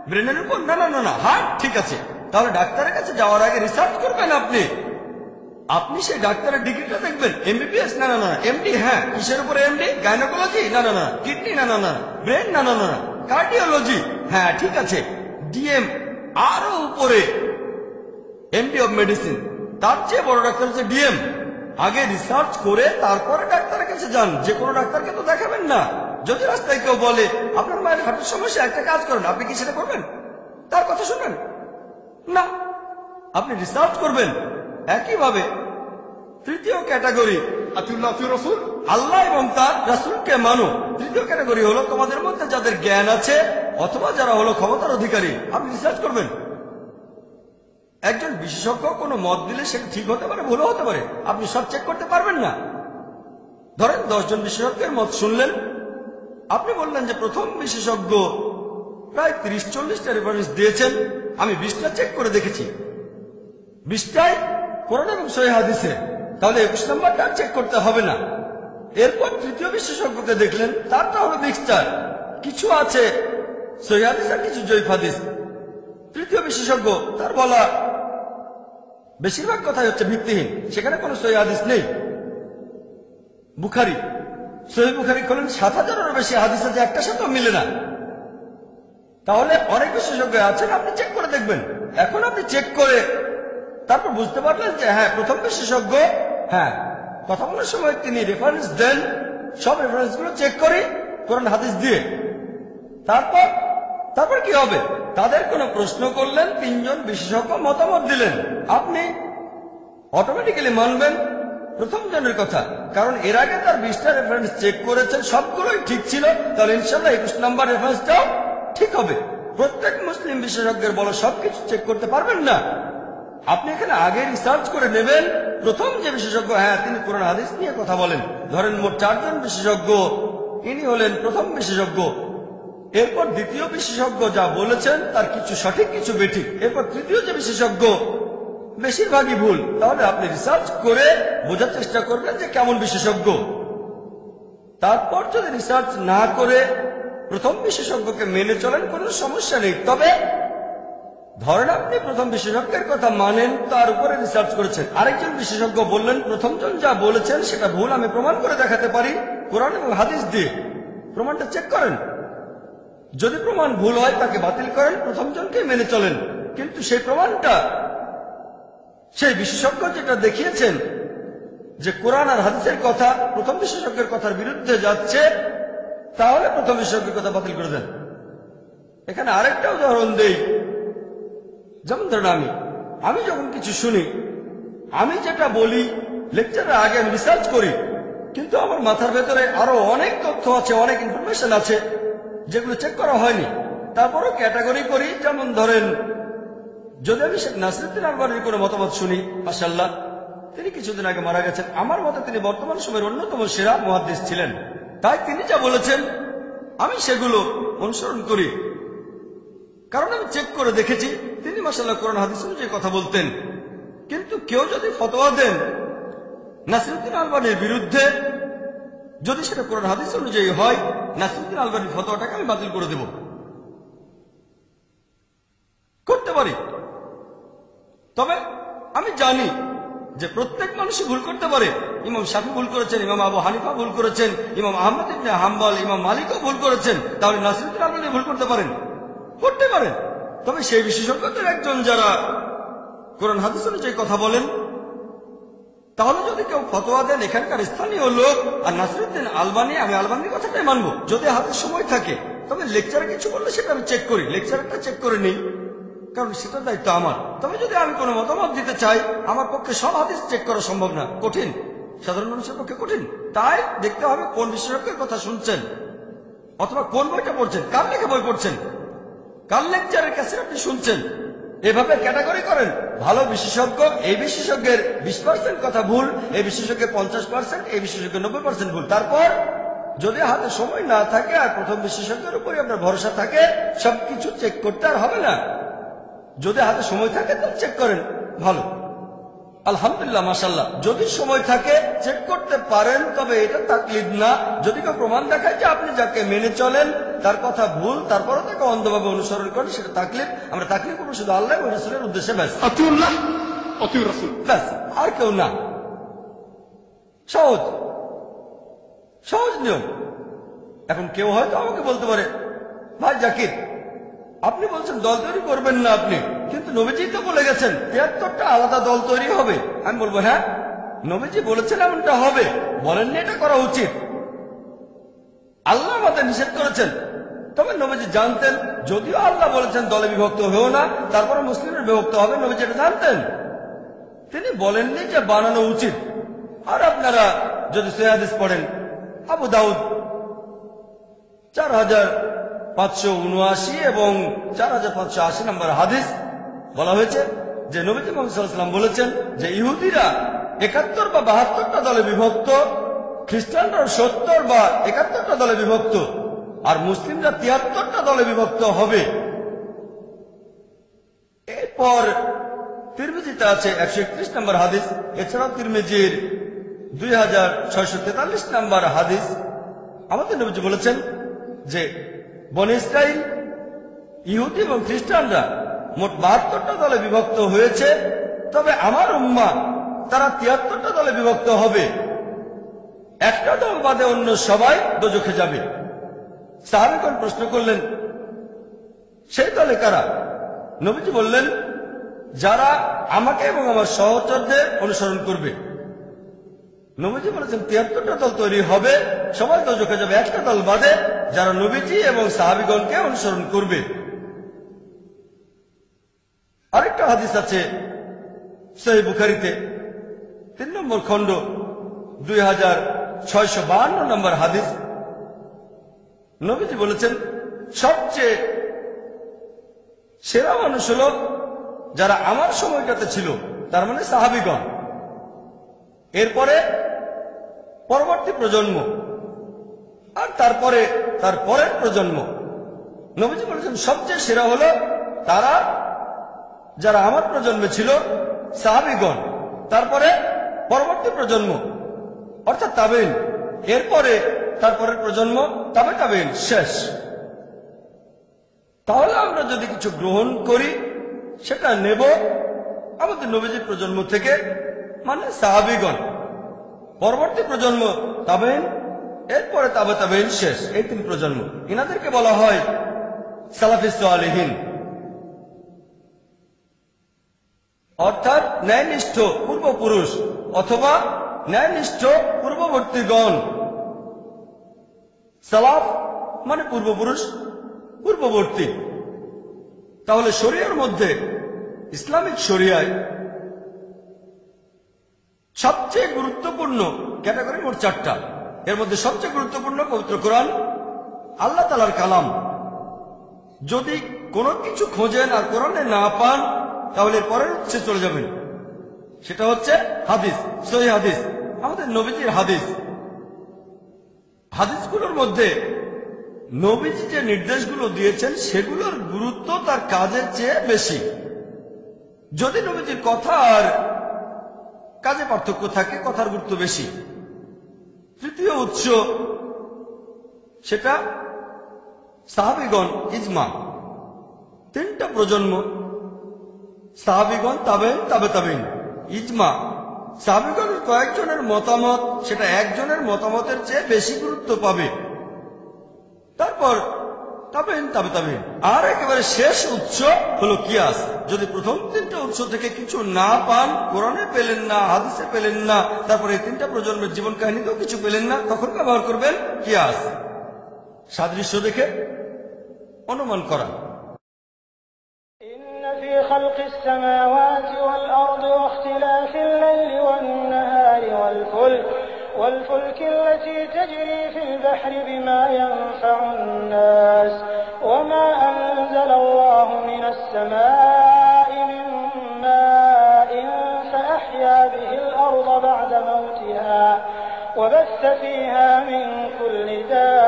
ব্রেনের উপর? না না না না, হার্ট। ঠিক আছে, তাহলে ডাক্তারের কাছে যাওয়ার আগে রিসার্চ করবেন আপনি। আপনি সেই ডাক্তারের ডিগ্রিটা দেখবেন, এমবিবিএস, না না না, এমডি, হ্যাঁ কিসের উপরে এমডি? গাইনোকোলজি, না না না, কিডনি, না না না, ব্রেন, না না না, কার্ডিওলজি, হ্যাঁ ঠিক আছে, ডিএম, আরো উপরে এমডি অব মেডিসিন, তার চেয়ে বড় ডাক্তার হচ্ছে ডিএম। আগে রিসার্চ করে তারপরে ডাক্তারের কাছে যান। যে কোনো ডাক্তারকে তো দেখাবেন না। যদি রাস্তায় কেউ বলে আপনার মায়ের হার্টের সমস্যা, একটা কাজ করেন, আপনি কি সেটা করবেন? তার কথা শুনবেন না, আপনি রিসার্চ করবেন। একইভাবে তৃতীয় ক্যাটাগরি, আল্লাহ এবং তার রাসূলকে মানো। তৃতীয় ক্যাটাগরি হলো তোমাদের মধ্যে যাদের জ্ঞান আছে অথবা যারা হলো ক্ষমতার অধিকারী। আপনি রিসার্চ করবেন। একজন বিশেষজ্ঞ কোনো মত দিলে সেটা ঠিক হতে পারে, ভুলও হতে পারে, আপনি সব চেক করতে পারবেন না। ধরেন 10 জন বিশেষজ্ঞের মত শুনলেন, আপনি বললেন যে প্রথম বিশেষজ্ঞ প্রায় 30-40টা রেফারেন্স দিয়েছেন, আমি 20টা চেক করে দেখেছি, 20টাই কোরআন এবং সহিহ হাদিসে, তাহলে 21 নম্বরটা চেক করতে হবে না। এরপর তৃতীয় বিশেষজ্ঞকে দেখলেন, তারটা হলো মিক্সচার, কিছু আছে সহিহ হাদিস আর কিছু জয়ীফ হাদিস। তৃতীয় বিশেষজ্ঞ, তার বলা বেশিরভাগ কথাই হচ্ছে ভিত্তিহীন, সেখানে কোনো সহিহ হাদিস নেই। বুখারী, সহিহ বুখারী খোলেন, 7000-এরও বেশি হাদিস আছে, একটা সাথেও মিলে না। তাহলে অনেক বিশেষজ্ঞ আছেন, আপনি চেক করে দেখবেন। এখন আপনি চেক করে তারপর বুঝতে পারলেন যে হ্যাঁ প্রথম বিশেষজ্ঞ, হ্যাঁ কথা বলার সময় তিনি রেফারেন্স দেন, সব রেফারেন্স গুলো চেক করি কোরআন হাদিস দিয়ে। তারপর কি হবে? তাদের কোনো প্রশ্ন করলেন, 3 জন বিশেষজ্ঞ মতামত দিলেন, আপনি অটোমেটিক্যালি মানবেন প্রথম জনের কথা, কারণ এর আগে তার 20টা রেফারেন্স চেক করেছেন, সবগুলোই ঠিক ছিল। তাহলে ইনশাআল্লাহ 21 নম্বর রেফারেন্সটাও ঠিক হবে। প্রত্যেক মুসলিম বিশেষজ্ঞের বলা সবকিছু চেক করতে পারবেন না। আপনি এখানে আগে রিসার্চ করে নেবেন। প্রথম যে বিশেষজ্ঞ, হ্যাঁ তিনি কোরআন হাদিস নিয়ে কথা বলেন, ধরেন মোট 4 জন বিশেষজ্ঞ, ইনি হলেন প্রথম বিশেষজ্ঞ। এরপর দ্বিতীয় বিশেষজ্ঞ যা বলেছেন তার কিছু সঠিক কিছু বেঠিক। এরপর তৃতীয় যে বিশেষজ্ঞ, বেশিরভাগই ভুল। তাহলে আপনি রিসার্চ করে বোঝার চেষ্টা করবেন যে কেমন বিশেষজ্ঞ। তারপর যদি রিসার্চ না করে প্রথম বিশেষজ্ঞকে মেনে চলেন, কোনো সমস্যা নেই। তবে ধরেন আপনি প্রথম বিশেষজ্ঞের কথা মানেন, তার উপরে রিসার্চ করেছেন, আরেকজন বিশেষজ্ঞ বললেন প্রথমজন যা বলেছেন সেটা ভুল, আমি প্রমাণ করে দেখাতে পারি কোরআন এবং হাদিস দিয়ে। প্রমাণটা চেক করেন, যদি প্রমাণ ভুল হয় তাকে বাতিল করেন, প্রথমজনকে মেনে চলেন। কিন্তু সেই প্রমাণটা সেই বিশেষজ্ঞ যেটা দেখিয়েছেন যে কোরআন আর হাদিসের কথা প্রথম বিশেষজ্ঞের কথার বিরুদ্ধে যাচ্ছে, তাহলে প্রথম বিশেষজ্ঞের কথা বাতিল করে দেন। এখানে আরেকটা উদাহরণ দেই। যেমন ধরেন আমি যখন কিছু শুনি, আমি যেটা বলি লেকচারের আগে আমি রিসার্চ করি, কিন্তু আমার মাথার ভেতরে আরো অনেক তথ্য আছে, অনেক ইনফরমেশন আছে যেগুলো চেক করা হয়নি। তারপরও ক্যাটাগরি করি। যেমন ধরেন, যদি আমি শেখ নাসিরুদ্দিন আলবানীর কোনো মতামত শুনি, মাশাআল্লাহ তিনি কিছুদিন আগে মারা গেছেন, আমার মতে তিনি বর্তমান সময়ের অন্যতম সেরা মুহাদ্দিস ছিলেন, তাই তিনি যা বলেছেন আমি সেগুলো অনুসরণ করি, কারণ আমি চেক করে দেখেছি তিনি মাশাআল্লাহ কোরআন হাদিস অনুযায়ী কথা বলতেন। কিন্তু কেউ যদি ফতোয়া দেন নাসিরুদ্দিন আলবানীর বিরুদ্ধে, যদি সেটা কোরআন হাদিস অনুযায়ী হয়, নাসিরুদ্দিন আলবানীর ফতোয়াটাকে আমি বাতিল করে দেব, করতে পারি। তবে আমি জানি যে প্রত্যেক মানুষই ভুল করতে পারে। ইমাম শাফি ভুল করেছেন, ইমাম আবু হানিফা ভুল করেছেন, ইমাম আহমদ ইবনে হাম্বল, ইমাম মালিকও ভুল করেছেন। তাহলে নাসিরুদ্দিন আলবানী ভুল করতে পারেন, করতে পারেন। তবে সেই বিশেষজ্ঞদের একজন যারা কোরআন হাদিস অনুযায়ী কথা বলেন, তাহলে যদি কেউ ফতোয়া দেন এখানকার স্থানীয় লোক আর নাসিরউদ্দিন আলবানি, আমি আলবানির কথাটাই মানবো। যদি হাতে সময় থাকে তবে লেকচারে কিছু বললে সেটা আমি চেক করি, লেকচারটা চেক করে নিই, কারণ সেটার দায়িত্ব আমার। তবে যদি আমি কোনো মতামত দিতে চাই, আমার পক্ষে সব হাদিস চেক করা সম্ভব না, কঠিন, সাধারণ মানুষের পক্ষে কঠিন। তাই দেখতে হবে কোন বিশেষজ্ঞের কথা শুনছেন, অথবা কোন বইটা পড়ছেন, কার লেখা বই পড়ছেন, কার লেকচারের কাছে আপনি শুনছেন। এভাবে ক্যাটাগরি করেন। ভালো বিশেষজ্ঞ, এই বিশেষজ্ঞের 20% কথা ভুল, এই বিশেষজ্ঞের 50%, এই বিশেষজ্ঞের 90% ভুল। তারপর যদি হাতে সময় না থাকে আর প্রথম বিশেষজ্ঞের উপরে আপনার ভরসা থাকে, সবকিছু চেক করতে আর হবে না। যদি হাতে সময় থাকে তো চেক করেন, ভালো, আলহামদুলিল্লাহ, মাশাআল্লাহ। যদি সময় থাকে চেক করতে পারেন, তবে এটা তাকলিদ না। যদি কেউ প্রমাণ দেখায় যে আপনি যাকে মেনে চলেন তার কথা ভুল, তারপরে তাকে অন্ধভাবে অনুসরণ করেন, সেটা তাকলিদ। আমরা তাকলিদ করবো শুধু আল্লাহ ও রাসূলের উদ্দেশ্যে, ব্যাস, আতিউল্লাহ আতিউর রাসূল, ব্যাস, আর কেউ না। সহজ সহজ নিয়ম। এখন কেউ হয়তো আমাকে বলতে পারে, ভাই জাকির, আপনি বলছেন দল তৈরি করবেন না আপনি, কিন্তু নবীজি তো বলে গেছেন 73টা আলাদা দল তৈরি হবে। আমি বলবো, হ্যাঁ, নবীজি বলেছেন এমনটা হবে, বলেননি এটা করা উচিত। আল্লাহ আমাদের নিষেধ করেছেন, তবে নবীজি জানতেন, যদিও আল্লাহ বলেছেন দলে বিভক্ত হয়েও না, তারপরে মুসলিমের বিভক্ত হবে, নবীজি এটা জানতেন। তিনি বলেননি যে বানানো উচিত। আর আপনারা যদি সহিহ হাদিস পড়েন, আবু দাউদ 4579 এবং 4580 নম্বর হাদিস বলা হয়েছে যে নবী মুহাম্মদ সাল্লাল্লাহু আলাইহি ওয়াসাল্লাম বলেছেন যে ইহুদিরা 71 বা 72টা দলে বিভক্ত, খ্রিস্টানরা 70 বা 71টা দলে বিভক্ত, আর মুসলিমরা 73টা দলে বিভক্ত হবে। এরপর তিরমিজিতে আছে 131 নম্বর হাদিস, এছাড়াও তিরমিজির 2643 নম্বর হাদিস। আমাদের নবীজি বলেছেন যে বনী ইসরাইল, ইহুদি এবং খ্রিস্টানরা মোট 72টা দলে বিভক্ত হয়েছে, তবে আমার উম্মাহ তারা 73টা দলে বিভক্ত হবে। একটা দল বাদে অন্য সবাই দোজখে যাবে। সাহাবীগণ প্রশ্ন করলেন, সেই দলে কারা? নবীজি বললেন, যারা আমাকে এবং আমার সহচরদের অনুসরণ করবে। নবীজি বলেছেন 73টা দল তৈরি হবে, সবাই দোজখে যাবে, একটা দল বাদে, যারা নবীজি এবং সাহাবীগণকে অনুসরণ করবে। আরেকটা হাদিস আছে সহিহ বুখারীতে 3 নম্বর খণ্ড 2652 নম্বর হাদিস। নবীজি বলেছেন, সবচেয়ে সেরা মানুষ হল যারা আমার সময়টাতে ছিল, তার মানে সাহাবীগণ। এরপরে পরবর্তী প্রজন্ম, আর তারপরে তার পরের প্রজন্ম। নবীজি বলেছেন সবচেয়ে সেরা হলো তারা যারা আমার প্রজন্মে ছিল, সাহাবীগণ, তারপরে পরবর্তী প্রজন্ম অর্থাৎ তাবেঈন, এরপরে তারপরের প্রজন্ম, তবে তাবেঈন, শেষ। তাহলে আমরা যদি কিছু গ্রহণ করি সেটা নেব আমাদের নবীজির প্রজন্ম থেকে, মানে সাহাবীগণ, পরবর্তী প্রজন্ম তাবেঈন, এরপরে তাবে তাবেঈন, শেষ। এই 3 প্রজন্ম, এনাদেরকে বলা হয় সালাফিস সালেহিন, অর্থাৎ ন্যায়নিষ্ঠ পূর্বপুরুষ অথবা ন্যায়নিষ্ঠ পূর্ববর্তীগণ। সালাফ মানে পূর্বপুরুষ, পূর্ববর্তী। তাহলে শরিয়ার মধ্যে, ইসলামিক শরিয়ায় সবচেয়ে গুরুত্বপূর্ণ ক্যাটাগরি মোট 4টা। এর মধ্যে সবচেয়ে গুরুত্বপূর্ণ পবিত্র কোরআন, আল্লাহ তাআলার কালাম। যদি কোনো কিছু খোঁজেন আর কোরআনে না পান, তাহলে পরের উৎসে চলে যাবেন, সেটা হচ্ছে হাদিস, সহিহ হাদিস, আমাদের নবীজির হাদিস। হাদিসগুলোর মধ্যে নবীজি যে নির্দেশগুলো দিয়েছেন সেগুলোর গুরুত্ব তার কাজের চেয়ে বেশি। যদি নবীজির কথা আর কাজে পার্থক্য থাকে, কথার গুরুত্ব বেশি। তৃতীয় উৎস, সেটা সাহাবীগণ, ইজমা। 3টা প্রজন্ম, সাহাবীগণ, তাবেঈন, তাবে তাবেঈন, ইজমা। সাহাবীগণের কয়েকজনের মতামত, সেটা একজনের মতামতের চেয়ে বেশি গুরুত্ব পাবে। তারপর তাবেইন, তাবে তাবেইন। আর একেবারে শেষ উৎস হলো কিয়াস। যদি প্রথম তিনটা উৎস থেকে কিছু না পান, কোরআনে পেলেন না, হাদিসে পেলেন না, তারপরে এই তিনটা প্রজন্মের জীবন কাহিনীতেও কিছু পেলেন না, তখন ব্যবহার করবেন কিয়াস, সাদৃশ্য দেখে অনুমান করা। إن في خلق السماوات والأرض واختلاف الليل والنهار والفلك التي تجري في البحر بما ينفع الناس وما أنزل الله من السماء من ماء فأحيا به الأرض بعد موتها وبث فيها من كل دابة.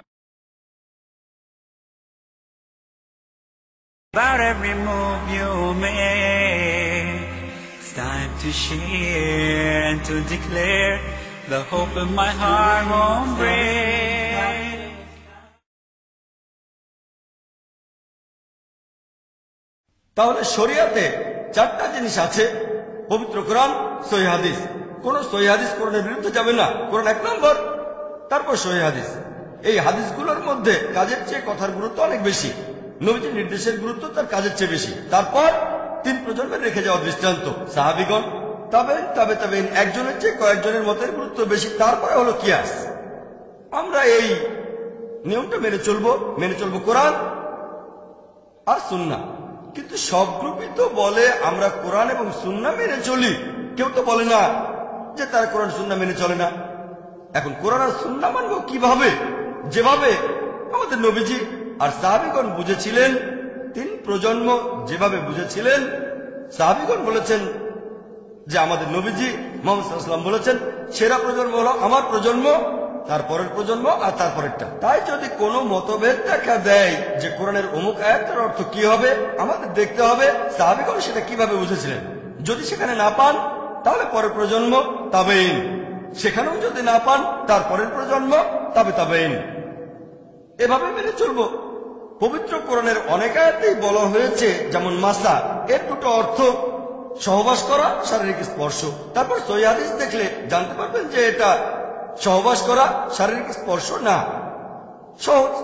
About every move you make, it's time to share and to declare the hope in my heart won't break. তাহলে শরিয়াতে চারটা জিনিস আছে: পবিত্র কোরআন, সহিহ হাদিস। কোন সহিহ হাদিস কোরআনের বিরুদ্ধে যাবে না, কোরআন এক নম্বর, তারপর সহিহ হাদিস। এই হাদিসগুলোর মধ্যে কাজের চেয়ে কথার গুরুত্ব অনেক বেশি, নবীজির নির্দেশের গুরুত্ব তার কাজের চেয়ে বেশি। তারপর তিন প্রজন্মের রেখে যাওয়া দৃষ্টান্ত, সাহাবিগণ, তাবেইন, তাবে তাবেইন, একজনের চেয়ে কয়েকজনের মতের গুরুত্ব বেশি। তারপরে হলো কিয়াস। আমরা এই নিয়মটা মেনে চলবো কোরআন আর সুন্নাহ। কিন্তু সব গ্রুপই তো বলে আমরা কোরআন এবং সুন্নাহ মেনে চলি, কেউ তো বলে না যে তার কোরআন সুন্নাহ মেনে চলে না। এখন কোরআন আর সুন্নাহ মানবো কিভাবে? যেভাবে আমাদের নবীজি আর সাহাবীগণ বুঝেছিলেন, তিন প্রজন্ম যেভাবে বুঝেছিলেন। সাহাবীগণ বলেছেন যে আমাদের নবীজি মুহাম্মদ সাল্লাল্লাহু আলাইহি ওয়াসাল্লাম বলেছেন সেরা প্রজন্ম হলো আমার প্রজন্ম, তারপরের প্রজন্ম আর তারপরেরটা। তাই যদি কোনো মতভেদ দেখা দেয় যে কোরআনের অমুক আয়াতের অর্থ কি হবে, আমাদের দেখতে হবে সাহাবীগণ সেটা কিভাবে বুঝেছিলেন। যদি সেখানে না পান তাহলে পরের প্রজন্ম, তাবেইন। সেখানেও যদি না পান তারপরের প্রজন্ম, তাবে তাবেইন। এভাবে মেনে চলবো। পবিত্র কোরআনের অনেক আয়াতেই বলা হয়েছে, যেমন মাসা, এর দুটো অর্থ সহবাস করা, শারীরিক স্পর্শ। তারপর সহিহ হাদিস দেখলে জানতে পারবেন যে এটা সহবাস করা, শারীরিক স্পর্শ না। সহজ।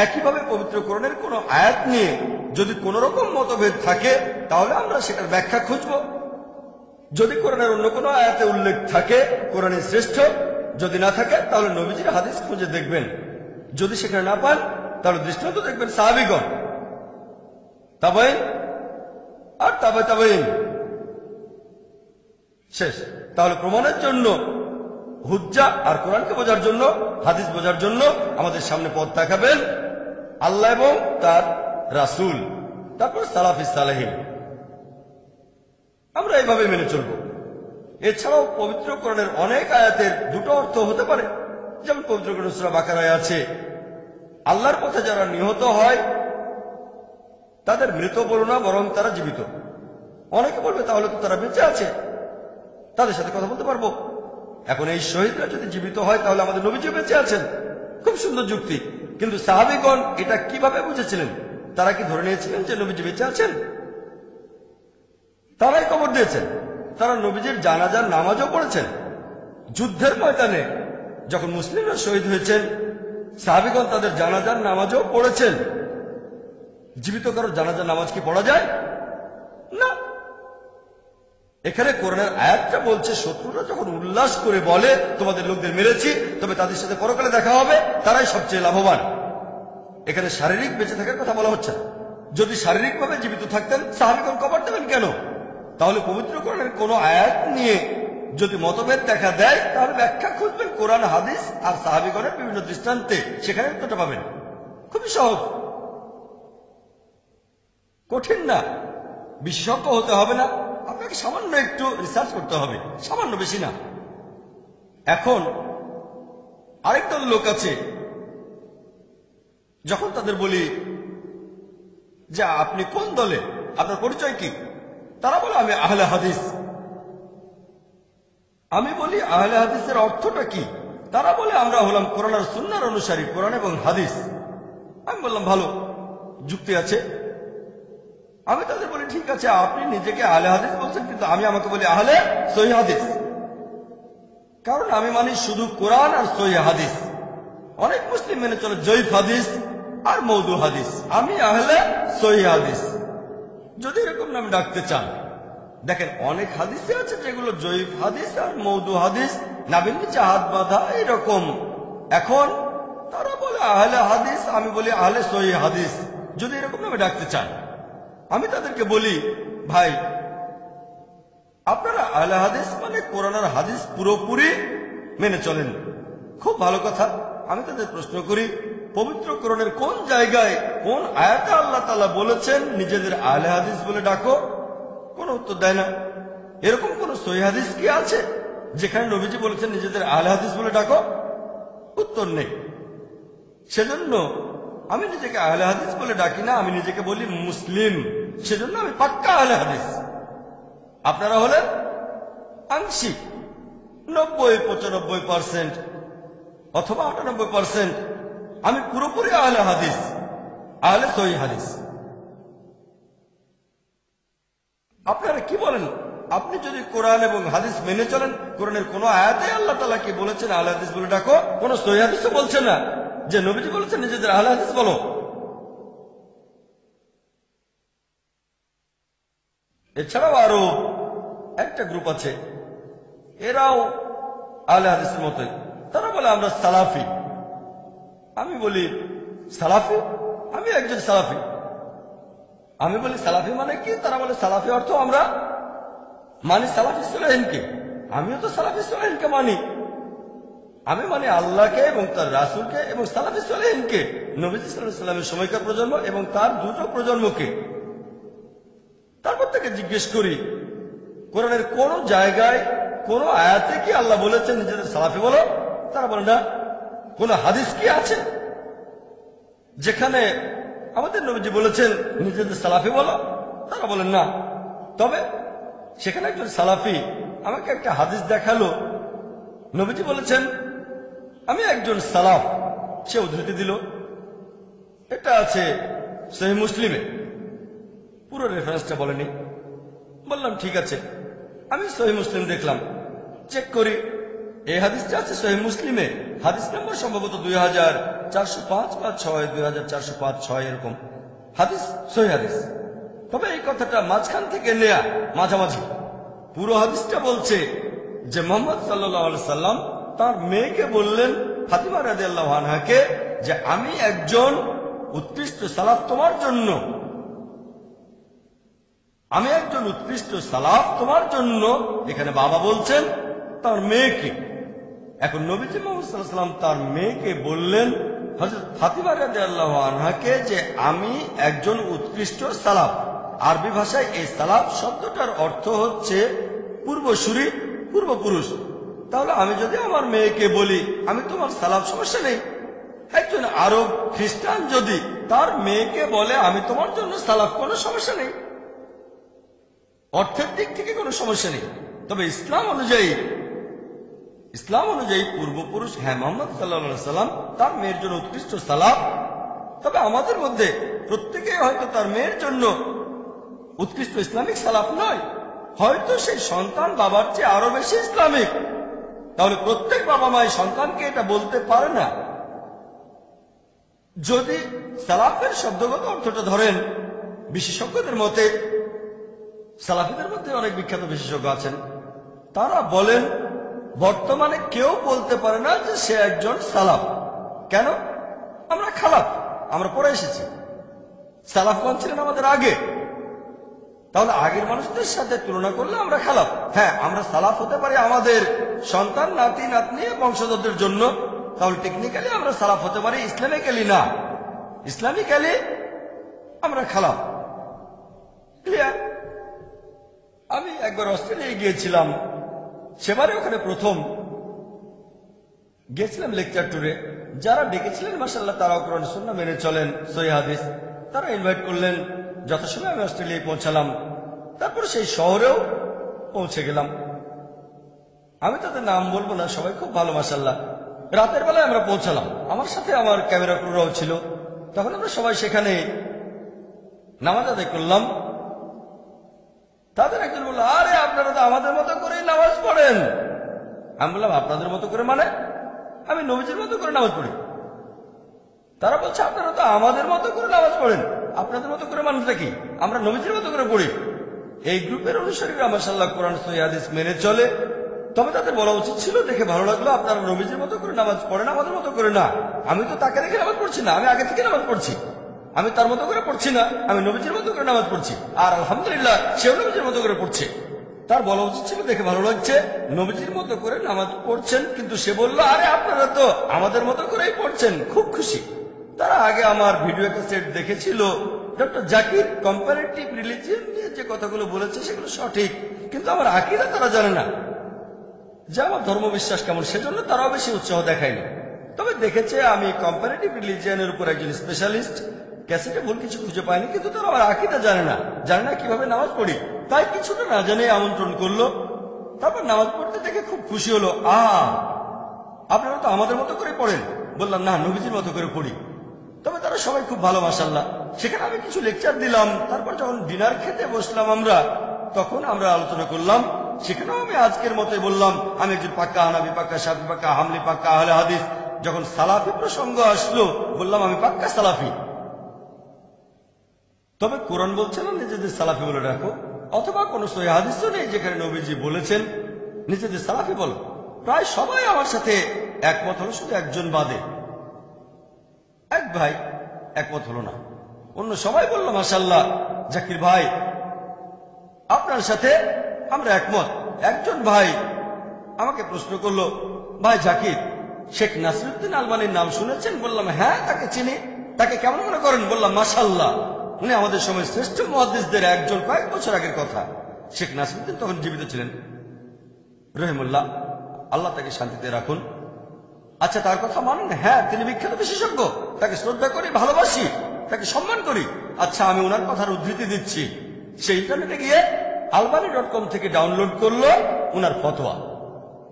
একইভাবে পবিত্র কোরআনের কোন আয়াত নিয়ে যদি কোন রকম মতভেদ থাকে তাহলে আমরা সেটার ব্যাখ্যা খুঁজব। যদি কোরআনের অন্য কোনো আয়াতে উল্লেখ থাকে কোরআনের শ্রেষ্ঠ, যদি না থাকে তাহলে নবীজির হাদিস খুঁজে দেখবেন। যদি সেখানে না পান তাহলে দৃষ্টান্ত দেখবেন সাহাবীগণ, তাবেইন আর তাবে তাবেইন। শেষ। তাহলে প্রমাণের জন্য হুজ্জা আর কোরআনকে বোঝার জন্য, হাদিস বোঝার জন্য আমাদের সামনে পথ দেখাবেন আল্লাহ এবং তার রাসূল, তারপর সালাফিস সালেহিন। আমরা এইভাবে মেনে চলব। এছাড়াও পবিত্র কোরআনের অনেক আয়াতের দুটো অর্থ হতে পারে। যেমন পবিত্র কোরআন সূরা বাকারায় আছে, আল্লাহর পথে যারা নিহত হয় তাদের মৃত বলো না, বরং তারা জীবিত। অনেকে বলবে তাহলে তো তারা বেঁচে আছে, তাদের সাথে কথা বলতে পারবো। এখন এই শহীদরা যদি জীবিত হয় তাহলে আমাদের নবীজি বেঁচে আছেন। খুব সুন্দর যুক্তি। কিন্তু সাহাবীগণ এটা কিভাবে বুঝেছিলেন? তারা কি ধরে নিয়েছিলেন যে নবীজি বেঁচে আছেন? তারাই কবর দিয়েছেন। তারা নবীজির জানাজার নামাজও পড়েছেন। যুদ্ধের ময়দানে যখন মুসলিমরা শহীদ হয়েছেন, সাহাবীগণ তাদের জানাজার নামাজও পড়েছেন। জীবিত কারো জানাজার নামাজ কি পড়া যায়? না। এখানে কোরআনের আয়াতটা বলছে শত্রুরা যখন উল্লাস করে বলে তোমাদের লোকদের মেরেছি, তবে তাদের সাথে পরকালে দেখা হবে, তারাই সবচেয়ে লাভবান। এখানে শারীরিক বেঁচে থাকার কথা বলা হচ্ছে। যদি শারীরিকভাবে জীবিত থাকতেন সাহাবীগণ কবর দেবেন কেন? তাহলে পবিত্র কোরআনের কোন আয়াত নিয়ে যদি মতভেদ দেখা দেয় তাহলে ব্যাখ্যা খুঁজবেন কোরআন, হাদিস আর সাহাবীগণের বিভিন্ন দৃষ্টান্তে, সেখানে উত্তরটা পাবেন। খুবই সহজ, কঠিন না। বিশেষজ্ঞ হতে হবে না, আপনাকে সামান্য একটু রিসার্চ করতে হবে, সামান্য, বেশি না। এখন আরেক দল লোক আছে, যখন তাদের বলি যে আপনি কোন দলে, আপনার পরিচয় কি, তারা বলে আমি আহলে হাদিস। আমি বলি আহলে হাদিসের অর্থটা কি? তারা বলে আমরা হলাম কোরআন আর সুন্নাহর অনুসারী, কোরআন এবং হাদিস। আমি বললাম ভালো, যুক্তি আছে। আমি তাদের বলি ঠিক আছে, আপনি নিজেকে আহলে হাদিস বলছেন, কিন্তু আমি আমাকে বলি আহলে সহিহ হাদিস, কারণ আমি মানি শুধু কোরআন আর সহিহ হাদিস। অনেক মুসলিম মেনে চলে জয়ীফ হাদিস, আর মওদু হাদিস, আমি আহলে সহিহ হাদিস। যদি এরকম নাম ডাকতে চান, দেখেন অনেক হাদিসে আছে যেগুলো জয়ীফ হাদিস আর মওদু হাদিস, নাবির নিচে হাত বাঁধা এরকম। এখন তারা বলে আহলে হাদিস, আমি বলি আহলে সহিহ হাদিস। যদি এরকম নামে ডাকতে চান, আমি তাদেরকে বলি, ভাই আপনারা আহলে হাদিস মানে কোরআন আর হাদিস পুরোপুরি মেনে চলেন, খুব ভালো কথা। আমি তাদের প্রশ্ন করি, পবিত্র কোরআনের কোন জায়গায় কোন আয়াতে আল্লাহ তাআলা বলেছেন নিজেদের আহলে হাদিস বলে ডাকো? কোন উত্তর দেয় না। এরকম কোন সহিহ হাদিস কি আছে যেখানে নবীজি বলেছেন নিজেদের আহলে হাদিস বলে ডাকো? উত্তর নেই। সেজন্য আমি নিজেকে আহলে হাদিস বলে ডাকি না, আমি নিজেকে বলি মুসলিম। সেজন্য আমি পাক্কা আহলে হাদিস। আপনারা হলেন আংশিক 90-95% অথবা 98%। আমি পুরোপুরি আহলে হাদিস, আহলে সহিহ হাদিস। আপনারা কি বলেন? আপনি যদি কোরআন এবং হাদিস মেনে চলেন, কোরআনের কোন আয়াতে আল্লাহ তাআলা কি বলেছেন আহলে হাদিস বলে ডাকো? কোন সহিহ হাদিসও বলছে না যে নবীজি বলেছেন নিজেদের আহলে হাদিস বলো। এছাড়াও আরো একটা গ্রুপ আছে, এরাও আহলে হাদিসের মতোই। তারা বলে আমরা সালাফি। আমি বলি সালাফি? আমি একজন সালাফি। আমি বলি সালাফি মানে কি? তারা বলে সালাফি অর্থ আমরা মানি সালাফি সালেহিনকে। আমিও তো সালাফি সালেহিনকে মানি। আমি মানি আল্লাহকে এবং তার রাসূলকে এবং সালাফি সালেহিনকে, নবীজি সাল্লাল্লাহু আলাইহি ওয়াসাল্লামের সময়কার প্রজন্ম এবং তার দুটো প্রজন্মকে। তারপর থেকে জিজ্ঞেস করি, কোরআনের কোন জায়গায় কোন আয়াতে কি আল্লাহ বলেছেন নিজেদের সালাফি বলো? তারা বলে না। কোন হাদিস কি আছে যেখানে আমাদের নবীজি বলেছেন নিজেদের সালাফি বলো? তারা বলেন না। তবে সেখানে একজন সালাফি আমাকে একটা হাদিস দেখালো, নবীজি বলেছেন আমি একজন সালাফ। সে উদ্ধৃতি দিল, এটা আছে সহিহ মুসলিমে। পুরো রেফারেন্সটা বলেনি। বললাম ঠিক আছে। আমি সহিহ মুসলিম দেখলাম, চেক করি এই হাদিসটা আছে সহিহ মুসলিমে। হাদিস নম্বর সম্ভবত 2405 বা 6, 2405-6 এরকম হাদিস, সহিহ হাদিস। তবে এই কথাটা মাঝখান থেকে নেয়া, মাঝামাঝি। পুরো হাদিসটা বলছে যে মুহাম্মদ সাল্লাল্লাহু আলাইহি সাল্লাম তার মেয়েকে বললেন ফাতিমা রাদিয়াল্লাহু আনহাকে যে আমি একজন উৎকৃষ্ট সালাফ তোমার জন্য, আমি একজন উৎকৃষ্ট সালাফ তোমার জন্য। এখানে বাবা বলছেন তার মেয়েকে। এখন নবীজি মুহাম্মদ সাল্লাল্লাহু আলাইহি ওয়াসাল্লাম তার মেয়েকে বললেন হযরত ফাতিমা রাদিয়াল্লাহু আনহাকে যে আমি একজন উৎকৃষ্ট সালাফ। আরবি ভাষায় এই সালাফ শব্দটার অর্থ হচ্ছে পূর্বসূরি, পূর্বপুরুষ। তাহলে আমি যদি আমার মেয়েকে বলি আমি তোমার সালাফ, সমস্যা নেই। একজন আরব খ্রিস্টান যদি তার মেয়েকে বলে আমি তোমার জন্য সালাফ, কোনো সমস্যা নেই। অর্থের দিক থেকে কোনো সমস্যা নেই। তবে ইসলাম অনুযায়ী পূর্বপুরুষ, হ্যাঁ, মুহাম্মদ সাল্লাল্লাহু আলাইহি সাল্লাম তার মেয়ের জন্য উৎকৃষ্ট সালাফ। তবে আমাদের মধ্যে প্রত্যেকে হয়তো তার মেয়ের জন্য উৎকৃষ্ট ইসলামিক সালাফ নয়, হয়তো সেই সন্তান বাবার চেয়ে আরো বেশি ইসলামিক। তাহলে প্রত্যেক বাবা মাই সন্তানকে এটা বলতে পারে না। যদি সালাফের শব্দগত অর্থটা ধরেন, বিশেষজ্ঞদের মতে, সালাফিদের মধ্যে অনেক বিখ্যাত বিশেষজ্ঞ আছেন, তারা বলেন বর্তমানে কেউ বলতে পারে না যে সে একজন সালাফ। কেন? আমরা খালাফ, আমরা পরে এসেছি। সালাফগণ ছিলেন আমাদের আগে। তাহলে আগের মানুষদের সাথে তুলনা করলে আমরা খালাফ। হ্যাঁ, আমরা সালাফ হতে পারি আমাদের সন্তান, নাতি নাতনি, বংশধরদের জন্য। তাহলে টেকনিক্যালি আমরা সালাফ হতে পারি, ইসলামিক্যালি না। ইসলামিক্যালি আমরা খালাফ। ক্লিয়ার? আমি একবার অস্ট্রেলিয়ায় গিয়েছিলাম, সেবারে ওখানে প্রথম গিয়েছিলাম লেকচার ট্যুরে। যারা ডেকেছিলেন মাশাআল্লাহ তারাও কোরআন সুন্নাহ মেনে চলেন, সহিহ হাদিস। তারা ইনভাইট করলেন, যথাসময়ে আমি অস্ট্রেলিয়ায় পৌঁছালাম। তারপর সেই শহরেও পৌঁছে গেলাম। আমি তাদের নাম বলবো না, সবাই খুব ভালো মাশাআল্লাহ। রাতের বেলায় আমরা পৌঁছালাম, আমার সাথে আমার ক্যামেরা ক্রুরাও ছিল। তখন আমরা সবাই সেখানে নামাজ আদায় করলাম। তাদের একজন বলল, আরে আপনারা তো আমাদের মতো করেই নামাজ পড়েন। আমি বললাম আপনাদের মতো করে মানে? আমি নবীজির মতো করে নামাজ পড়ি। তারা বলছে আপনারা তো আমাদের মতো করে নামাজ পড়েন, আপনাদের মতো করে মানটা কি, আমরা নবীজির মতো করে পড়ি। এই গ্রুপের অনুসারীরা মাশাআল্লাহ কোরআন সহিহ হাদিস মেনে চলে। তবে তাদের বলা উচিত ছিল, দেখে ভালো লাগলো আপনারা নবীজির মতো করে নামাজ পড়েন, আমাদের মতো করে না। আমি তো তাকে দেখে নামাজ পড়ছি না, আমি আগে থেকে নামাজ পড়ছি। আমি তার মতো করে পড়ছি না, আমি নবীজির মতো করে নামাজ পড়ছি। আর আলহামদুলিল্লাহ সেও নবীজির মতো করে পড়ছে। তার বলা উচিত ছিল, দেখে ভালো লাগছে নবীজির মতো করে নামাজ পড়ছেন, কিন্তু সে বলল আরে আপনারা তো আমাদের মতো করেই পড়ছেন, খুব খুশি। তারা আগে আমার ভিডিও ক্যাসেট দেখেছিল। ডক্টর জাকির কম্পারেটিভ রিলিজিয়ন নিয়ে যে কথাগুলো বলেছে সেগুলো সঠিক, কিন্তু আমার আকীদা তারা জানে না যে আমার ধর্মবিশ্বাস কেমন, সেজন্য তারাও বেশি উৎসাহ দেখায়নি। তবে দেখেছে আমি কম্পারেটিভ রিলিজিয়নের উপর একজন স্পেশালিস্ট, ক্যাসেটে ভুল কিছু খুঁজে পায়নি, কিন্তু তারা আমার আকীদা জানে না কিভাবে নামাজ পড়ি। তাই কিছুটা না জানে আমন্ত্রণ করলো। তারপর নামাজ পড়তে দেখে খুব খুশি হলো। আপনারা তো আমাদের মতো করে পড়েন। বললাম না, নবীজির মতো করে পড়ি। তবে তারা সবাই খুব ভালো মাশাআল্লাহ। সেখানে আমি কিছু লেকচার দিলাম। তারপর যখন ডিনার খেতে বসলাম আমরা, তখন আমরা আলোচনা করলাম। সেখানেও আমি আজকের মতোই বললাম আমি একজন পাক্কা হানাফি, পাক্কা শাফি, পাক্কা হামলি, পাক্কা আহলে হাদিস। যখন সালাফি প্রসঙ্গ আসলো বললাম আমি পাক্কা সালাফি। তবে কোরআন বলছে না নিজেদের সালাফি বলে রাখো, অথবা কোন সহিহ হাদিসও নেই যেখানে নবীজি বলেছেন নিজেদের সালাফি বলো। প্রায় সবাই আমার সাথে একমত হলো, শুধু একজন বাদে। এক ভাই একমত হলো না, অন্য সবাই বলল মাশাআল্লাহ জাকির ভাই আপনার সাথে আমরা একমত। একজন ভাই আমাকে প্রশ্ন করলো, ভাই জাকির, শেখ নাসিরউদ্দিন আলবানীর নাম শুনেছেন? বললাম হ্যাঁ, তাকে চিনি। তাকে কেমন মনে করেন? বললাম মাশাআল্লাহ, উনি আমাদের সময় শ্রেষ্ঠ মুহাদ্দিসদের একজন, কয়েক বছর আগের কথা। শেখ নাসিরউদ্দিন তখন জীবিত ছিলেন রহিমুল্লাহ, আল্লাহ তাকে শান্তিতে রাখুন। আচ্ছা, তার কথা মানেন? হ্যাঁ, তিনি বিখ্যাত বিশেষজ্ঞ, তাকে শ্রদ্ধা করি, ভালোবাসি, তাকে সম্মান করি। আচ্ছা, আমি ওনার কথার উদ্ধৃতি দিচ্ছি। সে ইন্টারনেটে গিয়ে albani.com থেকে ডাউনলোড করলো উনার ফতোয়া।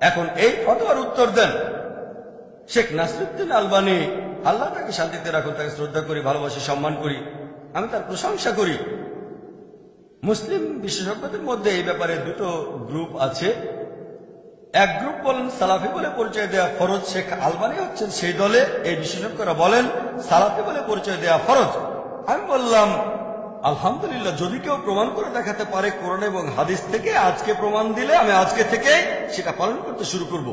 এখন এই ফতোয়ার উত্তর দেন শেখ নাসিরউদ্দিন আলবানী, আল্লাহ তাকে শান্তিতে রাখুন, তাকে শ্রদ্ধা করি, ভালোবাসি, সম্মান করি, আমি তার প্রশংসা করি। মুসলিম বিশেষজ্ঞদের মধ্যে এই ব্যাপারে দুটো গ্রুপ আছে। এক গ্রুপ বলেন সালাফি বলে পরিচয় দেওয়া ফরজ, শেখ আলবানী হচ্ছেন সেই দলে। এই বিশেষজ্ঞরা বলেন সালাফি বলে পরিচয় দেওয়া ফরজ। আমি বললাম আলহামদুলিল্লাহ, যদি কেউ প্রমাণ করে দেখাতে পারে কোরআন এবং হাদিস থেকে, আজকে প্রমাণ দিলে আমি আজকে থেকে সেটা পালন করতে শুরু করব।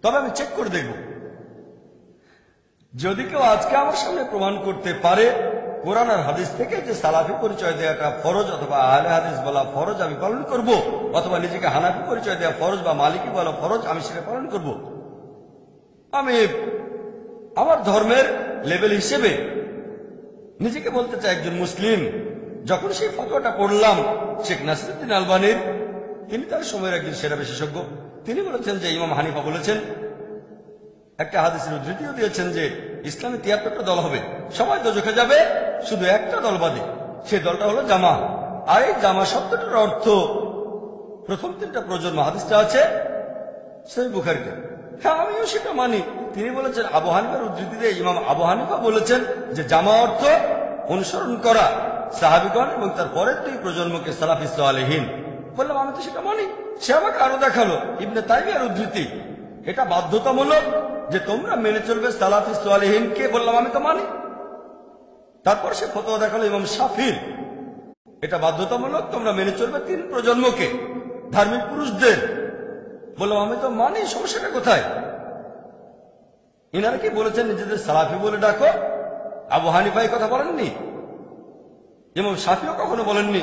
তবে আমি চেক করে দেখব, যদি কেউ আজকে আমার সামনে প্রমাণ করতে পারে কোরআন আর হাদিস থেকে যে সালাফি পরিচয় দেওয়াটা ফরজ অথবা আহলে হাদিস বলা ফরজ, আমি পালন করব। অথবা নিজেকে হানাফি পরিচয় দেওয়া ফরজ বা মালিকি বলা ফরজ, আমি সেটা পালন করব। আমি আমার ধর্মের লেভেল হিসেবে নিজেকে বলতে চাই একজন মুসলিম। যখন সেই ফতোয়াটা পড়লাম শেখ নাসিরউদ্দিন আলবানীর, তিনি তার সময়ের একজন সেরা বিশেষজ্ঞ, তিনি বলেছেন যে ইমাম হানিফা বলেছেন, একটা হাদিসের উদ্ধৃতিও দিয়েছেন যে ইসলামে ৭৩টা দল হবে, সবাই দোজখে যাবে, শুধু একটা দল বাদে, সেই দলটা হলো জামা। আর এই জামা শব্দটার অর্থ প্রথম ৩টা প্রজন্ম। হাদিসটা আছে সহিহ বুখারীতে। হ্যাঁ, আমিও সেটা মানি। তিনি বলেছেন, আবু হানিফার উদ্ধৃতিতে ইমাম আবু হানিফা বলেছেন যে জামা অর্থ অনুসরণ করা সাহাবীগণ এবং তার পরের ২ প্রজন্মকে সালাফি সালেহীন। বললাম আমি তো সেটা মানি। সে আমাকে আরো দেখালো ইবনে তাইমিয়ার উদ্ধৃতি, এটা বাধ্যতামূলক যে তোমরা মেনে চলবে সালাফি সালেহীনকে। বললাম আমি তো মানি। তারপর সে ফতোয়া দেখালো ইমাম শাফির, এটা বাধ্যতামূলক, তোমরা মেনে চলবে ৩ প্রজন্মকে, ধার্মিক পুরুষদের। বললাম আমি তো মানি, সমস্যাটা কোথায়? ইনারা কি বলেছেন নিজেদের সালাফি বলে ডাকো? আবু হানিফা এই কথা বলেননি, ইমাম শাফিও কখনো বলেননি,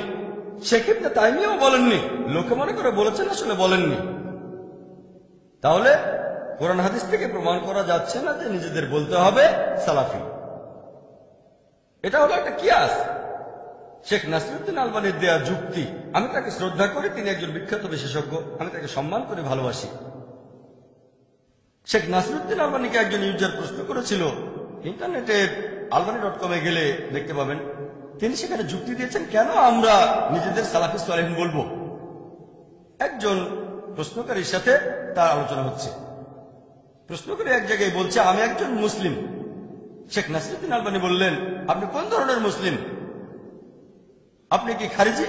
শেখ ইবনে তাইমিয়াও বলেননি। লোকে মনে করে বলেছেন, আসলে বলেননি। তাহলে কোরআন হাদিস থেকে প্রমাণ করা যাচ্ছে না যে নিজেদের বলতে হবে সালাফি। এটা হলো একটা কিয়াস, শেখ নাসিরউদ্দিন আলবানীর দেয়া যুক্তি। আমি তাকে শ্রদ্ধা করি, তিনি একজন বিখ্যাত বিশেষজ্ঞ, আমি তাকে সম্মান করে ভালোবাসি। শেখ নাসিরউদ্দিন আলবানীকে একজন ইউজার প্রশ্ন করেছিল, ইন্টারনেটে albani.com গেলে দেখতে পাবেন, তিনি সেখানে যুক্তি দিয়েছেন কেন আমরা নিজেদের সালাফি সালেহীন বলবো। একজন প্রশ্নকারীর সাথে তার আলোচনা হচ্ছে। প্রশ্নকারী এক জায়গায় বলছে আমি একজন মুসলিম। শেখ নাসিরউদ্দিন আলবানী বললেন, আপনি কোন ধরনের মুসলিম? আপনি কি খারিজি?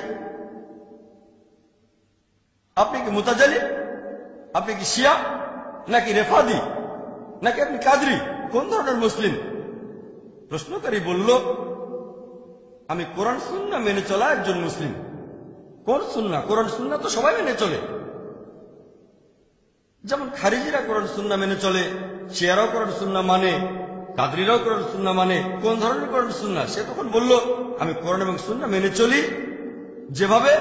আপনি কি মুতাজালি? আপনি কি শিয়া নাকি রেফাদি নাকি আপনি কাদরি? কোন ধরনের মুসলিম? প্রশ্নকারী বলল, আমি কোরআন সুন্নাহ মেনে চলা একজন মুসলিম। কোন সুন্নাহ? কোরআন সুন্নাহ তো সবাই মেনে চলে। যেমন খারিজিরা কোরআন সুন্নাহ মেনে চলে, শিয়ারাও কোরআন সুন্নাহ মানে, কাদরিরাও কোরআন সুন্নাহ মানে। কোন ধরনের কোরআন সুন্নাহ? সে তখন বলল, আমি কোরআন এবং সুন্নাহ মেনে চলি যেভাবে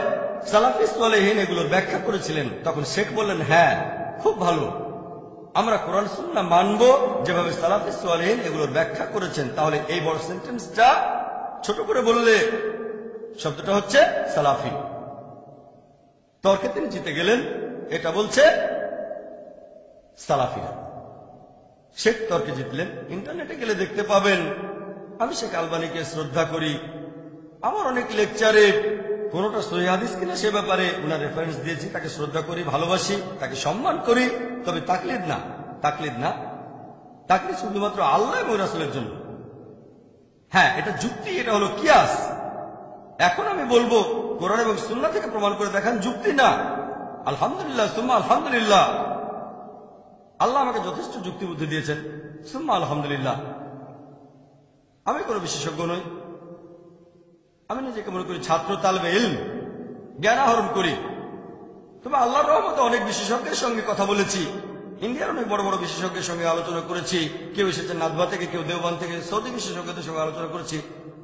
সালাফি সালেহীন এগুলোর ব্যাখ্যা করেছিলেন। তখন শেখ বললেন, হ্যাঁ, খুব ভালো, আমরা কোরআন সুন্নাহ মানব যেভাবে সালাফি সালেহীন এগুলোর ব্যাখ্যা করেছেন। তাহলে এই বড় সেন্টেন্সটা ছোট করে বললে শব্দটা হচ্ছে সালাফি। তর্কে তিনি জিতে গেলেন। এটা বলছে সালাফিরা। শেখ তর্কে জিতলেন। ইন্টারনেটে গেলে দেখতে পাবেন আমি শেখ আলবানীকে শ্রদ্ধা করি। আমার অনেক লেকচারে কোনটা সহিহ হাদিস কিনা সে ব্যাপারে উনার রেফারেন্স দিয়েছি। তাকে শ্রদ্ধা করি, ভালোবাসি, তাকে সম্মান করি। তবে তাকলিদ না, তাকলিদ না। তাকলিদ শুধুমাত্র আল্লাহ এবং রাসূলের জন্য। হ্যাঁ, এটা যুক্তি, এটা হলো কিয়াস। এখন আমি বলবো কোরআন এবং সুন্নাহ থেকে প্রমাণ করে দেখান, যুক্তি না। আলহামদুলিল্লাহ, সুম্মা আলহামদুলিল্লাহ। আল্লাহ আমাকে যথেষ্ট যুক্তি বুদ্ধি দিয়েছেন, সুম্মা আলহামদুলিল্লাহ। আমি কোনো বিশেষজ্ঞ নই। আমি নিজেকে মনে করি ছাত্র, তালবে ইলম, জ্ঞান আহরণ করি। তবে আল্লাহর রহমতে অনেক বিশেষজ্ঞের সঙ্গে কথা বলেছি। ইন্ডিয়ার অনেক বড় বড় বিশেষজ্ঞের সঙ্গে আলোচনা করেছি। কেউ এসেছেন নাদবা থেকে, কেউ দেওবান থেকে। সৌদি বিশেষজ্ঞদের সঙ্গে আলোচনা করেছি।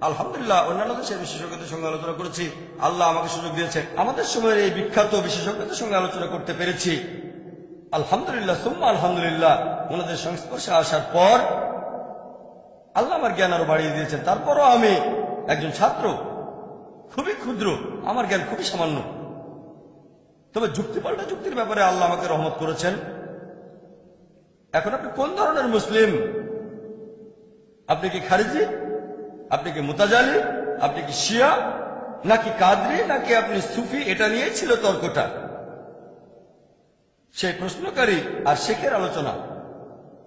আলহামদুলিল্লাহ, অন্যান্য দেশের বিশেষজ্ঞদের সঙ্গে আলোচনা করেছি। আল্লাহ আমাকে সুযোগ দিয়েছেন আমাদের সময়ের এই বিখ্যাত বিশেষজ্ঞদের সঙ্গে আলোচনা করতে পেরেছি। আলহামদুলিল্লাহ, সুম্মা আলহামদুলিল্লাহ। ওনাদের সংস্পর্শে আসার পর আল্লাহ আমার জ্ঞান আরো বাড়িয়ে দিয়েছেন। তারপরও আমি একজন ছাত্র, খুবই ক্ষুদ্র, আমার জ্ঞান খুবই সামান্য। তবে যুক্তিপাল্টা যুক্তির ব্যাপারে আল্লাহ আমাকে রহমত করেছেন। এখন আপনি কোন ধরনের মুসলিম? আপনি কি খারিজি, আপনি কি মুতাজালি, আপনি কি শিয়া, নাকি কাদরি, নাকি আপনি সুফি? এটা নিয়েই ছিল তর্কটা। সেই প্রশ্নকারী আর শেখের আলোচনা।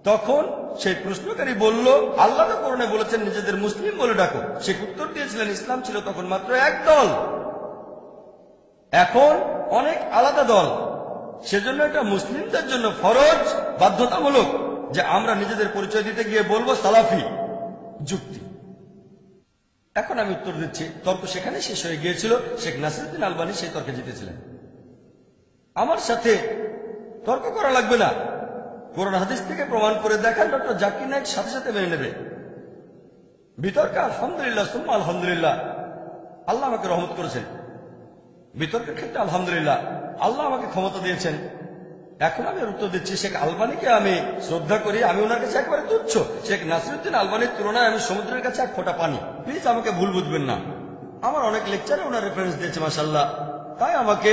তখন সেই প্রশ্নকারী বলল, আল্লাহ তো কোরআনে বলেছেন নিজেদের মুসলিম বলে ডাকো। শেখ উত্তর দিয়েছিলেন, ইসলাম ছিল তখন মাত্র এক দল, এখন অনেক আলাদা দল। সেজন্য এটা মুসলিমদের জন্য ফরজ, বাধ্যতামূলক যে আমরা নিজেদের পরিচয় দিতে গিয়ে বলবো সালাফি। যুক্তি। এখন আমি উত্তর দিচ্ছি। তর্ক সেখানে শেষ হয়ে গিয়েছিল। শেখ নাসিরউদ্দিন আলবানী সেই তর্কে জিতেছিলেন। আমার সাথে তর্ক করা লাগবে না। কোরআন হাদিস থেকে প্রমাণ করে দেখান, ডক্টর জাকির নায়েক সাথে সাথে মেনে নেবে। বিতর্কে আলহামদুলিল্লাহ, সুম্মা আলহামদুলিল্লাহ। আল্লাহ আমাকে রহমত করেছেন। বিতর্কের ক্ষেত্রে আলহামদুলিল্লাহ, আল্লাহ আমাকে ক্ষমতা দিয়েছেন। এখন আমি উত্তর দিচ্ছি, শেখ আলবানীকে আমি শ্রদ্ধা করি। আমি ওনার কাছে একবারে তুচ্ছ। শেখ নাসিরউদ্দিন আলবানীর তুলনায় আমি সমুদ্রের কাছে এক ফোঁটা পানি। প্লিজ আমাকে ভুল বুঝবেন না। আমার অনেক লেকচারে ওনার রেফারেন্স দিয়েছে, মাশাআল্লাহ। তাই আমাকে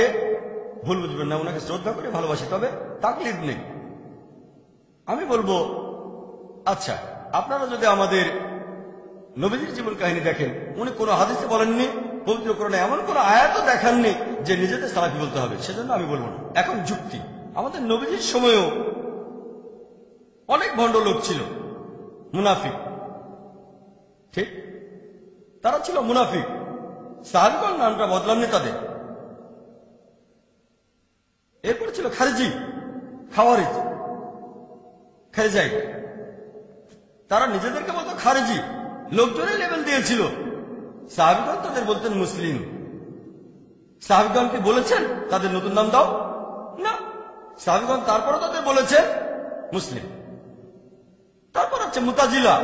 ভুল বুঝবেন না। ওনাকে শ্রদ্ধা করে ভালোবাসি, তবে তাকলিদ নেই। আমি বলবো, আচ্ছা, আপনারা যদি আমাদের নবীজির জীবন কাহিনী দেখেন, উনি কোনো হাদিসে বলেননি, পবিত্র কোরআনে এমন কোন আয়াতও দেখাননি যে নিজেদের সালাফি বলতে হবে। সেজন্য আমি বলবো না। এখন যুক্তি। আমাদের নবীজির সময়ও অনেক ভণ্ড লোক ছিল, মুনাফিক। ঠিক, তারা ছিল মুনাফিক। সাহাবীগণ নামটা বদলাননি তাদের। এরপরে ছিল খারিজি, খাওয়ারিজ, খারিজাই। তারা নিজেদেরকে বলতো খারিজি, লোকজনের লেভেল দিয়েছিল। সাহাবীগণ তাদের বলতেন মুসলিম। সাহাবীগণ কি বলেছেন তাদের নতুন নাম দাও? না। সাহাবীগণ তারপরে তাদের বলেছেন মুসলিম। তারপর হচ্ছে মুতাজিলা,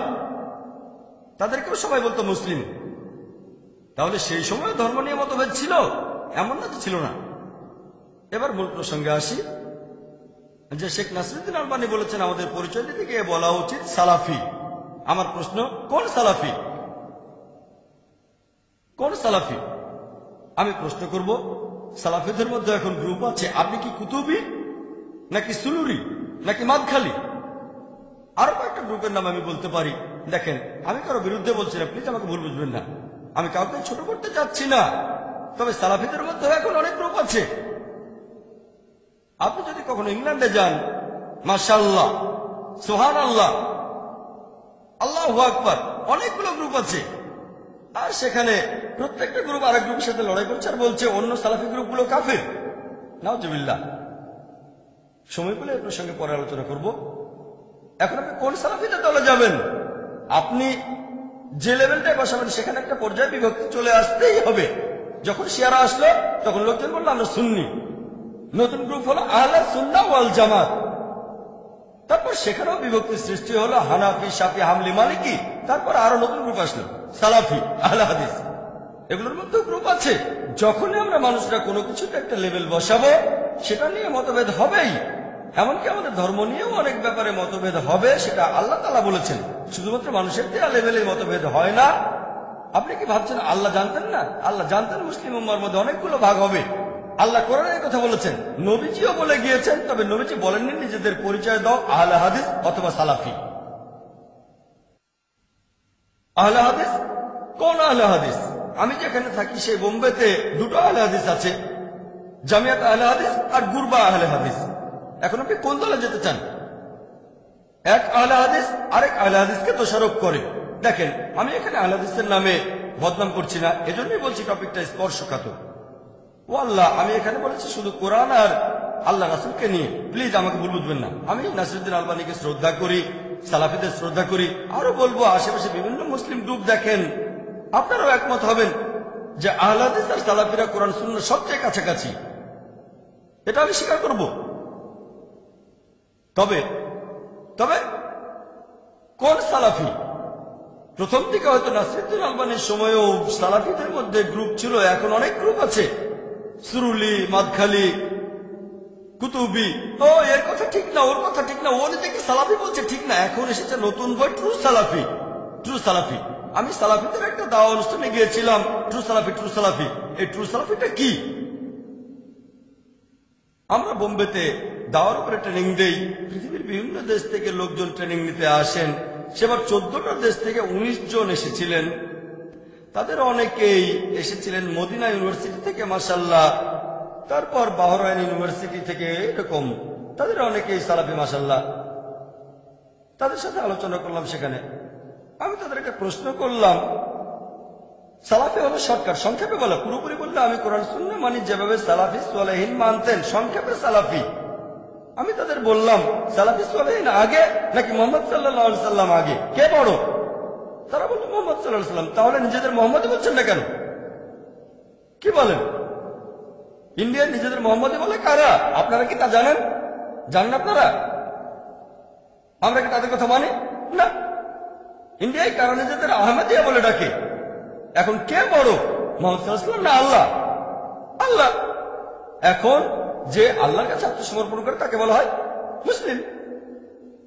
তাদেরকেও সবাই বলতো মুসলিম। তাহলে সেই সময় ধর্ম নিয়ে মতভেদ ছিল? এমন না তো ছিল না। এবার মূল প্রসঙ্গে আসি, যে শেখ নাসিরউদ্দিন আলবানী বলেছেন আমাদের পরিচয় দিতে গিয়ে বলা উচিত সালাফি। আমার প্রশ্ন, কোন সালাফি? কোন সালাফি? আমি প্রশ্ন করব, সালাফিদের মধ্যে এখন গ্রুপ আছে। আপনি কি কুতুবি, নাকি সুলুরি, নাকি মাদখালি? আরো কয়েকটা গ্রুপের নাম আমি বলতে পারি। দেখেন, আমি কারো বিরুদ্ধে বলছি না, প্লিজ আমাকে ভুল বুঝবেন না। আমি কাউকে ছোট করতে চাচ্ছি না। তবে সালাফিদের মধ্যে এখন অনেক গ্রুপ আছে। আপনি যদি কখনো ইংল্যান্ডে যান, মাশাআল্লাহ, সুবহানাল্লাহ, আল্লাহু আকবার, অনেকগুলো গ্রুপ আছে। আর সেখানে প্রত্যেকটা গ্রুপ আরেক গ্রুপের সাথে লড়াই করছে আর বলছে অন্য সালাফি গ্রুপগুলো কাফের। নাউজুবিল্লাহ। সময় পেলে এই প্রসঙ্গে পরে আলোচনা করব। এখন আপনি কোন সালাফিদের দলে যাবেন? আপনি যে লেভেলটাই বসাবেন সেখানে একটা পর্যায়ে বিভক্তি চলে আসতেই হবে। যখন শিয়ারা আসলো তখন লোকজন বললো আমরা সুন্নি, নতুন গ্রুপ হলো আহলে সুন্নাহ ওয়াল জামাত। তারপর সেখানেও বিভক্তির সৃষ্টি হলো হানাফি, শাফি, হামলি, মালিকি। তারপর আরো নতুন গ্রুপ আসলো সালাফি, আহলে হাদিস। এগুলোর মধ্যেও গ্রুপ আছে। যখনই আমরা মানুষরা কোনো কিছুতে একটা লেভেল বসাবো সেটা নিয়ে মতভেদ হবেই। এমনকি আমাদের ধর্ম নিয়েও অনেক ব্যাপারে মতভেদ হবে, সেটা আল্লাহ তাআলা বলেছেন। শুধুমাত্র মানুষের দেয়া লেভেলে মতভেদ হয় না। আপনি কি ভাবছেন আল্লাহ জানতেন না? আল্লাহ জানতেন মুসলিম উম্মার মধ্যে অনেকগুলো ভাগ হবে। আল্লাহ কোরআনে এই কথা বলেছেন, নবীজিও বলে গিয়েছেন। তবে নবীজি বলেননি নিজেদের পরিচয় দাও আহলে হাদিস অথবা সালাফি। আহলে হাদিস কোন আহলে হাদিস? আমি যেখানে থাকি সেই বোম্বেতে দুটো আহলে হাদিস আছে, জামিয়াত আহলে হাদিস আর গুরবা আহলে হাদিস। এখন আপনি কোন দলে যেতে চান? এক আহলে হাদিস আরেক আহলে হাদিসকে দোষারোপ করে। দেখেন, আমি এখানে আহলে হাদিসের নামে বদনাম করছি না, এজন্যই বলছি টপিকটা স্পর্শকাতর। ও আল্লাহ, আমি এখানে বলেছি শুধু কোরআন আর আল্লাহ রাসূলকে নিয়ে। প্লিজ আমাকে ভুল বুঝবেন না। আমি নাসিরউদ্দিন আলবানীকে শ্রদ্ধা করি, সালাফিদের শ্রদ্ধা করি। আরো বলবো, আশেপাশে বিভিন্ন মুসলিম গ্রুপ দেখেন, আপনারাও একমত হবেন যে আহলে হাদিস আর সালাফিরা কোরআন সুন্নাহর সবচেয়ে কাছাকাছি। এটা আমি স্বীকার করব। তবে তবে কোন সালাফি? প্রথম দিকে হয়তো নাসিরউদ্দিন আলবানীর সময়ও সালাফিদের মধ্যে গ্রুপ ছিল, এখন অনেক গ্রুপ আছে। সুরুলি, মাদখালি, কুতুবি। ও এর কথা ঠিক না, ওর কথা ঠিক না, ও নিজেকে সালাফি বলছে, ঠিক না। এখন এসেছে নতুন বই, ট্রু সালাফি। ট্রু সালাফি। আমি সালাফিদের একটা দাওয়া অনুষ্ঠানে গিয়েছিলাম, ট্রু সালাফি। ট্রু সালাফি, এই ট্রু সালাফিটা কি? আমরা বোম্বেতে দাওয়ার উপরে ট্রেনিং দেই। পৃথিবীর বিভিন্ন দেশ থেকে লোকজন ট্রেনিং নিতে আসেন। সেবার 14টা দেশ থেকে 19 জন এসেছিলেন। তাদের অনেকেই এসেছিলেন মদিনা ইউনিভার্সিটি থেকে, মাশাআল্লাহ। তারপর বাহরাইন ইউনিভার্সিটি থেকে, এরকম তাদের অনেকেই সালাফি, মাশাআল্লাহ। তাদের সাথে আলোচনা করলাম সেখানে। আমি তাদেরকে প্রশ্ন করলাম, সালাফি হলো শর্টকাট, সংক্ষেপে বলা। পুরোপুরি বললে আমি কোরআন সুন্নাহ মানি, যেভাবে সালাফি সালেহীন মানতেন, সংক্ষেপে সালাফি। আমি তাদের বললাম, সালাফি সালেহীন আগে নাকি মুহাম্মদ সাল্লাল্লাহু আলাইহি সাল্লাম আগে, কে বড়? তারা বলল মুহাম্মদ সাল্লাল্লাহু আলাইহি সাল্লাম। তাহলে নিজেদের মোহাম্মদ বলছেন না কেন? কি বলেন? ইন্ডিয়ায় নিজেদের মোহাম্মদ বলে কারা? আপনারা কি তা জানেন? জানেন আপনারা? আমরা কি তাদের কথা মানি না? ইন্ডিয়ায় কারা নিজেদের আহমদিয়া বলে ডাকে? এখন কে বড়, মুহাম্মদ সাল্লাল্লাহু আলাইহি সাল্লাম না আল্লাহ? আল্লাহ। এখন যে আল্লাহর কাছে আত্মসমর্পণ করে তাকে বলা হয় মুসলিম।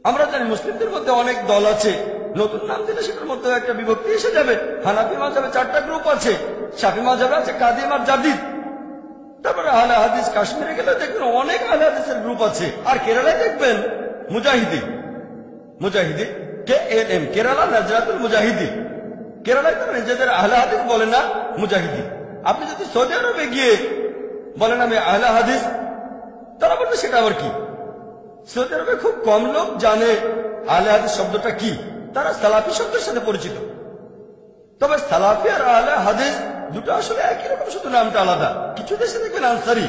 আমরা জানি মুসলিমদের মধ্যে অনেক দল আছে, নতুন নাম দিলে সেটার মধ্যে একটা বিভক্তি এসে যাবে। হানাফি মাযহাবে 4টা গ্রুপ আছে, শাফি মাযহাবে আছে কাদিম আর জাদিদ। তারপরে আহলে হাদিস, কাশ্মীরে গেলে দেখবেন অনেক আহলে হাদিসের গ্রুপ আছে। আর কেরালায় দেখবেন মুজাহিদি, মুজাহিদি KNM, কেরালা নাজরাতুল মুজাহিদি। কেরালায় তারা নিজেদের আহলে হাদিস বলে না, মুজাহিদি। আপনি যদি সৌদি আরবে গিয়ে বলেন আমি আহলে হাদিস, তারা বলবে সেটা আবার কি? সৌদি আরবে খুব কম লোক জানে আহলে হাদিস শব্দটা কি। তারা সালাফি শব্দের সাথে পরিচিত। তবে সালাফি আর আহলে হাদিস দুটো আসলে একই রকম, শুধু নামটা আলাদা। কিছু দেশে দেখবেন আনসারি,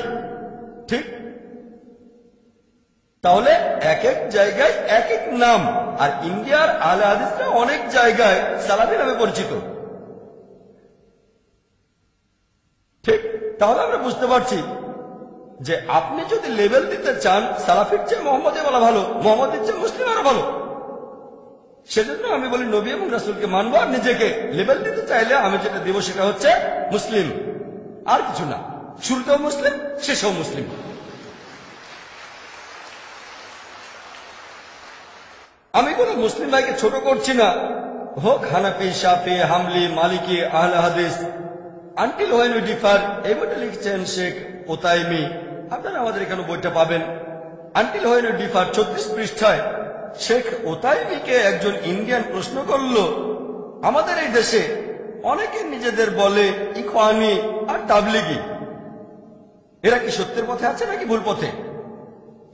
ঠিক? তাহলে এক এক জায়গায় এক এক নাম। আর ইন্ডিয়ার আহলে হাদিসরা অনেক জায়গায় সালাফি নামে পরিচিত, ঠিক? তাহলে আমরা বুঝতে পারছি যে আপনি যদি লেভেল দিতে চান, সালাফির চেয়ে মোহাম্মদে বলা ভালো, মোহাম্মদের চেয়ে মুসলিম আরো ভালো। সেজন্য আমি বলি নবী এবং রাসূলকে মানবো। আর নিজেকে লেভেল দিতে চাইলে আমি যেটা দেব সেটা হচ্ছে মুসলিম, আর কিছু না। শুরুতেও মুসলিম, শেষেও মুসলিম। আমি কোন মুসলিম ভাইকে ছোট করছি না, হোক হানাফি, শাফি, হামলি, মালিকি, আহলে হাদিস। আনটিল হোয়েন উই ডিফার, এই বইটা লিখছেন শেখ ওতাইমি। আপনারা আমাদের এখানে বইটা পাবেন। আনটিল হোয়েন উই ডিফার 34 পৃষ্ঠায় শেখ ওতাইমিকে একজন ইন্ডিয়ান প্রশ্ন করল, আমাদের এই দেশে অনেকে নিজেদের বলে ইখওয়ানি আর তাবলিগি, এরা কি সত্যের পথে আছে নাকি ভুল পথে?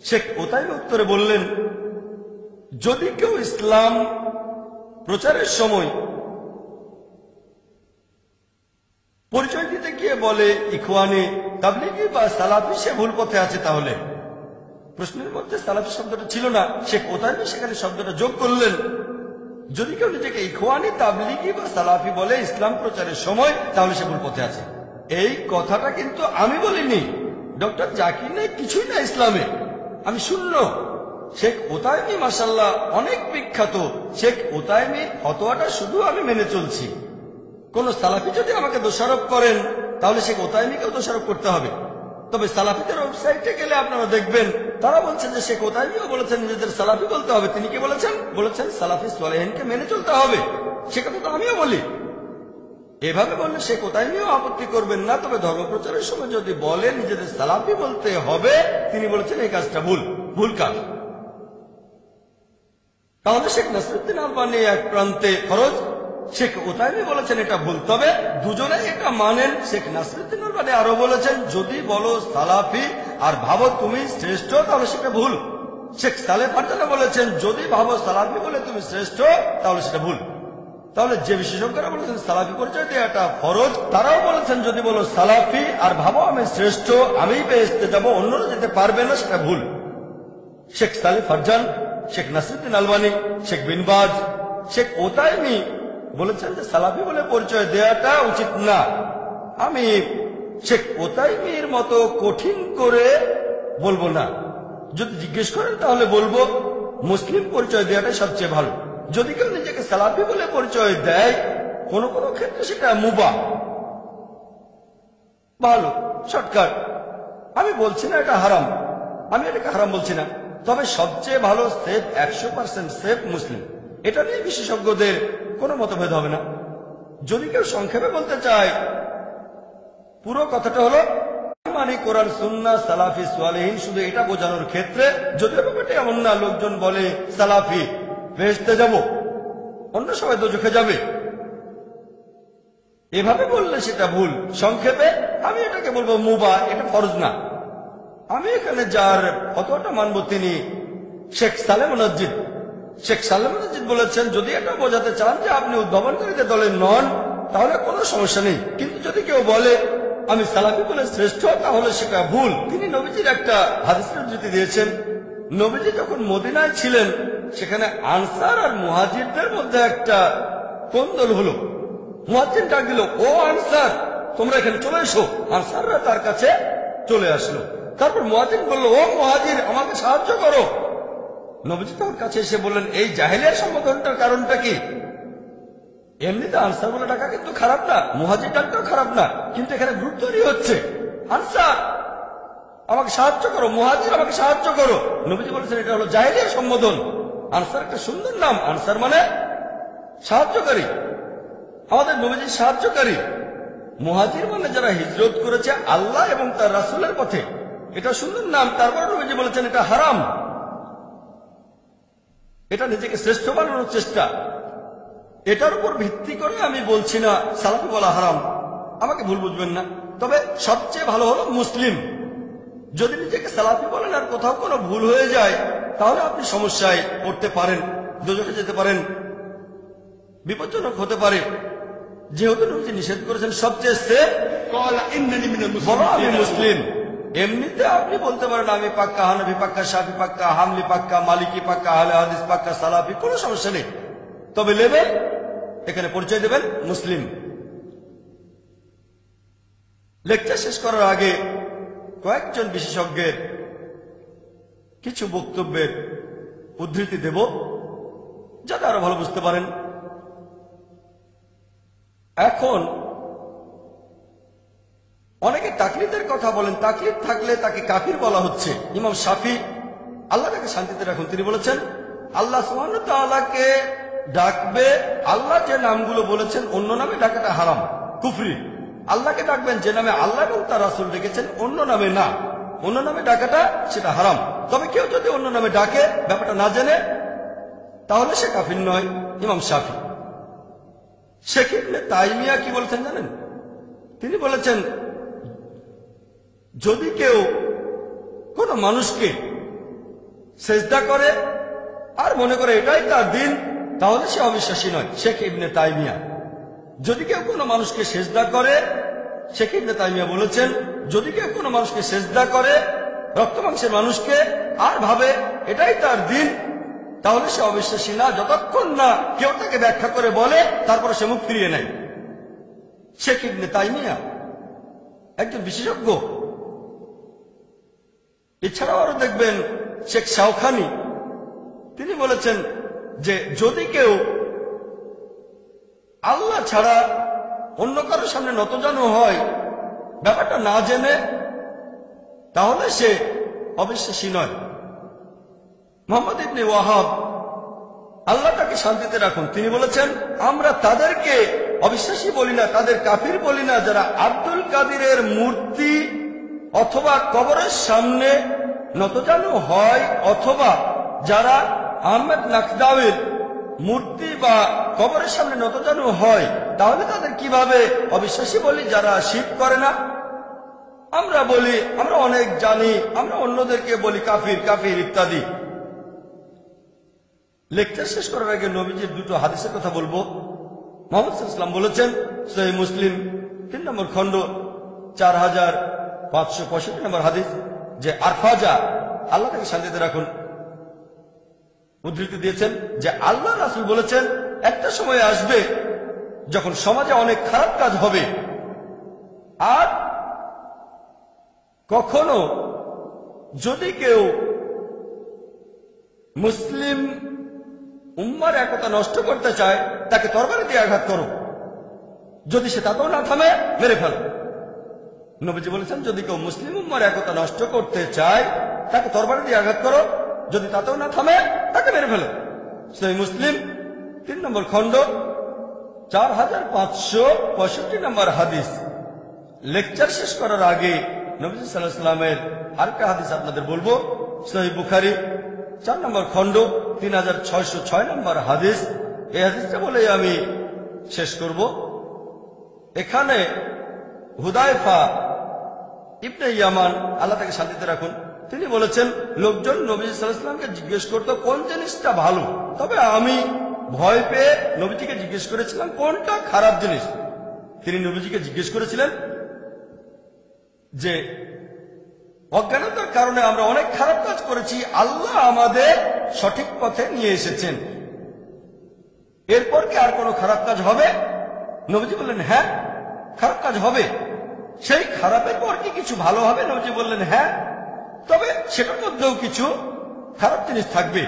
শেখ ওতাইমি উত্তরে বললেন, যদি কেউ ইসলাম প্রচারের সময় পরিচয় দিতে গিয়ে বলে ইখওয়ানি, তাবলিগি বা সালাফি, সে ভুল পথে আছে। তাহলে প্রশ্নের মধ্যে সালাফি শব্দটা ছিল না, শেখ ওতাইমি সেখানে শব্দটা যোগ করলেন। যদি কেউ নিজেকে ইখওয়ানি, তাবলিগি বা সালাফি বলে ইসলাম প্রচারের সময়, তাহলে সে ভুল পথে আছে। এই কথাটা কিন্তু আমি বলিনি, ডক্টর জাকির নাইক কিছুই না ইসলামে, আমি শূন্য। শেখ ওতাইমি মাশাআল্লাহ অনেক বিখ্যাত, শেখ ওতাইমির ফতোয়াটা শুধু আমি মেনে চলছি। কোন সালাফি যদি আমাকে দোষারোপ করেন, তাহলে শেখ ওতাইমিকেও দোষারোপ করতে হবে। তবে সালাফিদের ওয়েবসাইটে গেলে আপনারা দেখবেন তারা বলছেন যে শেখ ওতাইমিও বলেছেন নিজেদের সালাফি বলতে হবে। তিনি কি বলেছেন? বলেছেন সালাফি সালেহিনকে মেনে চলতে হবে। সে কথা তো আমিও বলি। এভাবে বললে শেখ ওতাইমিও আপত্তি করবেন না। তবে ধর্মপ্রচারের সময় যদি বলে নিজেদের সালাফি বলতে হবে, তিনি বলেছেন এই কাজটা ভুল, ভুল কাজ। তাহলে শেখ নাসিরুদ্দিন আলবানী এক প্রান্তে ফরজ, শেখ ওতাইমি বলেছেন এটা ভুল। তবে দুজনে এটা মানেন। শেখ নাসিরুদ্দিন আলবানী আরো বলেছেন যদি বলো সালাফি আর ভাবো তুমি শ্রেষ্ঠ, তাহলে সেটা ভুল। শেখ সালেহ ফারজানা বলেছেন যদি ভাবো সালাফি বলে তুমি শ্রেষ্ঠ, তাহলে সেটা ভুল। তাহলে যে বিশেষজ্ঞরা বলেছেন সালাফি পরিচয় দেওয়াটা ফরজ, তারাও বলেছেন যদি বলো সালাফি আর ভাবো আমি শ্রেষ্ঠ, আমি বেহেশতে যাব, অন্যরা যেতে পারবে না, সেটা ভুল। শেখ সালেহ ফারজান, শেখ নাসিরুদ্দিন আলবানী, শেখ বিন বাজ, শেখ ওতাইমি বলেছেন যে সালাফি বলে পরিচয় দেওয়াটা উচিত না। আমি শেখ ওতাইমির মতো কঠিন করে বলবো না। যদি জিজ্ঞেস করেন তাহলে বলবো মুসলিম পরিচয় দেওয়াটাই সবচেয়ে ভালো। যদি কেউ নিজেকে সালাফি বলে পরিচয় দেয়, কোন কোন ক্ষেত্রে সেটা মুবাহ, ভালো, শর্টকাট। আমি বলছি না এটা হারাম, আমি এটাকে হারাম বলছি না। তবে সবচেয়ে ভালো সেফ, 100% সেফ মুসলিম। এটা নিয়ে বিশেষজ্ঞদের কোনো মতভেদ হবে না। যদি কেউ সংক্ষেপে বলতে চায়, পুরো কথাটা হলো মানে কোরআন, সুন্নাহ, সালাফি, সালেহিন, শুধু এটা বোঝানোর ক্ষেত্রে। যদিও ব্যাপারটা এমন না, লোকজন বলে সালাফি বেহেশতে যাব, অন্য সবাই দোজখে যাবে, এভাবে বললে সেটা ভুল। সংক্ষেপে আমি এটাকে বলবো মুবাহ, এটা ফরজ না। আমি এখানে যার ফতোয়াটা মানব তিনি শেখ সালেহ মুনাজ্জিদ। শেখ সালেহ মুনাজ্জিদ বলেছেন যদি এটা বোঝাতে চান যে আপনি উদ্ভাবনকারীদের দলের নন, তাহলে কোনো সমস্যা নেই। কিন্তু যদি কেউ বলে আমি সালাফি বলে শ্রেষ্ঠ, তাহলে সেটা ভুল। তিনি নবীজির একটা হাদিসের উদ্ধৃতি দিয়েছেন। নবীজি যখন মদিনায় ছিলেন, সেখানে আনসার আর মুহাজিরদের মধ্যে একটা কোন্দল হলো। মুহাজির ডাক দিল, ও আনসার তোমরা এখানে চলে এসো। আনসাররা তার কাছে চলে আসলো। তারপর মুহাজির বলল, ও মুহাজির আমাকে সাহায্য করো। নবীজি তার কাছে এসে বললেন, এই জাহেলিয়া সম্বোধনটার কারণটা কি? এমনিতে আনসার বলে ডাকা কিন্তু খারাপ না, মুহাজির ডাকটাও খারাপ না, কিন্তু এখানে গ্রুপ তৈরি হচ্ছে। আনসার আমাকে সাহায্য করো, মুহাজির আমাকে সাহায্য করো। নবীজি বলেছেন এটা হলো জাহেলিয়া সম্বোধন। আনসার একটা সুন্দর নাম, আনসার মানে সাহায্যকারী, আমাদের নবীজির সাহায্যকারী। মুহাজির মানে যারা হিজরত করেছে আল্লাহ এবং তার রাসূলের পথে, এটা সুন্দর নাম। তারপর নবীজি বলেছেন এটা হারাম, এটা নিজেকে শ্রেষ্ঠ বানানোর চেষ্টা। এটার উপর ভিত্তি করে আমি বলছি না সালাফি বলা হারাম, আমাকে ভুল বুঝবেন না। তবে সবচেয়ে ভালো হলো মুসলিম। যদি নিজেকে সালাফি বলেন আর কোথাও কোনো ভুল হয়ে যায়, তাহলে আপনি সমস্যায় পড়তে পারেন, দোজখে যেতে পারেন, বিপজ্জনক হতে পারে। যেহেতু নবীজি নিষেধ করেছেন সবচেয়ে সেফ, বলো আমি মুসলিম। এমনিতে আপনি বলতে পারেন আমি পাক্কা হানাফি, পাক্কা শাফি, পাক্কা হামলি, পাক্কা মালিকি, পাক্কা আহলে হাদিস, পাক্কা সালাফি, কোনো সমস্যা নেই। তবে লেভেল এখানে পরিচয় দেবেন মুসলিম। লেকচার শেষ করার আগে কয়েকজন বিশেষজ্ঞের কিছু বক্তব্যের উদ্ধৃতি দেব, যাতে আরো ভালো বুঝতে পারেন। এখন অনেকে তাকলিদের কথা বলেন, তাকলিদ থাকলে তাকে কাফির বলা হচ্ছে। ইমাম শাফি, আল্লাহ তাকে শান্তিতে রাখুন, তিনি বলেছেন আল্লাহ সুবহানাহু ওয়া তাআলাকে ডাকবে, আল্লাহ যে নামগুলো বলেছেন অন্য নামে ডাকাটা হারাম, কুফরি। আল্লাহকে ডাকবেন যে নামে আল্লাহ এবং তার রাসূল ডেকেছেন, অন্য নামে না, অন্য নামে ডাকাটা সেটা হারাম। তবে কেউ যদি অন্য নামে ডাকে ব্যাপারটা না জেনে, তাহলে সে কাফির নয়। ইমাম শাফি। শেখ ইবনে তাইমিয়া কি বলেছেন জানেন? তিনি বলেছেন যদি কেউ কোন মানুষকে সেজদা করে আর মনে করে এটাই তার দিন, তাহলে সে অবিশ্বাসী নয়। শেখ ইবনে তাইমিয়া। যদি কেউ কোনো মানুষকে সেজদা করে, শেখ ইবনে তাইমিয়া বলেছেন যদি কেউ কোনো মানুষকে সেজদা করে, রক্ত মাংসের মানুষকে, আর ভাবে এটাই তার দিন, তাহলে সে অবিশ্বাসী না, যতক্ষণ না কেউ তাকে ব্যাখ্যা করে বলে তারপরে সে মুখ ফিরিয়ে নেয়। শেখ ইবনে তাইমিয়া একজন বিশেষজ্ঞ। এছাড়াও আরো দেখবেন শেখ শাওখানি, তিনি বলেছেন যে যদি কেউ আল্লাহ ছাড়া অন্য কারোর সামনে নতজানু হয় ব্যাপারটা না জেনে, তাহলে সে অবিশ্বাসী নয়। মুহাম্মদ ইবনে ওয়াহাব, আল্লাহ তাকে শান্তিতে রাখুন, তিনি বলেছেন আমরা তাদেরকে অবিশ্বাসী বলি না, তাদের কাফির বলি না যারা আব্দুল কাদিরের মূর্তি অথবা কবরের সামনে নতজানু হয়, অথবা যারা আহমেদ নাকদাওয়ের মূর্তি বা কবরের সামনে নতজানু হয়, তাহলে তাদের কিভাবে অবিশ্বাসী বলি যারা শিরক করে না? আমরা বলি আমরা অনেক জানি, আমরা অন্যদেরকে বলি কাফির কাফির ইত্যাদি। লেকচার শেষ করার আগে নবীজির দুটো হাদিসের কথা বলবো। মুহাম্মদ সাল্লাল্লাহু আলাইহি ওয়াসাল্লাম বলেছেন, সহিহ মুসলিম 3 নম্বর খণ্ড 4565 নম্বর হাদিস, যে আরফাজা, আল্লাহ তাকে শান্তিতে রাখুন, উদ্ধৃতি দিয়েছেন যে আল্লাহ রাসূল বলেছেন একটা সময় আসবে যখন সমাজে অনেক খারাপ কাজ হবে, আর কখনো যদি কেউ মুসলিম উম্মার একতা নষ্ট করতে চায় তাকে তরবারি দিয়ে আঘাত করো, যদি সে তাতেও না থামে মেরে ফেলো। নবীজি বলেছেন যদি কেউ মুসলিম উম্মার একতা নষ্ট করতে চায় তাকে তরবারি দিয়ে আঘাত করো, যদি তাতেও না থামে তাকে মেরে ফেলো। সহিহ মুসলিম 3 নম্বর খণ্ড 4565 নম্বর হাদিস। লেকচার শেষ করার আগে নবী সাল্লাল্লাহু আলাইহি ওয়াসাল্লামের আরেকটা হাদিস আপনাদের বলবো। সহিহ বুখারী 4 নম্বর খণ্ড 3606 নম্বর হাদিস। এই হাদিসটা বলে আমি শেষ করব। এখানে হুদায়ফা ইবনে ইয়ামান, আল্লাহ তাকে শান্তিতে রাখুন, তিনি বলেছেন লোকজন নবী সাল্লাল্লাহু আলাইহি ওয়াসাল্লামকে জিজ্ঞেস করতো কোন জিনিসটা ভালো, তবে আমি ভয় পেয়ে নবীজিকে জিজ্ঞেস করেছিলাম কোনটা খারাপ জিনিস। তিনি নবীজিকে জিজ্ঞেস করেছিলেন যে অজ্ঞানতার কারণে আমরা অনেক খারাপ কাজ করেছি, আল্লাহ আমাদের সঠিক পথে নিয়ে এসেছেন, এরপর কি আর কোনো খারাপ কাজ হবে? নবীজি বললেন হ্যাঁ, খারাপ কাজ হবে। সেই খারাপের পর কি কিছু ভালো হবে? নবীজি বললেন হ্যাঁ, তবে সেটার মধ্যেও কিছু খারাপ জিনিস থাকবে।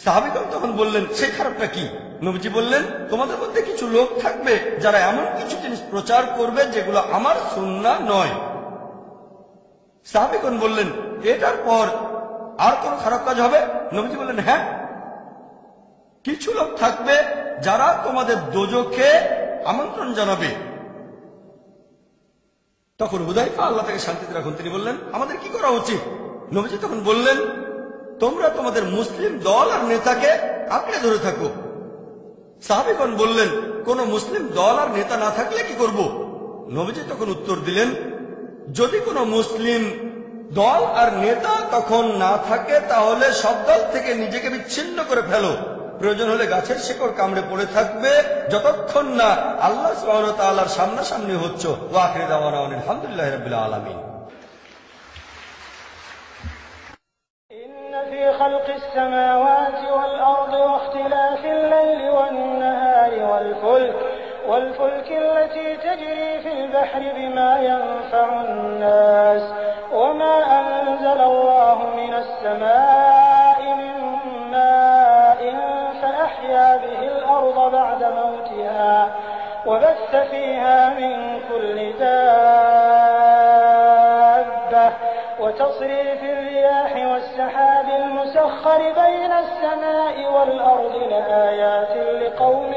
সাহাবীগণ তখন বললেন সেই খারাপটা কি? নবীজি বললেন তোমাদের মধ্যে কিছু লোক থাকবে যারা এমন কিছু জিনিস প্রচার করবে যেগুলো আমার সুন্নাহ নয়। সাহাবীগণ বললেন এটার পর আর কোন খারাপ কাজ হবে? নবীজি বললেন হ্যাঁ, কিছু লোক থাকবে যারা তোমাদের দোজখে আমন্ত্রণ জানাবে। তখন হুদায়ফা, আল্লাহ তাকে শান্তিতে রাখুন, তিনি বললেন আমাদের কি করা উচিত? নবীজি তখন বললেন তোমরা তোমাদের মুসলিম দল আর নেতাকে আঁকড়ে ধরে থাকো। সাহাবীগণ বললেন কোন মুসলিম দল আর নেতা না থাকলে কি করব? নবীজি তখন উত্তর দিলেন যদি কোনো মুসলিম দল আর নেতা তখন না থাকে তাহলে সব দল থেকে নিজেকে বিচ্ছিন্ন করে ফেলো, প্রয়োজন হলে গাছের শিকড় কামড়ে পড়ে থাকবে যতক্ষণ না আল্লাহ সুবহানাহু ওয়া তাআলার সামনাসামনি হচ্ছ। ওয়া আখিরু দাওয়ানা আলহামদুলিল্লাহি রাব্বিল আলামিন। ইন্না ফী খালকিস সামাওয়াতি ওয়াল আরদি ওয়া ইখতিলাফিল লাইলি ওয়ান নাহারি ওয়াল ফুলকি التي تجري في البحر بما ينفع الناس وما أنزل الله من السماء من ماء فأحيا به الأرض بعد موتها وبث فيها من كل دابة وتصريف الرياح والسحاب المسخر بين السماء والأرض لآيات لقوم